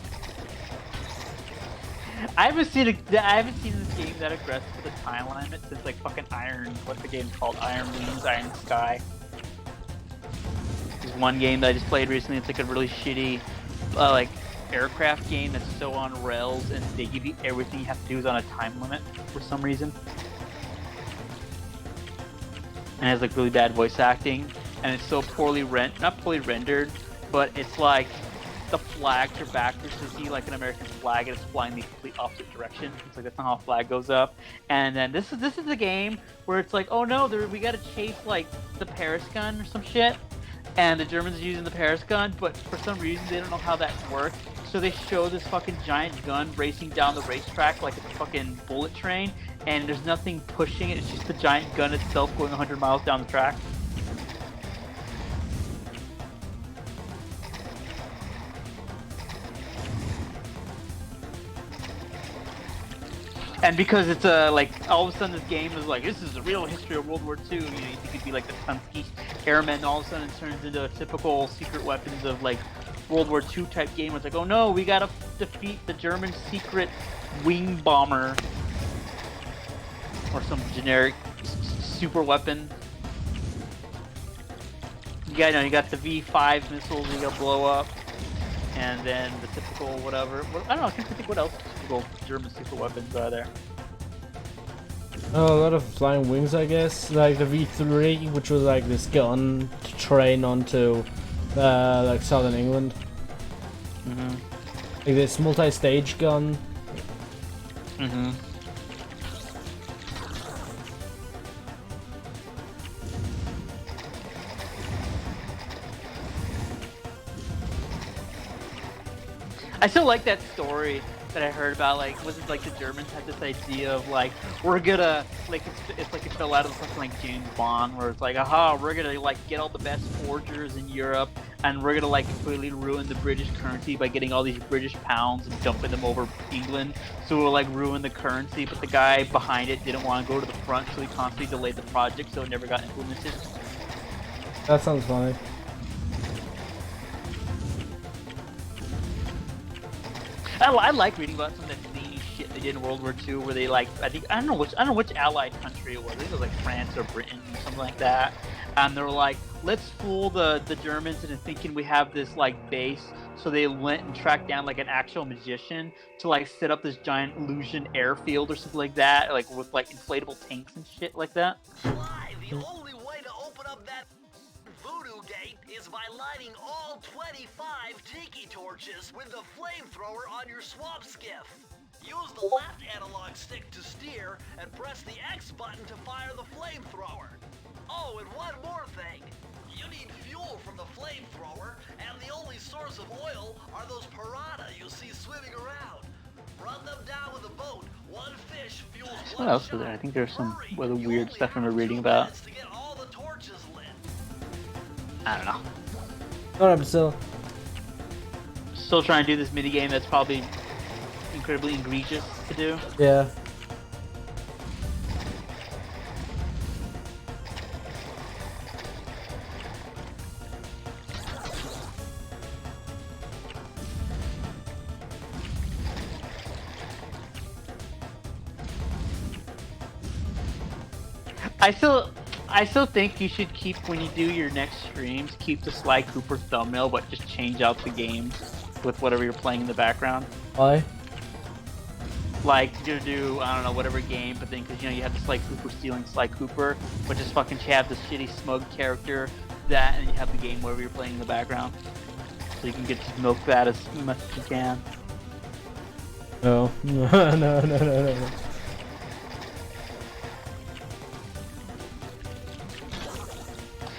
I haven't seen this game that aggressive with a time limit since like fucking what's the game called? Iron Wings, Iron Sky. There's one game that I just played recently. It's like a really shitty like aircraft game that's so on rails, and they give you everything you have to do is on a time limit for some reason. And it has like really bad voice acting, and it's so not poorly rendered, but it's like the flags are backwards to see like an American flag and it's flying the complete opposite direction. It's like that's not how a flag goes up. And then this is the game where it's like, oh no, we gotta chase like the Paris gun or some shit, and the Germans are using the Paris gun, but for some reason they don't know how that works. So they show this fucking giant gun racing down the racetrack like it's a fucking bullet train, and there's nothing pushing it. It's just the giant gun itself going 100 miles down the track. And because it's like all of a sudden this game is like, this is the real history of World War II. You know, you think it'd be like the Tunsky Airmen, and all of a sudden it turns into a typical secret weapons of like World War II type game. Where it's like, oh no, we gotta defeat the German secret wing bomber or some generic super weapon. You got the V5 missiles you gotta blow up, and then the typical whatever. I don't know. I can't think what else typical German super weapons are there. Oh, a lot of flying wings, I guess. Like the V3, which was like this gun to train onto like southern England. Like this multi-stage gun. I still like that story that I heard about, like, was it like the Germans had this idea of like, we're gonna, like, it's like it fell out of something like James Bond, where it's like, aha, we're gonna like get all the best forgers in Europe, and we're gonna like completely ruin the British currency by getting all these British pounds and dumping them over England, so we'll like ruin the currency, but the guy behind it didn't want to go to the front, so he constantly delayed the project, so it never got implemented. That sounds funny. I like reading about some of that zany shit they did in World War II, where they like, I don't know which Allied country it was. I think it was like France or Britain or something like that. And they were like, let's fool the Germans into thinking we have this like base. So they went and tracked down like an actual magician to like set up this giant illusion airfield or something like that, like with like inflatable tanks and shit like that. Why, the only way to open up that voodoo gate is by lighting all 25 tiki torches with the flamethrower on your swamp skiff. Use the left analog stick to steer and press the X button to fire the flamethrower. Oh, and one more thing. You need fuel from the flamethrower, and the only source of oil are those piranha you see swimming around. Run them down with a boat. One fish fuels one What else shot. was there? I think there's some Hurry, other you weird only stuff I'm have reading 2 about. minutes to get all the torches lit. I don't know. Alright, I'm still. Still trying to do this mini game that's probably incredibly egregious to do. Yeah. I still think you should keep, when you do your next streams, keep the Sly Cooper thumbnail, but just change out the game with whatever you're playing in the background. Why? Like, you're gonna do, I don't know, whatever game, but then, because, you know, you have the Sly Cooper stealing Sly Cooper, but just fucking have this shitty smug character, that, and you have the game wherever you're playing in the background. So you can get to milk that as much as you can. No. No.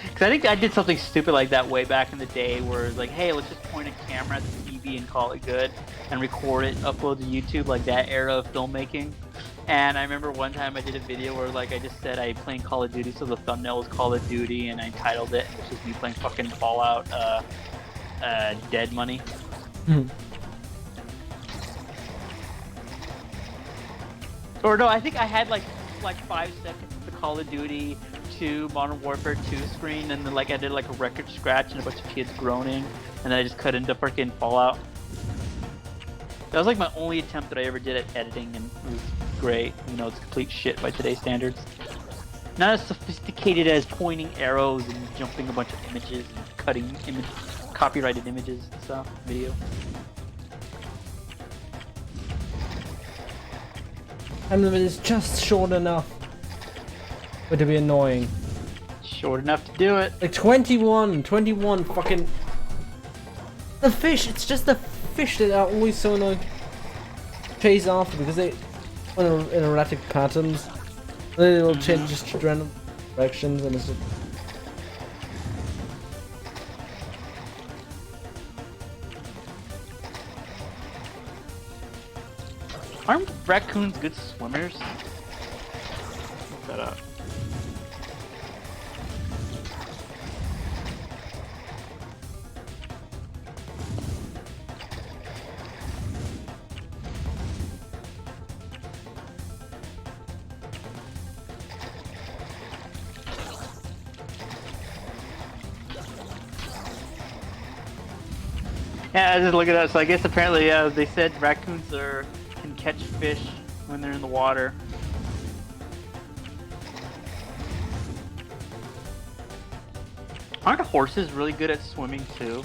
Because I think I did something stupid like that way back in the day, where it's like, hey, let's just point a camera at the TV and call it good, and record it, upload to YouTube, like that era of filmmaking. And I remember one time I did a video where, like, I just said I playing Call of Duty, so the thumbnail was Call of Duty, and I titled it, which is me playing fucking Fallout, Dead Money. Or no, I think I had like 5 seconds of the Call of Duty 2 Modern Warfare 2 screen, and then like I did like a record scratch and a bunch of kids groaning, and then I just cut into freaking Fallout. That was like my only attempt that I ever did at editing, and it was great. You know, it's complete shit by today's standards. Not as sophisticated as pointing arrows and jumping a bunch of images and cutting images. copyrighted images and stuff, video. Time limit is just short enough for it to be annoying. Short enough to do it. Like 21 fucking... The fish, it's just the fish that are always so annoying to chase after because they run in erratic patterns. They will change just random directions and it's just... Aren't raccoons good swimmers? Look that up. Yeah, I just look at that. So I guess apparently, they said raccoons can catch fish when they're in the water. Aren't horses really good at swimming too?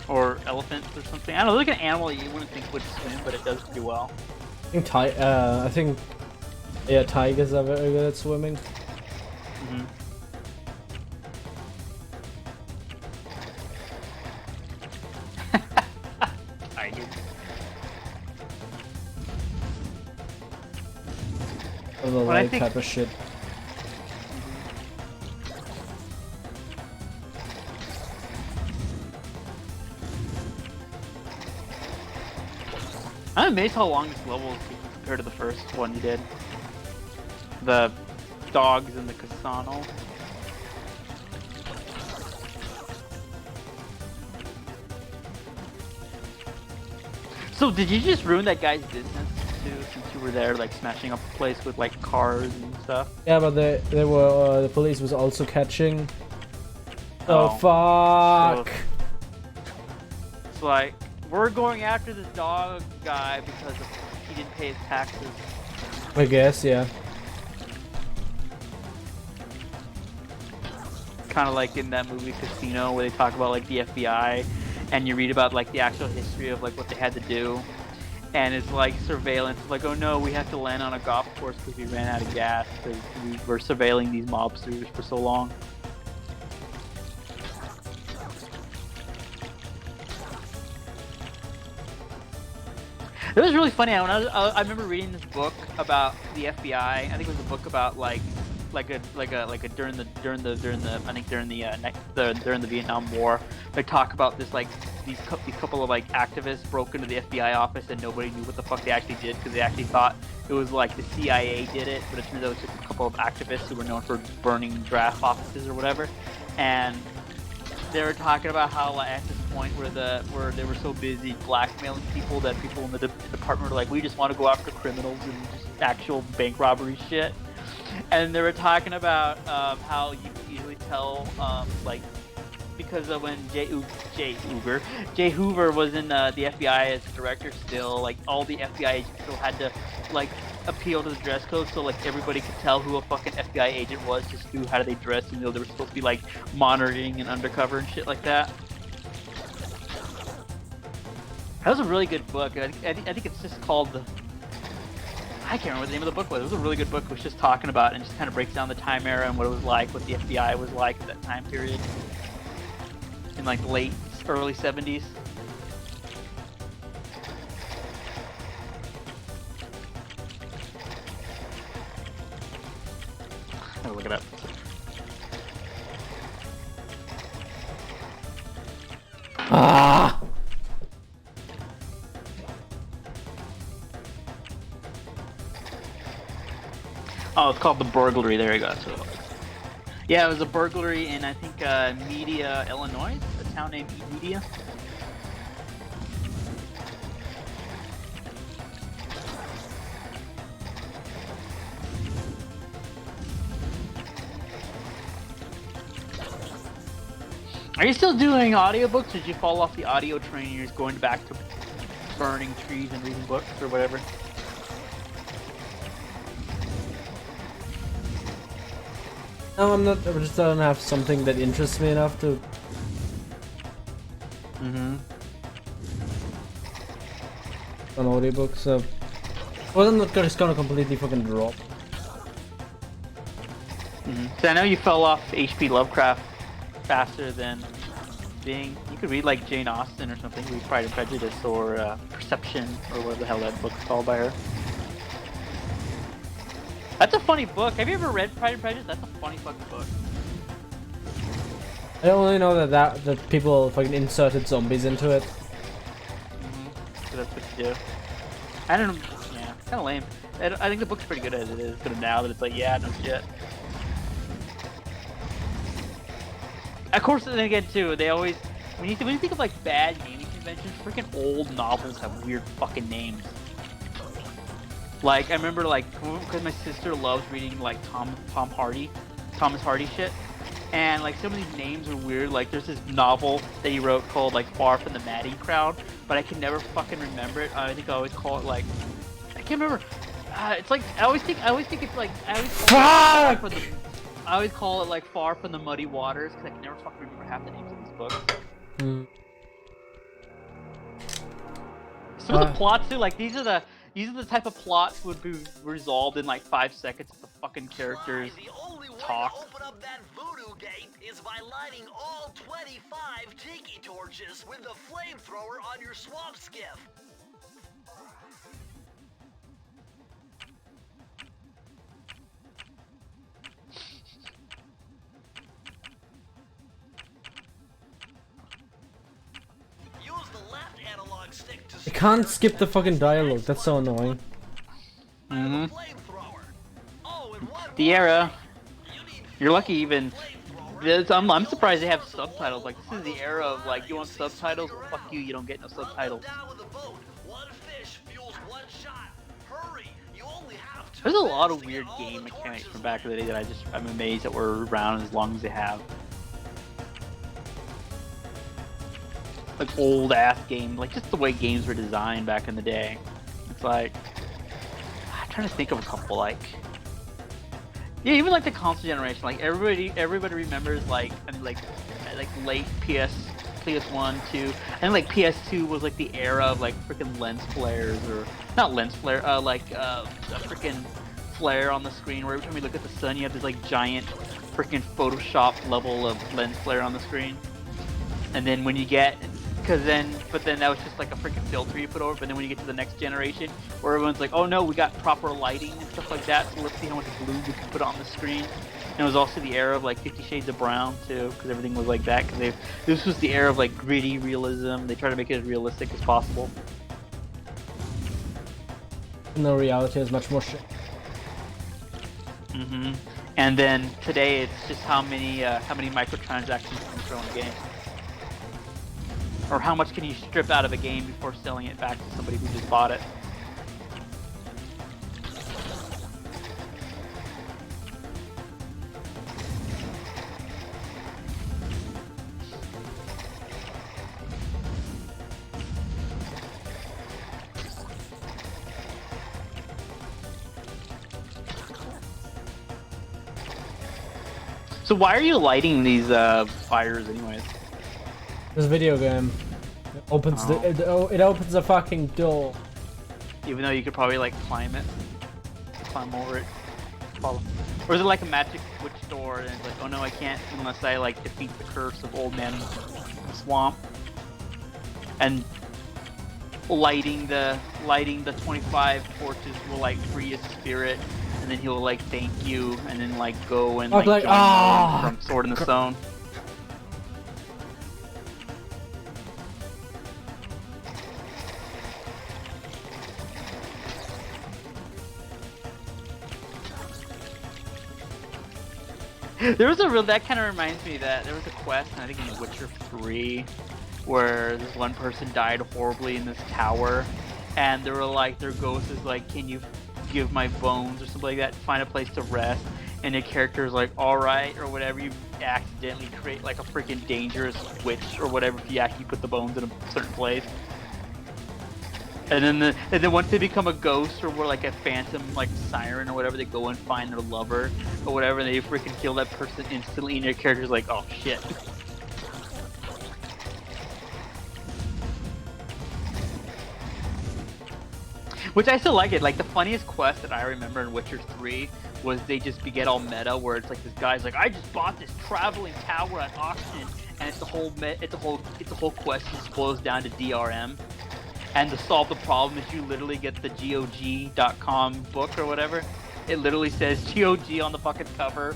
Or elephants or something? I don't know. Look at an animal that you wouldn't think would swim, but it does pretty well. I think yeah, tigers are very good at swimming. Mm-hmm. Or the right type of shit. I'm amazed how long this level is compared to the first one you did. The dogs and the Casano. So did you just ruin that guy's business too, since you were there, like smashing up the place with like cars and stuff? Yeah, but they were the police was also catching. Oh, Oh. fuck! It's like we're going after this dog guy because he didn't pay his taxes. I guess, yeah. Kind of like in that movie Casino where they talk about like the FBI and you read about like the actual history of like what they had to do, and it's like surveillance, like, oh no, we have to land on a golf course because we ran out of gas because we were surveilling these mobsters for so long. It was really funny. When I remember reading this book about the FBI. I think it was a book about like during the Vietnam War. They talk about this like these couple of like activists broke into the FBI office and nobody knew what the fuck they actually did because they actually thought it was like the CIA did it, but it turns out it was just a couple of activists who were known for burning draft offices or whatever, and they were talking about how like, at this point where they were so busy blackmailing people that people in the department were like, we just want to go after criminals and just actual bank robbery shit. And they were talking about how you can easily tell, like, because of when J. Hoover was in the FBI as director still, like, all the FBI agents still had to, like, appeal to the dress code, so, like, everybody could tell who a fucking FBI agent was just through how they dressed, and, you know, they were supposed to be, like, monitoring and undercover and shit like that. That was a really good book. I think it's just called I can't remember what the name of the book was. It was a really good book. It was just talking about it and just kind of breaks down the time era and what it was like, what the FBI was like at that time period. In like the early 70s. I'll look it up. Ah! Oh, it's called The Burglary. There you go. So, yeah, it was a burglary in, I think, Media, Illinois. A town named Media. Are you still doing audiobooks, or did you fall off the audio train and you're just going back to burning trees and reading books or whatever? No, I'm not. I just don't have something that interests me enough to. An audiobook, so. Well, I'm not just gonna completely fucking drop. So I know you fell off H.P. Lovecraft faster than being. You could read like Jane Austen or something. Read Pride and Prejudice or Perception or whatever the hell that book's called by her. That's a funny book. Have you ever read Pride and Prejudice? That's a funny fucking book. I only know that people fucking inserted zombies into it. So that's what you do. I don't know. Yeah, it's kind of lame. I think the book's pretty good as it is. Good now that it's like, yeah, no shit. Of course, then again, too, they always when you think of like bad gaming conventions, freaking old novels have weird fucking names. Like I remember, like, because my sister loves reading like Thomas Hardy shit, and like some of these names are weird. Like there's this novel that he wrote called like Far from the Maddie Crowd, but I can never fucking remember it. I think I always call it like I can't remember. It's like I always think it's like I always call it like Far from the Muddy Waters because I can never fucking remember half the names of these books. Some of the plots too, like these are the type of plots would be resolved in like 5 seconds if the fucking characters The only way talk. to open up that voodoo gate is by lighting all 25 tiki torches with the flamethrower on your swamp skiff. Use the left analog stick to I can't skip the fucking dialogue. That's so annoying. flamethrower. Oh, and one The era. You're lucky even. I'm surprised they have subtitles. Like this is the era of like you want subtitles? Well, fuck you, you don't get no subtitles. down with a boat. One fish fuels one shot. Hurry! You only have two There's a lot of minutes to weird get all game the mechanics torches. from back in the day that I'm amazed that were around as long as they have. Like old ass game, like just the way games were designed back in the day. It's like I'm trying to think of a couple like. Yeah, even like the console generation, like everybody remembers like I mean like late PS1, 2, and like PS2 was like the era of like freaking lens flares or not lens flare, like a freaking flare on the screen where every time you look at the sun you have this like giant freaking Photoshop level of lens flare on the screen. And then when you get but then that was just like a freaking filter you put over. But then when you get to the next generation, where everyone's like, oh no, we got proper lighting and stuff like that, so let's see how much blue we can put on the screen. And it was also the era of like 50 Shades of Brown too, because everything was like that. Because this was the era of like gritty realism. They tried to make it as realistic as possible. No, reality is much more shit. And then today, it's just how many microtransactions can you throw in a game. Or how much can you strip out of a game before selling it back to somebody who just bought it? So why are you lighting these fires anyways? This video game opens it opens a fucking door. Even though you could probably like climb over it, follow. Or is it like a magic switch door and it's like, oh no, I can't unless I like defeat the curse of Old Man Swamp. And lighting the 25 torches will like free his spirit, and then he'll like thank you, and then like go and like join from Sword in the Stone. That kind of reminds me that there was a quest, I think in The Witcher 3, where this one person died horribly in this tower, and they were like, their ghost is like, can you give my bones or something like that, find a place to rest, and the character is like, alright, or whatever, you accidentally create like a freaking dangerous witch or whatever if you actually put the bones in a certain place. And then once they become a ghost or like a phantom like siren or whatever, they go and find their lover or whatever, and they freaking kill that person instantly, and your character's like, oh shit. Which I still like it. Like the funniest quest that I remember in Witcher 3 was they just get all meta, where it's like this guy's like, I just bought this traveling tower at auction, and it's the whole quest just boils down to DRM. And to solve the problem is you literally get the GOG.com book or whatever. It literally says GOG on the fucking cover.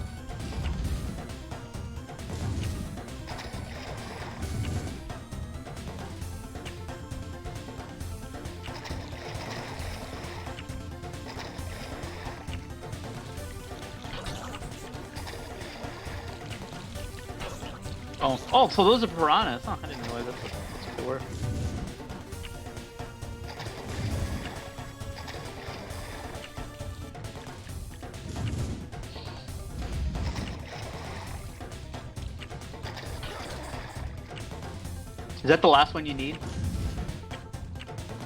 Oh, so those are piranhas. Huh, I didn't realize that's what they were. Is that the last one you need?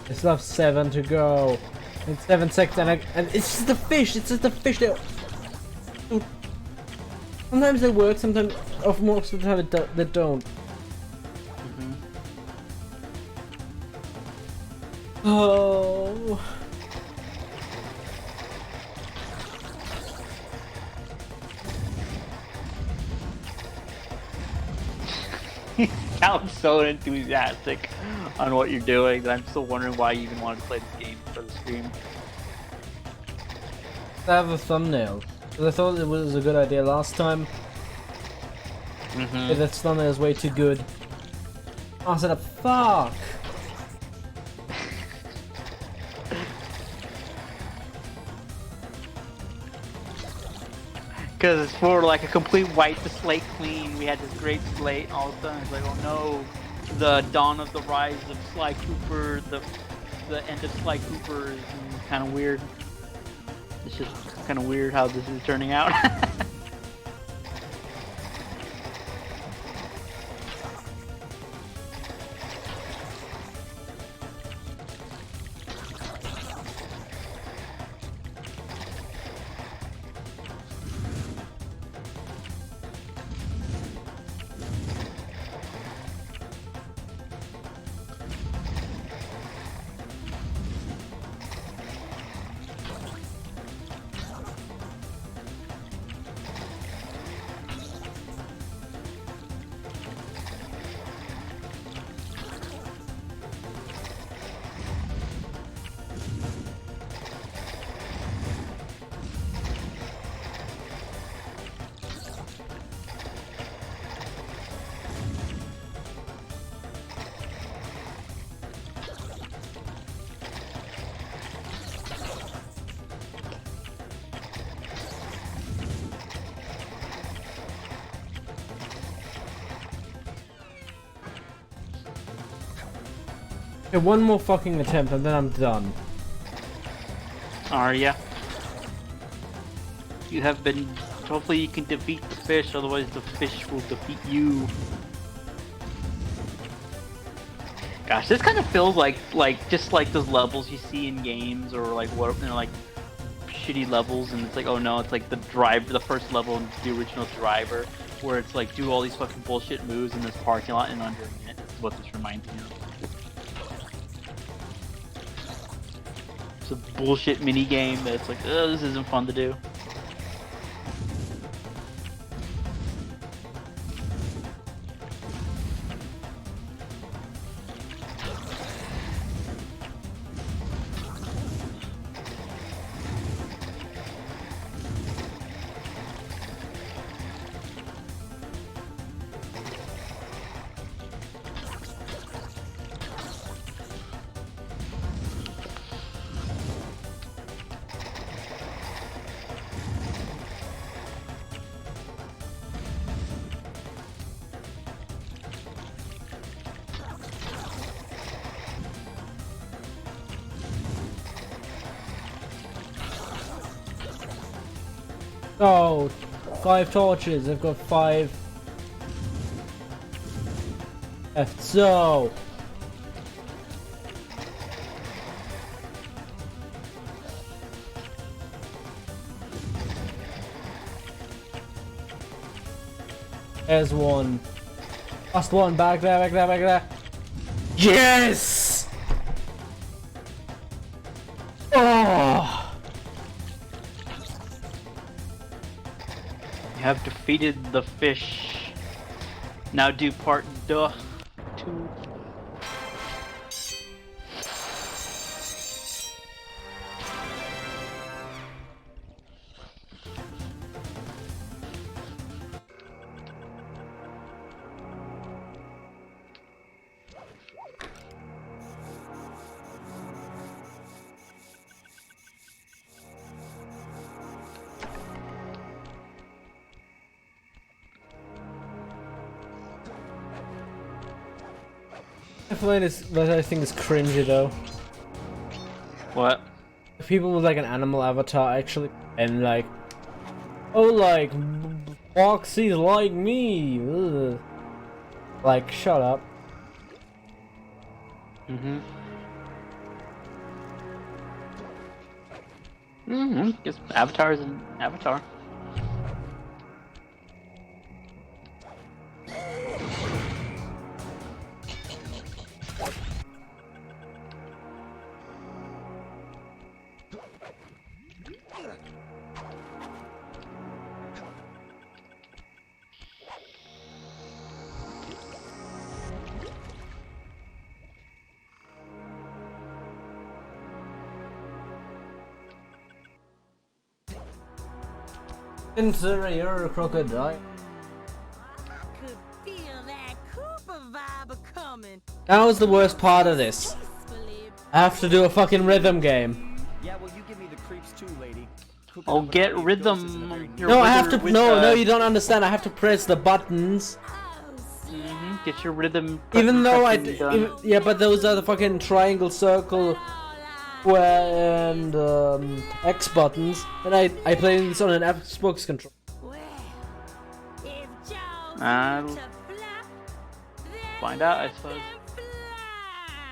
I still have 7 to go. In 7 seconds, and it's just the fish. It's just the fish. Sometimes they work. Sometimes, most of the time, they don't. Oh. I'm so enthusiastic on what you're doing that I'm still wondering why you even wanted to play this game for the stream. I have a thumbnail. Because I thought it was a good idea last time. But that thumbnail is way too good. I said, fuck! Because it's for like a complete wipe the slate clean. We had this great slate, and all of a sudden it's like, oh no, the dawn of the rise of Sly Cooper, the end of Sly Cooper is kind of weird. It's just kind of weird how this is turning out. Okay, one more fucking attempt and then I'm done. Are ya? You have been. Hopefully, you can defeat the fish, otherwise, the fish will defeat you. Gosh, this kind of feels like just like those levels you see in games, or like what, you know, like shitty levels, and it's like, oh no, it's like the first level in the original Driver, where it's like do all these fucking bullshit moves in this parking lot in under a minute. This is what this reminds me of. It's a bullshit mini game that's like, oh, this isn't fun to do. Oh, 5 torches. I've got 5 left. So There's one. Last one. Back there, back there, back there. Yes! Oh! You have defeated the fish. Now do part 2. I find this, what I think is cringy though. What? People with like an animal avatar actually, and like, oh, like Foxy's like me. Ugh. Like, shut up. Just Avatar is an avatar. Consider you're a crocodile. Could feel that Cooper vibe coming. That was the worst part of this. Peacefully. I have to do a fucking rhythm game. Yeah, well, you give me the creeps too, lady. Cooper Oh, Double get W goes isn't a rhythm. very Your No, I have wizard to. with, No, you don't understand. I have to press the buttons. Get your rhythm. Even though I, pressing done. yeah, but those are the fucking triangle, circle, square, and X buttons, and I play this on an Xbox controller. Well, if Joe Uh, to flap, then Find out, I suppose. fly.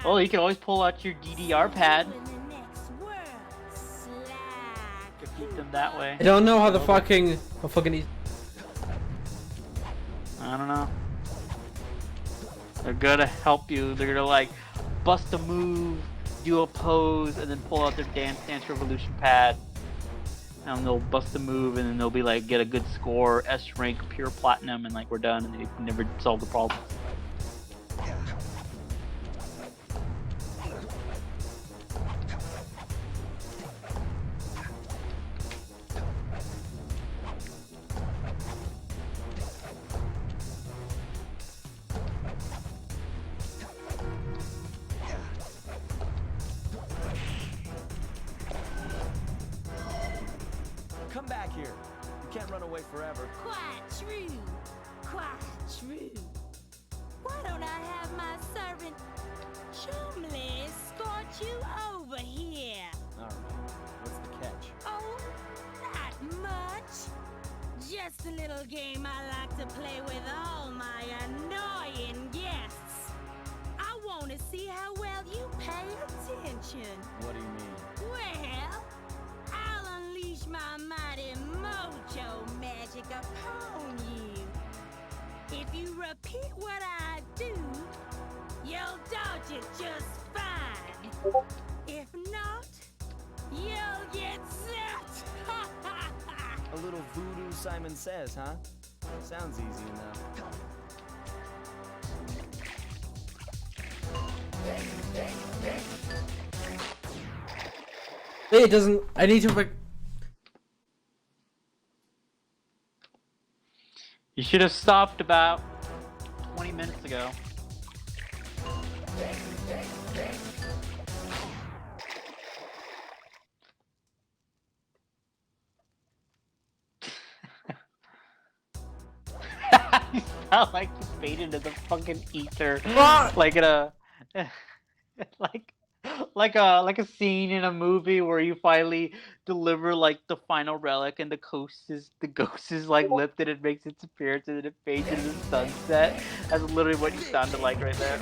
Oh, you can always pull out your DDR pad In the next world, Sly to keep them that way. I don't know how the fucking, I don't know. They're gonna help you. They're gonna like bust a move, do a pose, and then pull out their Dance Revolution pad. And they'll bust a move, and then they'll be like, get a good score, S rank, pure platinum, and like we're done, and they never solve the problem. Come back here. You can't run away forever. Quite true. Quite true. Why don't I have my servant Chumley escort you over here? All right. What's the catch? Oh, not much. Just a little game I like to play with all my annoying guests. I want to see how well you pay attention. What do you mean? Well, I'll unleash my mighty mojo magic upon you. If you repeat what I do, you'll dodge it just fine. If not, you'll get zapped. A little voodoo Simon Says, huh? Sounds easy enough. it doesn't. I need to. You should have stopped about 20 minutes ago. You sound like you faded into the fucking ether, like in a, like a scene in a movie where you finally deliver like the final relic and the ghost is like lifted and makes its appearance and then it fades into the sunset. That's literally what you sounded like right there.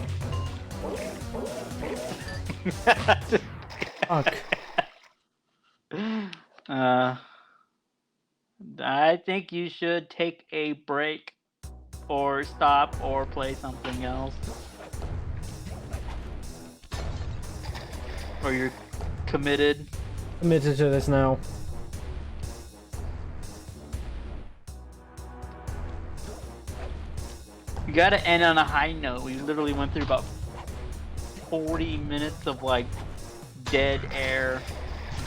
Fuck. I think you should take a break or stop or play something else. Or you're committed. Committed to this now. You gotta end on a high note. We literally went through about 40 minutes of like dead air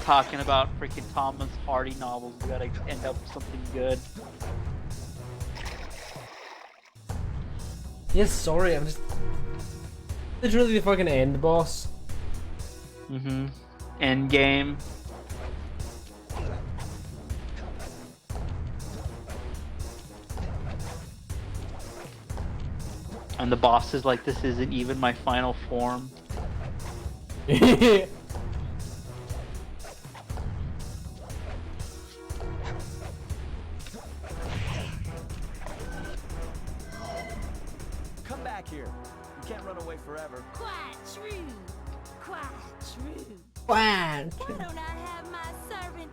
talking about freaking Thomas Hardy novels. We gotta end up with something good. Yes, sorry, I'm just literally the fucking end boss. Mm-hmm. End game. And the boss is like, this isn't even my final form. Come back here. You can't run away forever. Quite true. Quite true. Wow. Why don't I have my servant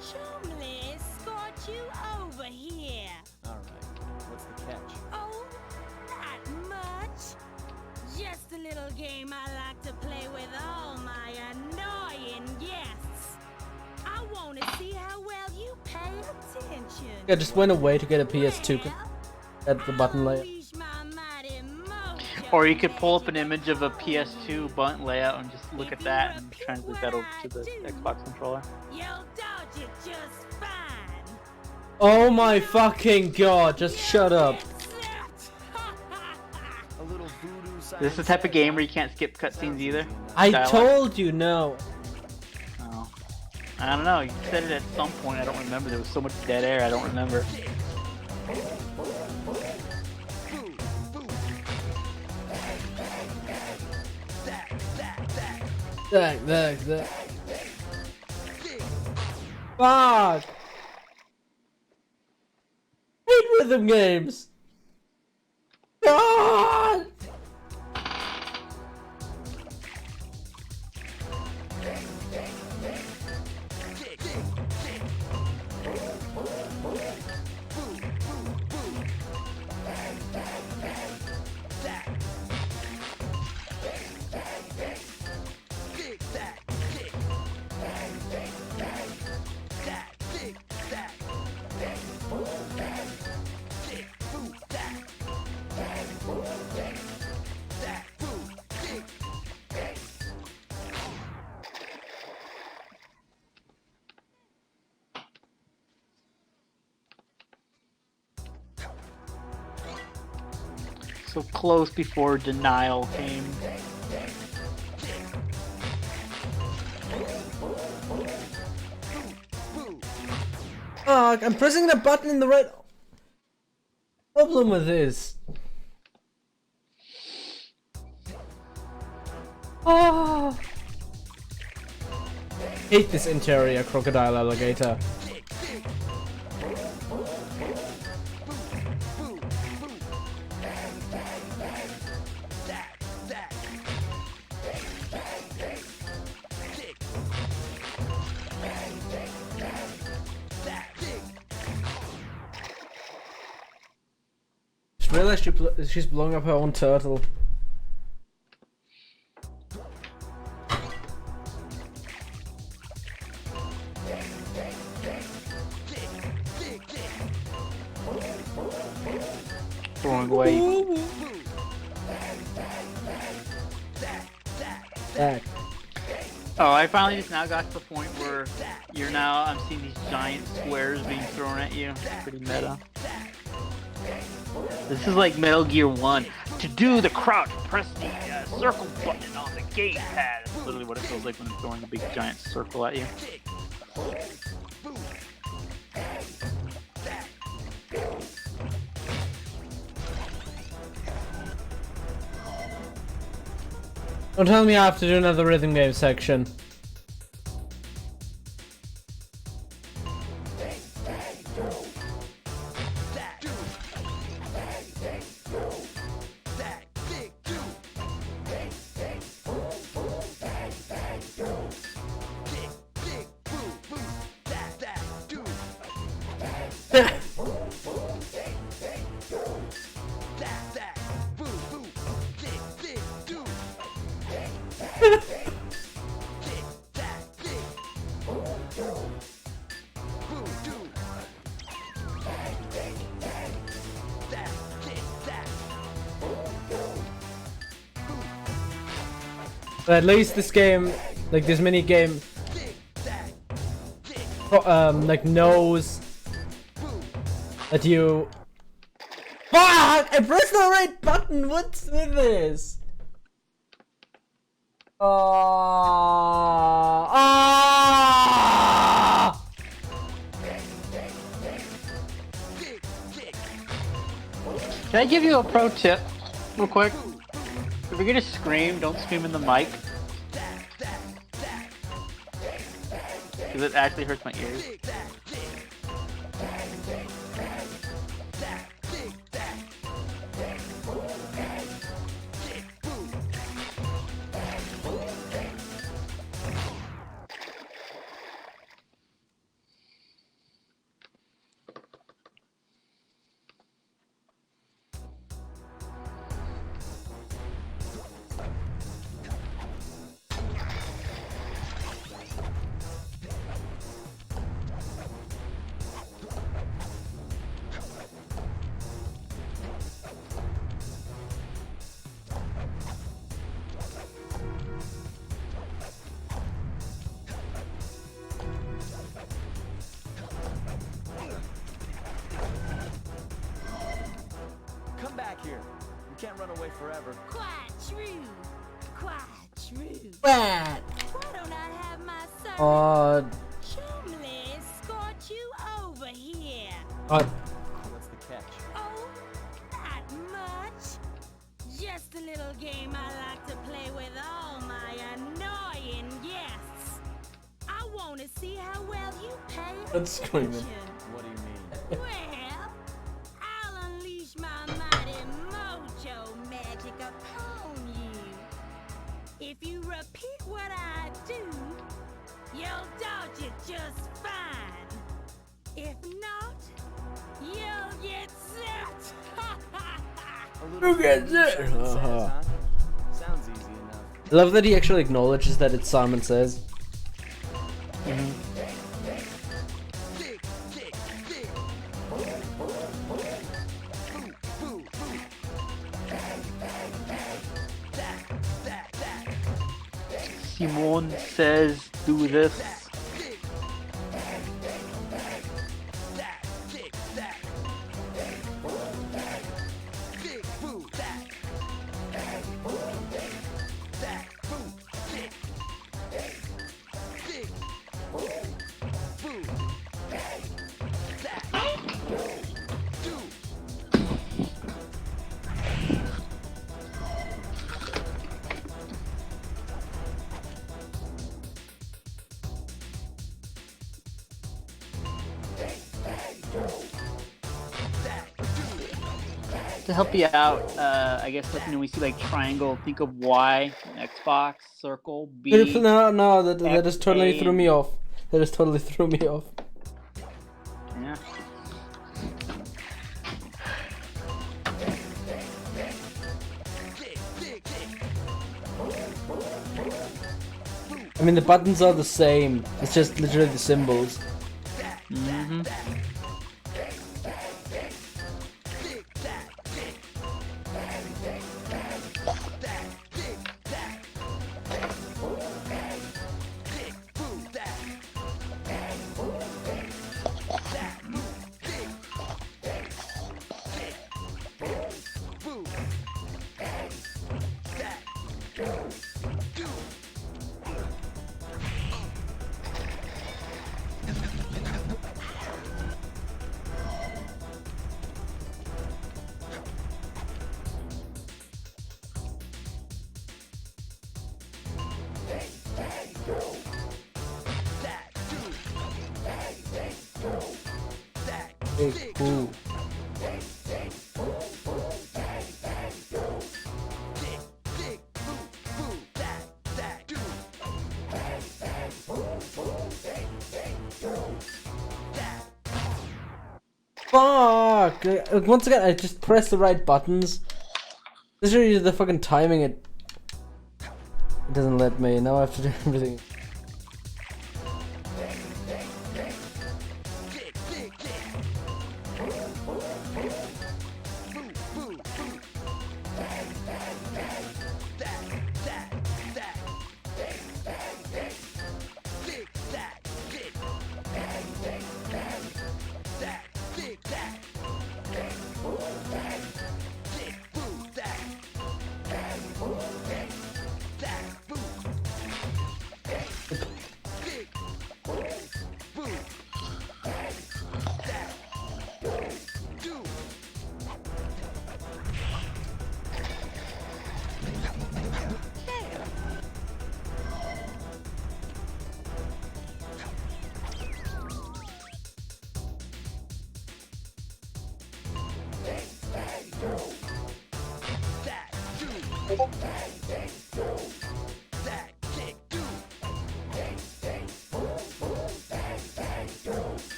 Chumley escort you over here? Alright. What's the catch? Oh, not much. Just a little game I like to play with all my annoying guests. I want to see how well you pay attention. I just went away to get a PS2 at the button layer. Unleash my mighty mojo, Or you could pull up an image of a PS2 button layout and just look at that and translate that over to the Xbox controller. You'll dodge it just fine. Oh my fucking god, just shut up. A little voodoo Simon This is the type of Says, game huh? where you can't skip cutscenes either. I Dialogue. told you no. Oh. I don't know, you said it at some point, I don't remember. There was so much dead air, I don't remember. That. Fuck! Hate rhythm games! God! So close before denial came. Fuck, I'm pressing the button in the right... Problem with this. Oh. Hate this interior crocodile alligator. Just realized she's blowing up her own turtle. Throwing away. Back. Oh, I finally just now got to the point where I'm seeing these giant squares being thrown at you. Pretty meta. This is like Metal Gear 1. To do the crouch, press the circle button on the gamepad. That's literally what it feels like when it's throwing a big giant circle at you. Don't tell me I have to do another rhythm game section. But at least this game, like this mini game, like knows that you. Fuck! I pressed the right button. What's with this? Can I give you a pro tip, real quick? If you're gonna scream, don't scream in the mic. Because it actually hurts my ears. Come back here. You can't run away forever. Quite true. Quite true. What? Why don't I have my son Chumley escort you over here? What's the catch? Oh, not much. Just a little game I like to play with all my annoying guests. I want to see how well you pay That's screaming. attention. What do you mean? Well, I'll unleash my mighty mojo magic upon you. If you repeat what I do, you'll dodge it just fine. If not, you'll get zapped. A little Who gets voodoo, it? Simon Says, Uh-huh. huh? Sounds easy enough. I love that he actually acknowledges that it's Simon Says. Simone says, do this. To help you out, I guess when we see like triangle, think of Y, Xbox, circle, B. No, that just totally X, threw A. me off. That just totally threw me off. Yeah. I mean, the buttons are the same. It's just literally the symbols. Mm-hmm. Hey, cool. Fuck! Once again, I just pressed the right buttons. Literally, the fucking timing it doesn't let me. Now I have to do everything.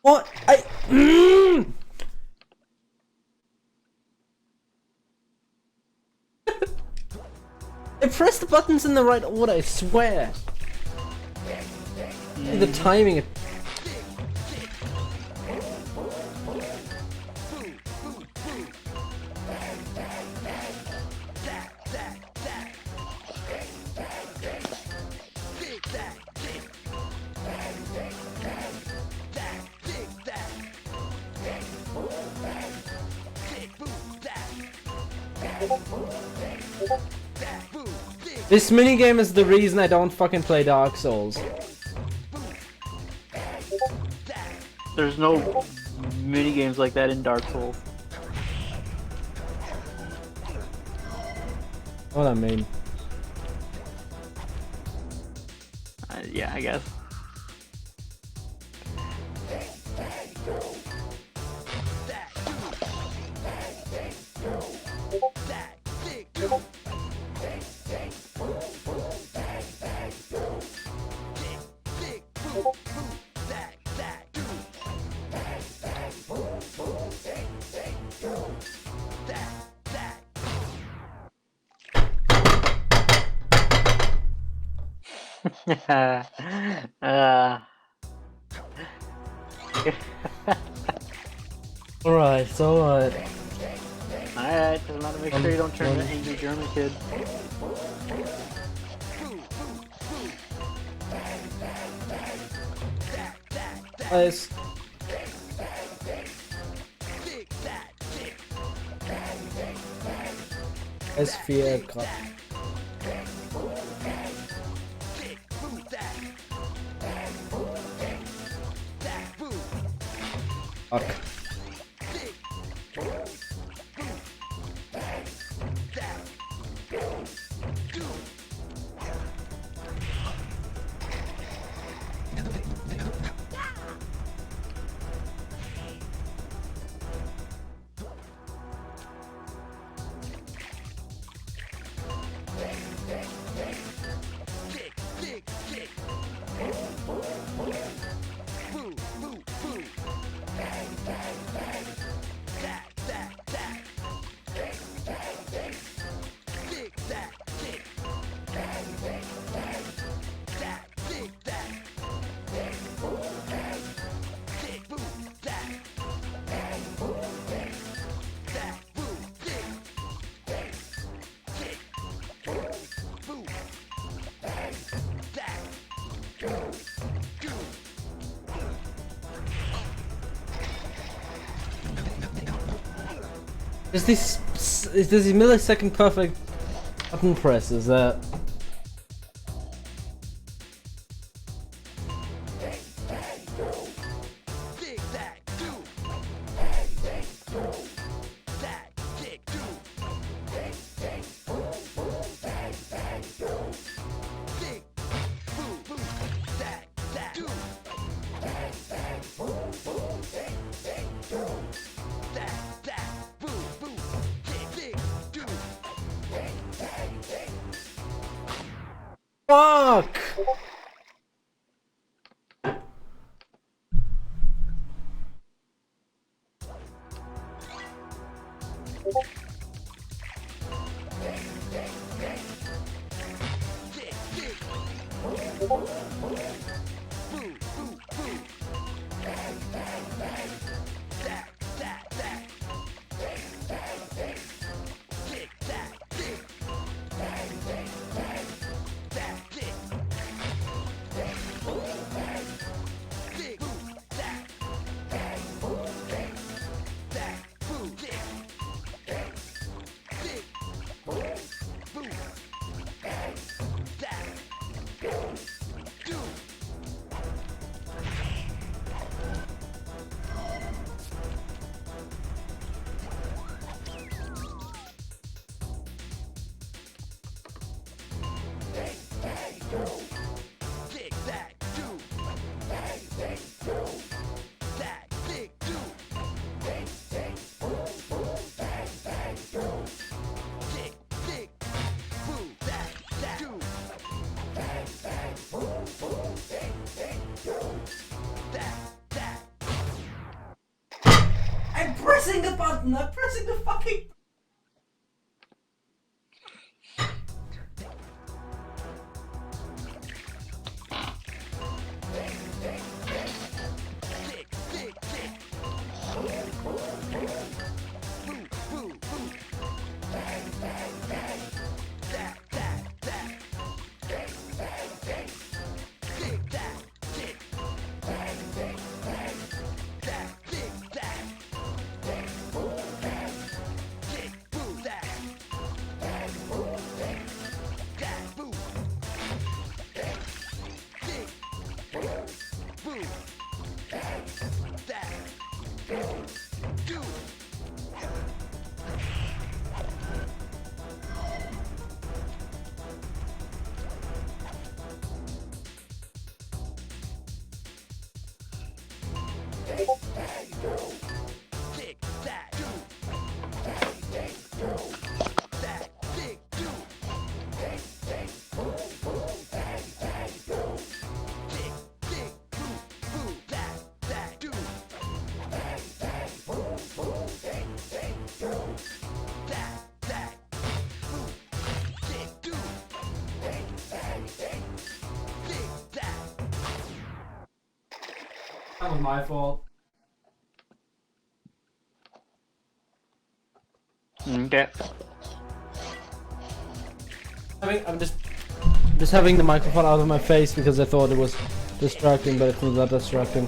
What? I pressed the buttons in the right order, I swear. The timing. This minigame is the reason I don't fucking play Dark Souls. There's no mini games like that in Dark Souls. What I mean. Yeah, I guess. Alright, alright. Alright, just want to make sure you don't turn into an angry German kid. Nice. S4 Grad. Fuck. Is this millisecond perfect button press? Is that? Fuck! pressing the button. I'm pressing the fucking. That was my fault. Okay. I'm just having the microphone out of my face because I thought it was distracting, but it's not that distracting.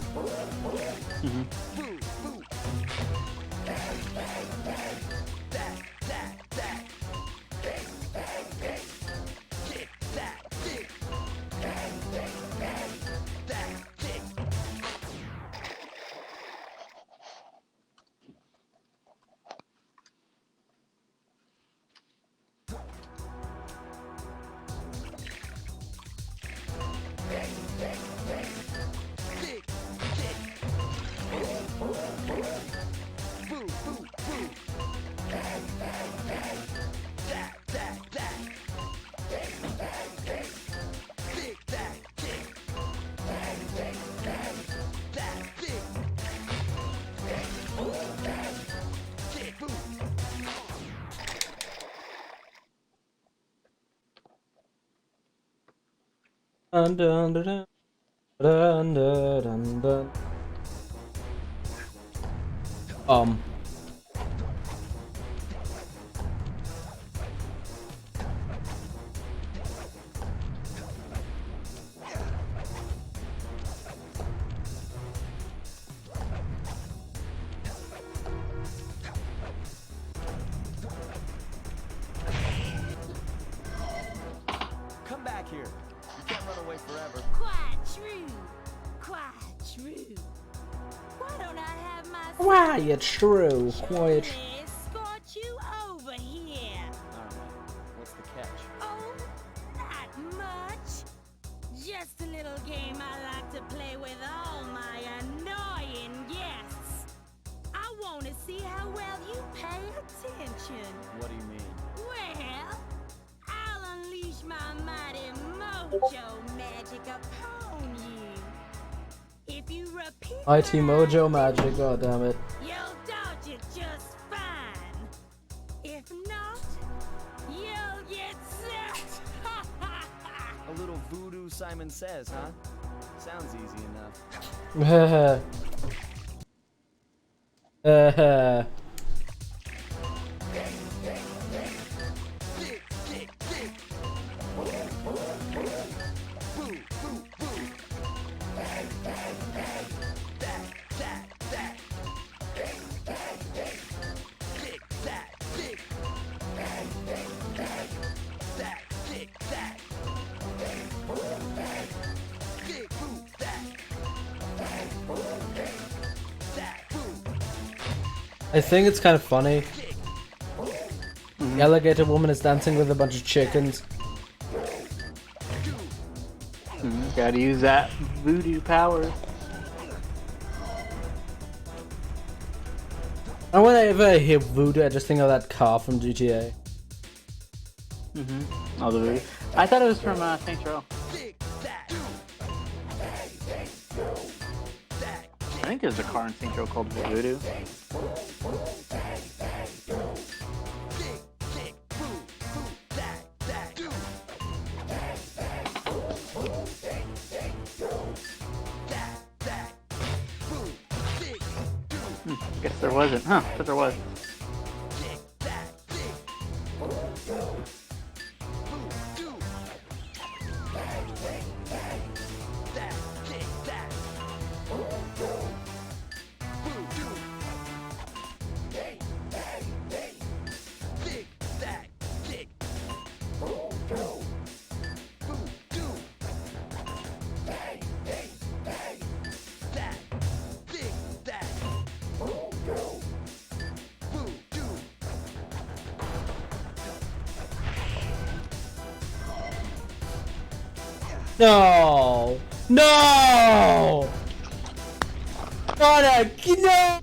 Dun, dun, dun, dun. Dun, dun, dun, dun. Come back here. You can't run away forever. Quite true. Quite true. Why don't I have my Quiet, true, quiet. escort you over here? Alright. What's the catch? Oh, not much. Just a little game I like to play with all my annoying guests. I want to see how well you pay attention. What do you mean? Well, I'll unleash my mighty mojo magic upon you. If you repeat IT what I Mojo Magic, god damn it. you'll dodge it just fine. If not, you'll get set. A little voodoo Simon Says, huh? Sounds easy enough. I think it's kind of funny. The alligator woman is dancing with a bunch of chickens. Gotta use that voodoo power. And whenever I hear voodoo, I just think of that car from GTA. Oh, the voodoo. I thought it was from Saints Row. I think there's a car in Saints Row called Voodoo. Guess there wasn't, huh? But there was. No! No! Not a no!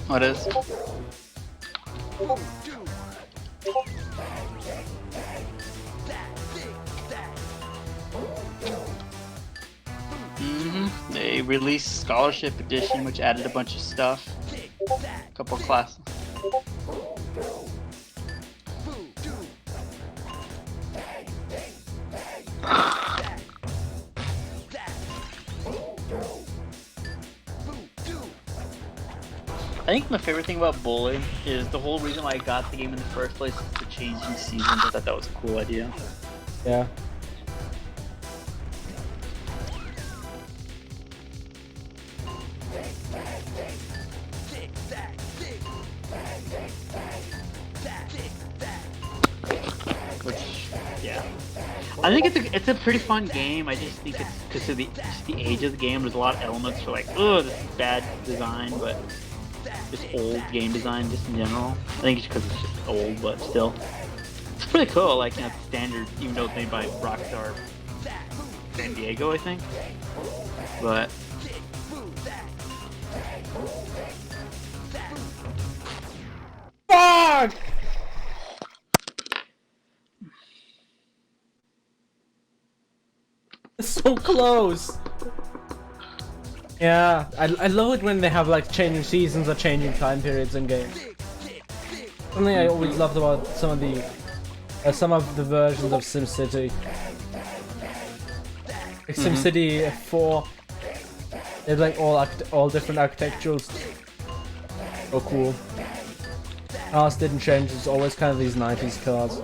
What is? They released Scholarship Edition, which added a bunch of stuff. A couple classes. I think my favorite thing about Bully is the whole reason why I got the game in the first place is the changing seasons. I thought that was a cool idea. Yeah. Which, yeah. I think it's a pretty fun game. I just think it's because of the age of the game. There's a lot of elements for like, oh, this is bad design, but just old game design just in general. I think it's because it's just old, but still. It's pretty cool, like, you know, it's standard, even though it's made by Rockstar San Diego, I think. But Fuck! It's so close! Yeah, I love it when they have like changing seasons or changing time periods in games. Something I always loved about some of the versions of SimCity. Like SimCity 4, they have like all different architecturals. So cool. Ours didn't change, it's always kind of these 90s cars.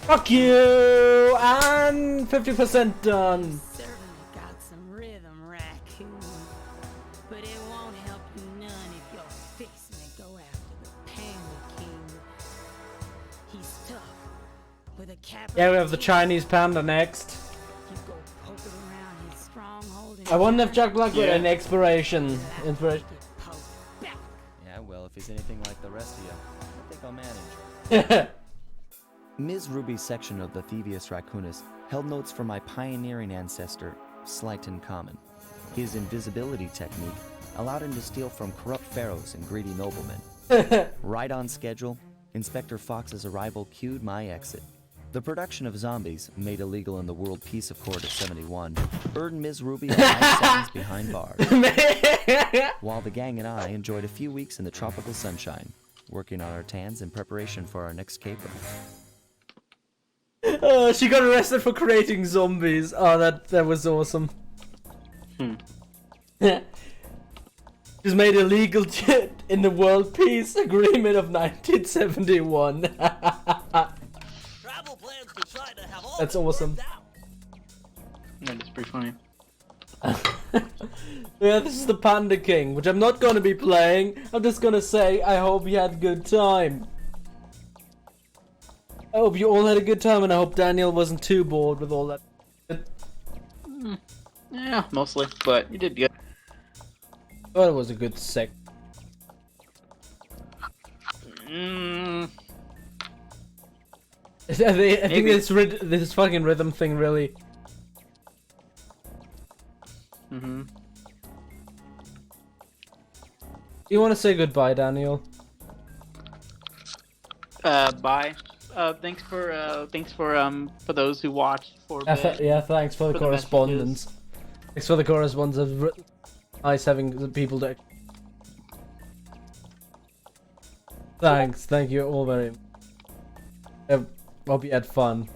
Fuck you! And 50% done. Certainly got some rhythm, Raccoon. But it won't help you none if you're fixing to go after the Panda King. He's tough, with a capital Yeah, we have the T. Chinese panda next. You go poking around his stronghold and I wonder if Jack Black with Yeah. an inspiration. get poked back. Yeah, well, if he's anything like the rest of you, I think I'll manage. Ms. Ruby's section of the Thievius Raccoonus held notes from my pioneering ancestor, Sly Common. His invisibility technique allowed him to steal from corrupt pharaohs and greedy noblemen. Right on schedule, Inspector Fox's arrival cued my exit. The production of zombies, made illegal in the World Peace Accord of 71, earned Ms. Ruby a life sentence behind bars. While the gang and I enjoyed a few weeks in the tropical sunshine, working on our tans in preparation for our next caper. Oh, she got arrested for creating zombies. Oh, that was awesome. She's made illegal in the World Peace Agreement of 1971. That's awesome. That is pretty funny. Yeah, this is the Panda King, which I'm not gonna be playing. I'm just gonna say I hope you had a good time. I hope you all had a good time, and I hope Daniel wasn't too bored with all that. Yeah, mostly, but you did good. Thought it was a good sec. Mm, I think Maybe. this fucking rhythm thing really. mm-hmm. You want to say goodbye, Daniel? Bye. Thanks for those who watched for a bit. Yeah, thanks for the For the correspondence. Thanks for the correspondence. Nice having the people to. Thanks, thank you all very much. Hope you had fun.